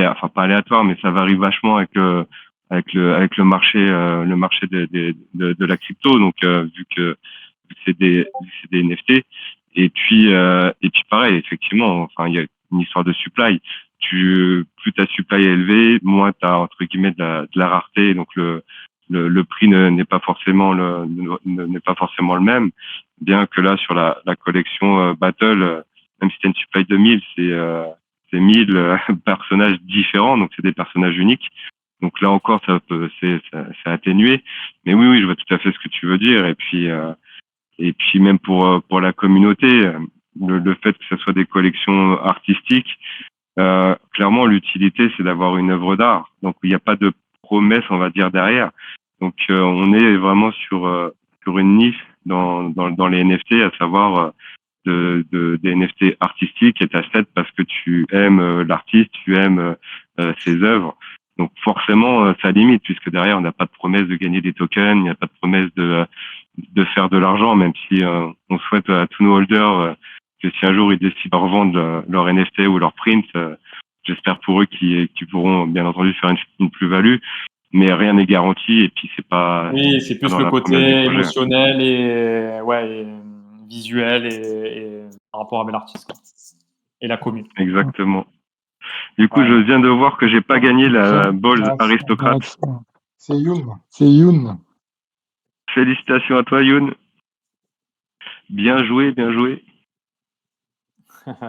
enfin pas aléatoire, mais ça varie vachement avec le marché de la crypto. Donc vu que c'est des NFT. Et puis pareil, effectivement, enfin il y a une histoire de supply. Plus ta supply est élevée, moins tu as entre guillemets de la rareté. Donc le prix n'est pas forcément n'est pas forcément le même. Bien que là sur la collection Battle, même si tu as une supply de 1000, c'est 1000 personnages différents, donc c'est des personnages uniques. Donc là encore, c'est atténué. Mais oui, je vois tout à fait ce que tu veux dire. Et puis même pour la communauté, le fait que ce soit des collections artistiques, clairement l'utilité c'est d'avoir une œuvre d'art. Donc il n'y a pas de promesse, on va dire derrière. Donc on est vraiment sur une niche dans les NFT, à savoir des NFT artistiques et t'achètes parce que tu aimes l'artiste, tu aimes ses œuvres. Donc forcément, ça limite, puisque derrière, on n'a pas de promesse de gagner des tokens, il n'y a pas de promesse de faire de l'argent, même si on souhaite à tous nos holders que si un jour ils décident de revendre leur NFT ou leur print, j'espère pour eux qu'ils pourront bien entendu faire une plus-value, mais rien n'est garanti et puis c'est pas. Oui, c'est plus dans le la côté promesse du projet. émotionnel et, ouais, et visuel et par rapport avec l'artiste, quoi. Et la commune. Exactement. Du coup, Ouais. je viens de voir que j'ai pas gagné la Balls aristocrate. C'est Youn. C'est Youn. Félicitations à toi, Youn. Bien joué, bien joué.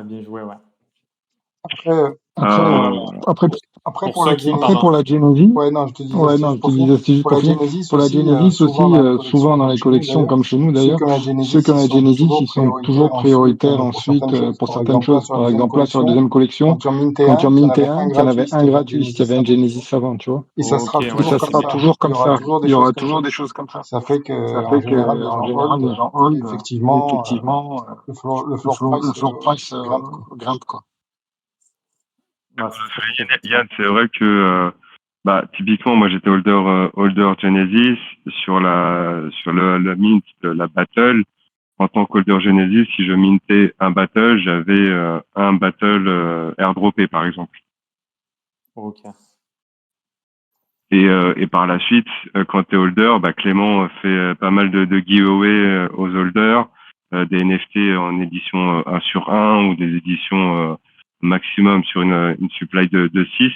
Bien joué, ouais. Après pour pour ceux la qui Genesis. pour la Genesis. Ouais, non, je te disais, Ouais, non, je te disais, c'est juste pour la pour finir. Genesis Pour la aussi, Genesis aussi, souvent dans les collections, comme chez nous d'ailleurs, ceux qui ont la Genesis, ils sont toujours prioritaires ensuite pour certaines choses. Par exemple, là, sur la deuxième collection, quand tu en mintais un, qu'il y en avait un gratuit si tu avais un Genesis avant, tu vois. Et ça sera toujours comme ça. Il y aura toujours des choses comme ça. Ça fait que, En général, les gens hold. Effectivement, le floor price grimpe, quoi. Yann, c'est vrai que typiquement, moi j'étais holder Genesis sur le mint de la battle. En tant qu'holder Genesis, si je mintais un battle, j'avais un battle airdroppé par exemple. Ok. Et par la suite, quand tu es holder, Clément fait pas mal de giveaways aux holders, des NFT en édition 1 sur 1 ou des éditions maximum sur une supply de 6.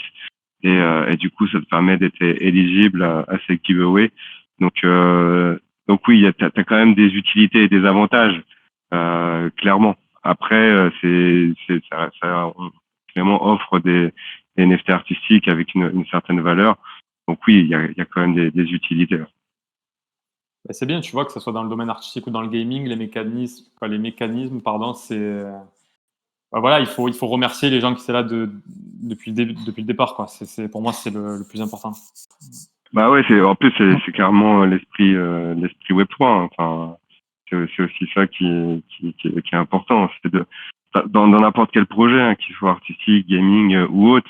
Et du coup, ça te permet d'être éligible à ces giveaways. Donc oui, t'as quand même des utilités et des avantages, clairement. Après, Clément offre des NFT artistiques avec une certaine valeur. Donc oui, il y a quand même des utilités. Bah, c'est bien, tu vois, que ce soit dans le domaine artistique ou dans le gaming, les mécanismes, pardon, c'est. Voilà, il faut remercier les gens qui étaient là depuis le départ, quoi. Pour moi, c'est le plus important. Bah ouais, en plus c'est clairement l'esprit Web3. Hein. Enfin, c'est aussi ça qui est important. C'est dans n'importe quel projet, hein, qu'il soit artistique, gaming ou autre,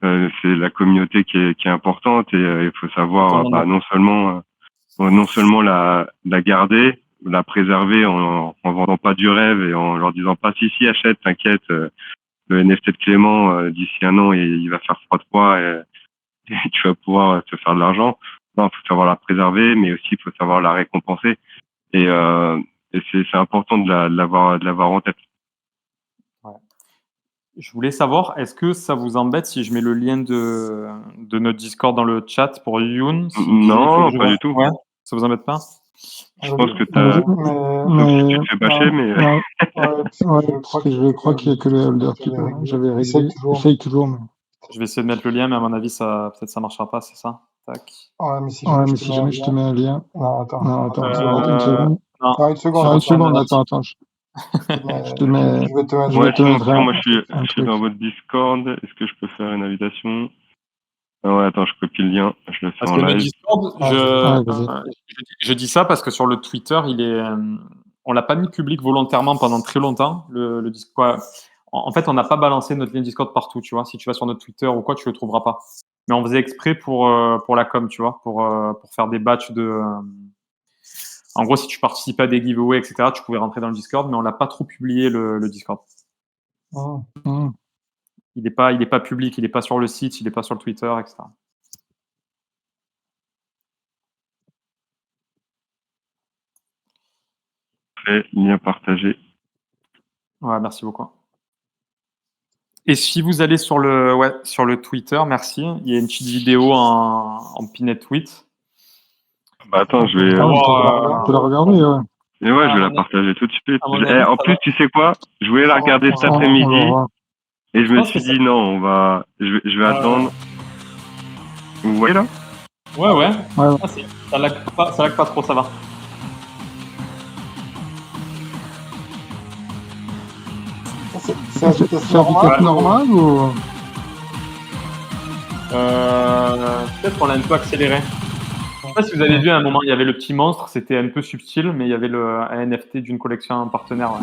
c'est la communauté qui est importante et il faut savoir non seulement la garder, la préserver en vendant pas du rêve et en leur disant pas si achète, t'inquiète, le NFT de Clément d'ici un an il va faire x3 et tu vas pouvoir te faire de l'argent. Non, il faut savoir la préserver, mais aussi il faut savoir la récompenser et c'est important de l'avoir en tête. Ouais. Je voulais savoir, est-ce que ça vous embête si je mets le lien de notre Discord dans le chat pour Youn? Non, pas du tout. Ouais, ça vous embête pas? Je pense que t'as... Mais... tu te fais bâcher, mais... parce que je crois qu'il y a que le holder qui peut. J'avais réglé. Essaye toujours, mais... Je vais essayer de mettre le lien, mais à mon avis, peut-être ça marchera pas, c'est ça? Tac. Mais si jamais je te mets un lien. Non, attends, une seconde. Non. Une seconde, attends. Je te mets. Moi, je suis dans votre Discord. Est-ce que je peux faire une invitation? Ouais, attends, je copie le lien. Je le fais en live. Le Discord, je dis ça parce que sur le Twitter, on l'a pas mis public volontairement pendant très longtemps. Le Discord. En fait, on n'a pas balancé notre lien Discord partout, tu vois. Si tu vas sur notre Twitter ou quoi, tu le trouveras pas. Mais on faisait exprès pour la com, tu vois, pour faire des batchs de. En gros, si tu participais à des giveaways, etc., tu pouvais rentrer dans le Discord, mais on l'a pas trop publié le Discord. Il n'est pas public, il n'est pas sur le site, il n'est pas sur le Twitter, etc. Très bien partagé. Ouais, merci beaucoup. Et si vous allez sur le Twitter, merci, il y a une petite vidéo en pinned tweet. Bah attends, je vais... Tu peux la regarder, ouais. Et ouais, je vais la partager tout de suite. En plus, tu sais quoi? Je voulais la regarder cet après-midi et je me suis dit non, je vais attendre. Vous voyez là? Ouais. Ça lag pas trop, ça va. C'est à vitesse normale ou... Peut-être qu'on l'a un peu accéléré. Je sais pas si vous avez vu à un moment, il y avait le petit monstre, c'était un peu subtil, mais il y avait un NFT d'une collection partenaire. Ouais.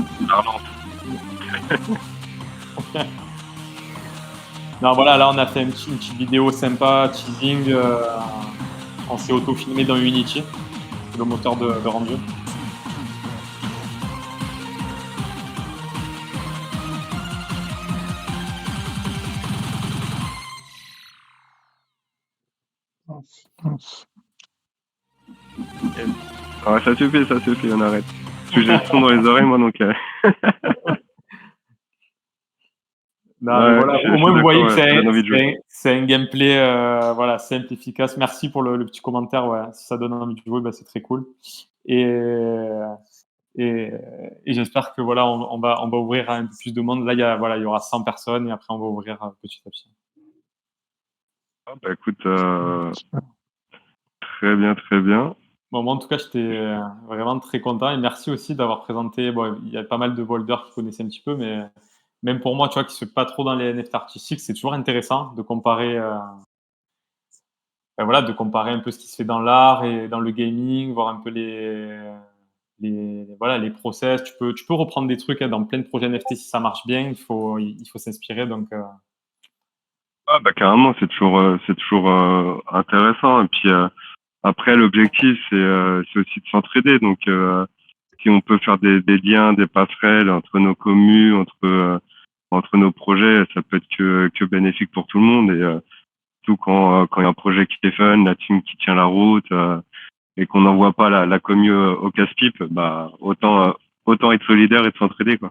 Non, voilà, là on a fait une petite vidéo sympa, teasing. On s'est auto-filmé dans Unity, le moteur de rendu. Ah, ça suffit, on arrête. Parce que j'ai le son dans les oreilles, moi, donc... Non, voilà, au moins vous voyez que c'est un gameplay simple, efficace. Merci pour le petit commentaire. Ouais. Si ça donne envie de jouer, c'est très cool. Et j'espère que voilà, on va ouvrir à un peu plus de monde. Là, il y aura 100 personnes et après on va ouvrir petit à petit. Ah, bah écoute, très bien. Bon, moi, en tout cas, j'étais vraiment très content et merci aussi d'avoir présenté. Bon, il y a pas mal de holders qui connaissaient un petit peu, mais même pour moi, tu vois, qui ne suis pas trop dans les NFT artistiques, c'est toujours intéressant de comparer, de comparer un peu ce qui se fait dans l'art et dans le gaming, voir un peu les process. Tu peux reprendre des trucs dans plein de projets NFT si ça marche bien. Il faut s'inspirer. Donc, Ah, bah carrément, c'est toujours intéressant. Et puis après, l'objectif, c'est aussi de s'entraider. Donc, si on peut faire des liens, des passerelles entre nos communes, entre nos projets, ça peut être que bénéfique pour tout le monde. Et tout quand il y a un projet qui est fun, la team qui tient la route, et qu'on n'envoie pas la commu au casse-pipe, bah autant être solidaire et de s'entraider, quoi.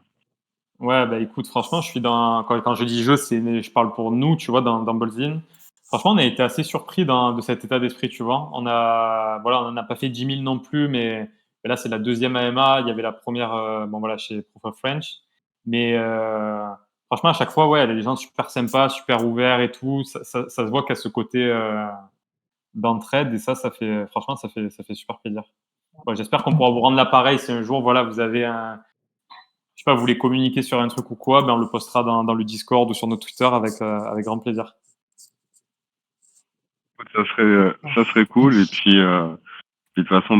Ouais, bah écoute, franchement, je suis quand je dis je parle pour nous, tu vois, dans Bolzin. Franchement, on a été assez surpris de cet état d'esprit, tu vois. On n'en a pas fait 10 000 non plus, mais là, c'est la deuxième AMA. Il y avait la première, chez Proof of French. Mais franchement, à chaque fois, ouais, il y a des gens super sympas, super ouverts et tout. Ça se voit qu'il y a ce côté d'entraide et ça fait super plaisir. Ouais, j'espère qu'on pourra vous rendre l'appareil si un jour, voilà, vous avez je sais pas, vous voulez communiquer sur un truc ou quoi, on le postera dans le Discord ou sur notre Twitter avec grand plaisir. Ça serait cool. Et puis, de toute façon,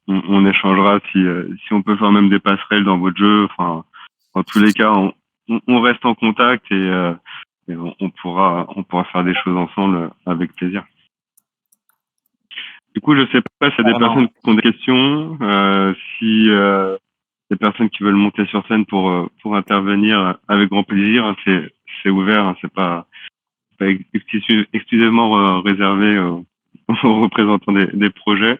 on échangera si on peut faire même des passerelles dans votre jeu. Enfin, en tous les cas, on reste en contact et on pourra faire des choses ensemble avec plaisir. Du coup, je sais pas s'il y a des personnes qui ont des questions, si des personnes qui veulent monter sur scène pour intervenir avec grand plaisir, hein, c'est ouvert, hein, c'est pas exclusivement réservé aux représentants des projets.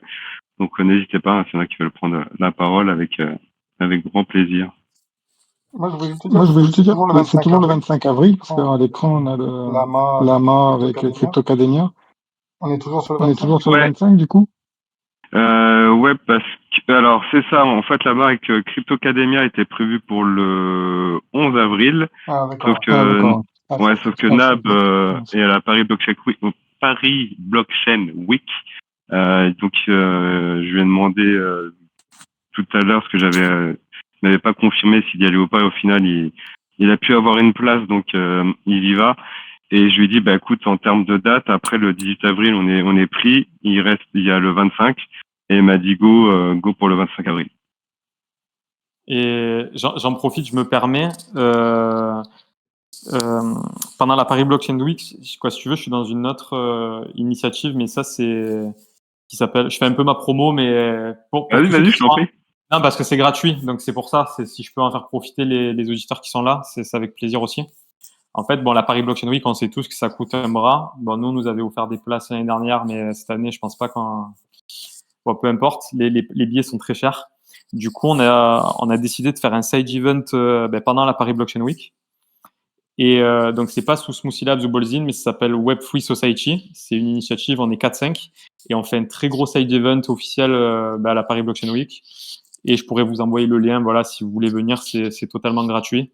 Donc n'hésitez pas, hein, s'il y en a qui veulent prendre la parole avec grand plaisir. Moi, je voulais juste te dire, c'est toujours le 25 avril, parce qu'à l'écran, on a l'AMA avec Cryptocademia. On est toujours sur le 25, du coup? Ouais, parce que alors c'est ça. En fait, là-bas avec Cryptocademia était prévu pour le 11 avril, Ah, sauf d'accord. Ah, que d'accord. ouais, sauf que Ah, Nab c'est est à la Paris Blockchain Week. Donc je lui ai demandé tout à l'heure parce que il n'avait pas confirmé s'il y allait ou pas. Et au final, il a pu avoir une place, donc il y va. Et je lui ai dit, bah écoute, en termes de date, après le 18 avril, on est pris. Il y a le 25. Et il m'a dit go pour le 25 avril. Et j'en profite, je me permets. Pendant la Paris Blockchain Week, quoi, si tu veux, je suis dans une autre initiative, mais ça, c'est qui s'appelle. Je fais un peu ma promo, mais pour tous ceux Vas-y, qui je sont. t'en prie. Non, parce que c'est gratuit, donc c'est pour ça. Si je peux en faire profiter les auditeurs qui sont là, c'est avec plaisir aussi. En fait, bon, la Paris Blockchain Week, on sait tous que ça coûte un bras. Bon, nous, on nous avait offert des places l'année dernière, mais cette année, je pense pas qu'on. Bon, peu importe, les billets sont très chers. Du coup, on a décidé de faire un side event pendant la Paris Blockchain Week. Et donc, c'est pas sous Smoothie Labs ou Bolzin, mais ça s'appelle Web Free Society. C'est une initiative, on est 4-5. Et on fait un très gros side event officiel à la Paris Blockchain Week. Et je pourrais vous envoyer le lien, voilà, si vous voulez venir, c'est totalement gratuit.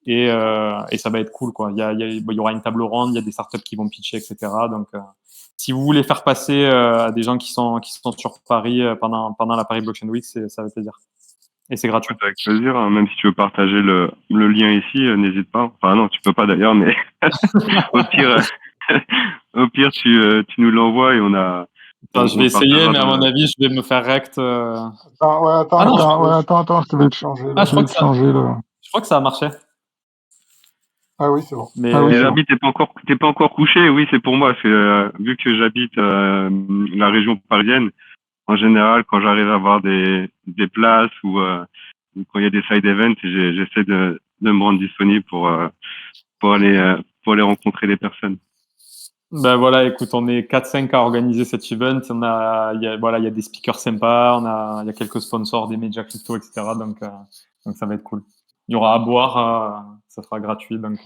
Et ça va être cool, quoi. Il y aura une table ronde, il y a des startups qui vont pitcher, etc. Donc, si vous voulez faire passer à des gens qui sont sur Paris pendant la Paris Blockchain Week, ça va plaisir. Et c'est gratuit. Avec plaisir, hein. Même si tu veux partager le lien ici, n'hésite pas. Enfin non, tu peux pas d'ailleurs, mais au pire, tu nous l'envoies et Enfin, je vais on essayer, partagera mais à mon avis, je vais me faire rect. Attends, ouais, Ah non, Attends, je vais te changer je je crois vais que te changer là. je crois que ça a marché. Ah oui, c'est bon. Mais Ah oui, Les c'est habits, t'es pas encore couché. Oui, c'est pour moi. C'est vu que j'habite la région parisienne. En général, quand j'arrive à avoir des places ou quand il y a des side events, j'essaie de me rendre disponible pour aller rencontrer les personnes. ben voilà, écoute, on est 4-5 à organiser cet event. Il y a des speakers sympas, il y a quelques sponsors, des médias crypto, etc. Donc ça va être cool. Il y aura à boire, ça sera gratuit. Donc,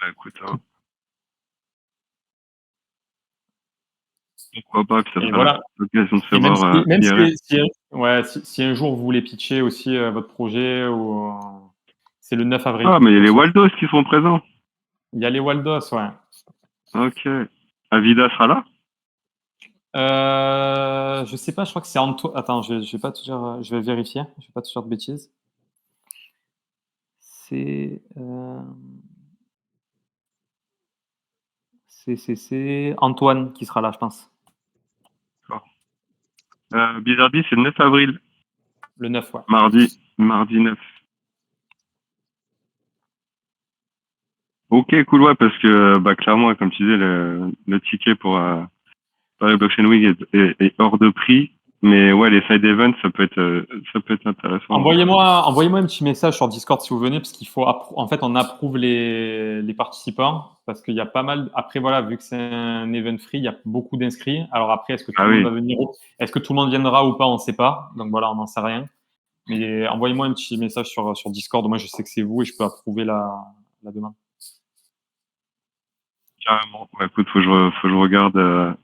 Bah écoute, hein, pourquoi pas, puis ça et sera voilà. l'occasion de se Et voir même IRL. si un jour vous voulez pitcher aussi votre projet, c'est le 9 avril. Ah, mais il y a Au les soir. Waldos qui sont présents. Il y a les Waldos, ouais. Ok. Avida sera là? Je sais pas, je crois que c'est Antoine. Attends, je vais pas te dire, je vais vérifier. Je vais pas te dire de bêtises. C'est c'est Antoine qui sera là, je pense. D'accord. Bizarrement, c'est le 9 avril. Le 9, ouais. Mardi 9. Ok, cool, ouais, parce que bah clairement, comme tu disais, le ticket pour Paris Blockchain Week est hors de prix. Mais ouais, les side events, ça peut être intéressant. Envoyez-moi un petit message sur Discord si vous venez, parce qu'il faut en fait on approuve les participants, parce qu'il y a pas mal. Après voilà, vu que c'est un event free, il y a beaucoup d'inscrits. Alors après, est-ce que tout Ah le monde oui. va venir? Est-ce que tout le monde viendra ou pas? On ne sait pas. Donc voilà, on n'en sait rien. Mais envoyez-moi un petit message sur Discord. Moi, je sais que c'est vous et je peux approuver la demande. Carrément. Bah, écoute, faut que je regarde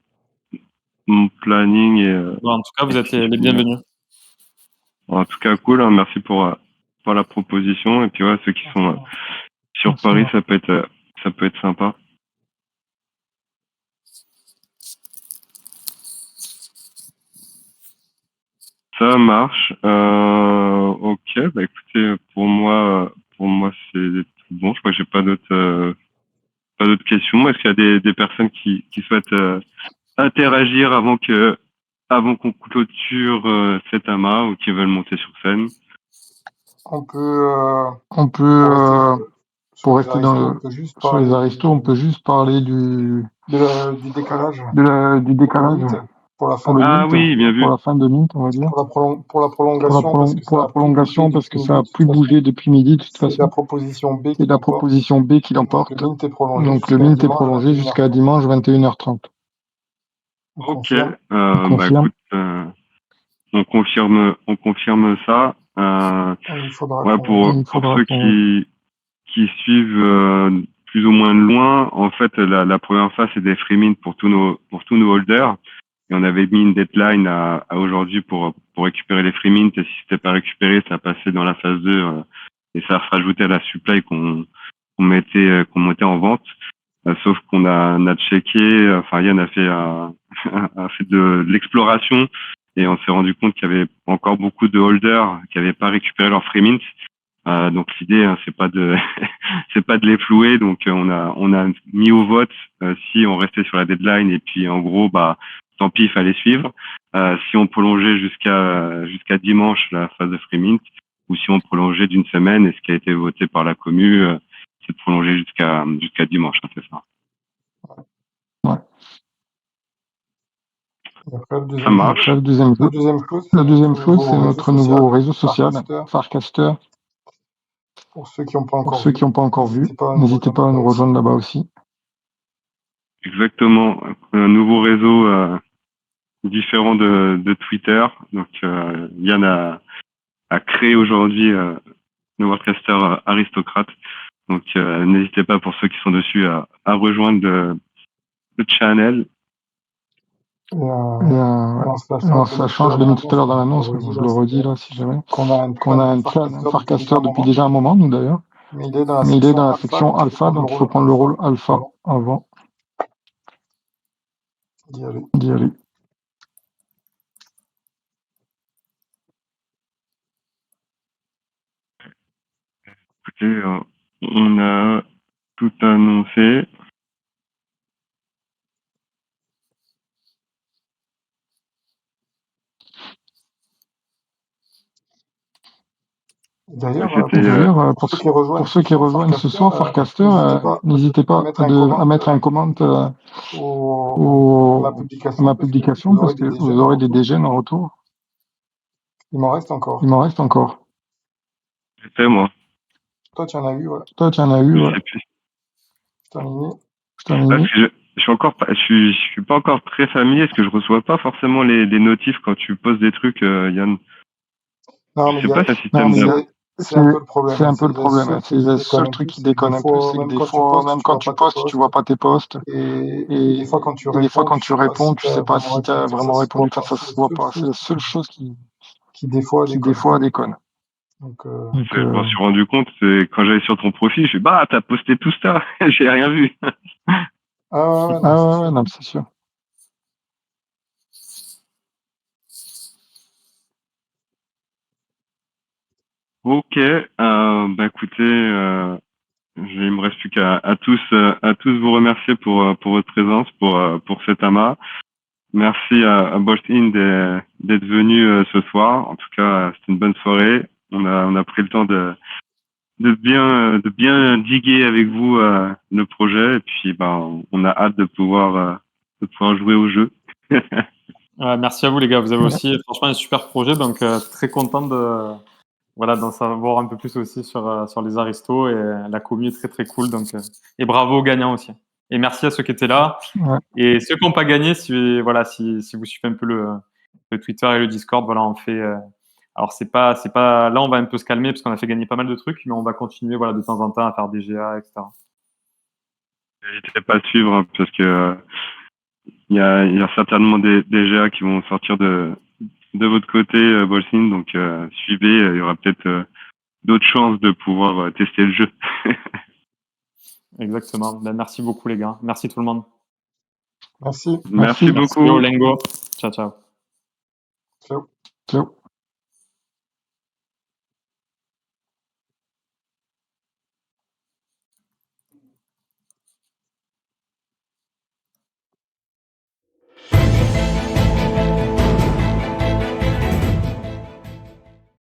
mon planning Bon, en tout cas, vous et êtes si les je peux- bienvenus. Bon, en tout cas, cool. Hein, merci pour la proposition. Et puis ouais, ceux qui sont sur Paris, ça peut être sympa. Ça marche. Ok. Bah écoutez, pour moi, c'est tout bon. Je crois que j'ai pas d'autres questions. Est-ce qu'il y a des personnes qui souhaitent interagir avant qu'on clôture cet amas ou qui veulent monter sur scène? On peut, On peut, pour pour rester rester sur les aristos, on peut juste parler du décalage du décalage pour la fin pour le Ah mint, oui, bien vu. pour la fin de mint, on va dire. pour la prolongation, Pour la prolongation, parce que ça a plus bougé depuis midi, de toute c'est la façon. proposition B C'est la proposition B qui l'emporte. Le mint est prolongé Donc le mint est prolongé jusqu'à dimanche 21h30. Ok. On Bah confirme. écoute, on confirme ça. Il faudra Ouais, pour ceux qui suivent plus ou moins loin. En fait, la première phase, c'est des free mint pour tous nos holders. Et on avait mis une deadline à aujourd'hui pour récupérer les free mint. Et si c'était pas récupéré, ça passait dans la phase 2 et ça se rajoutait à la supply qu'on mettait en vente. Sauf qu'on a checké, enfin Yann a fait a fait de l'exploration et on s'est rendu compte qu'il y avait encore beaucoup de holders qui n'avaient pas récupéré leur free mint. Donc l'idée, c'est pas de c'est pas de les flouer. Donc on a mis au vote si on restait sur la deadline et puis en gros tant pis, il fallait suivre. Si on prolongeait jusqu'à dimanche la phase de free mint ou si on prolongeait d'une semaine, et ce qui a été voté par la commu, c'est de prolonger jusqu'à dimanche, c'est ça. Ouais. Après, Ça marche. La deuxième chose, c'est notre nouveau réseau social, Farcaster. Pour ceux qui n'ont pas encore vu, n'hésitez pas à nous rejoindre là-bas aussi. Exactement. Un nouveau réseau différent de Twitter. Donc Yann a créé aujourd'hui le Wordcaster aristocrate. Donc n'hésitez pas pour ceux qui sont dessus à rejoindre le channel. Ça change, j'ai mis tout à l'heure dans l'annonce, mais je le redis là si jamais, qu'on a un Farcaster depuis déjà un moment, nous d'ailleurs, mais il est dans la section alpha, donc il faut prendre le rôle alpha avant d'y aller. Écoutez, on a tout annoncé. D'ailleurs, pour ceux qui rejoignent ce soir Farcaster, n'hésitez pas à mettre un commentaire à ma publication parce que vous aurez des dégènes en retour. Il m'en reste encore. J'ai fait, moi. Toi, tu en as eu, ouais. Je sais plus. Je termine. Je suis pas encore très familier parce que je reçois pas forcément les notifs quand tu poses des trucs, Yann. Non, mais je sais pas si un système c'est un peu le problème. C'est le seul truc qui déconne un peu, c'est que des fois, même quand tu postes, tu vois pas tes posts. Et des fois, quand tu réponds, tu sais pas si tu as vraiment répondu. Enfin, ça se voit pas. C'est la seule chose qui des fois déconne. Donc, je m'en suis rendu compte, c'est quand j'allais sur ton profil, je fais t'as posté tout ça, j'ai rien vu. Non, c'est sûr. Ok, écoutez, il me reste plus qu'à tous vous remercier pour votre présence, pour cet amas. Merci à Bolstein d'être venu ce soir. En tout cas, c'était une bonne soirée. On a pris le temps de bien diguer avec vous le projet et puis on a hâte de pouvoir jouer au jeu. Merci à vous les gars, vous avez aussi franchement un super projet, donc très content d'en savoir un peu plus aussi sur les aristos, et la commu est très très cool, donc et bravo aux gagnants aussi. Et merci à ceux qui étaient là. Ouais. Et ceux qui n'ont pas gagné, si vous suivez un peu le Twitter et le Discord, on fait. Alors c'est pas là, on va un peu se calmer parce qu'on a fait gagner pas mal de trucs, mais on va continuer de temps en temps à faire des GA, etc. N'hésitez pas à suivre parce que il y a certainement des GA qui vont sortir de votre côté, Bolstein, donc suivez, il y aura peut-être d'autres chances de pouvoir tester le jeu. Exactement. Merci beaucoup les gars. Merci tout le monde. Merci. Merci beaucoup. Merci, Lengo. Ciao. Ciao.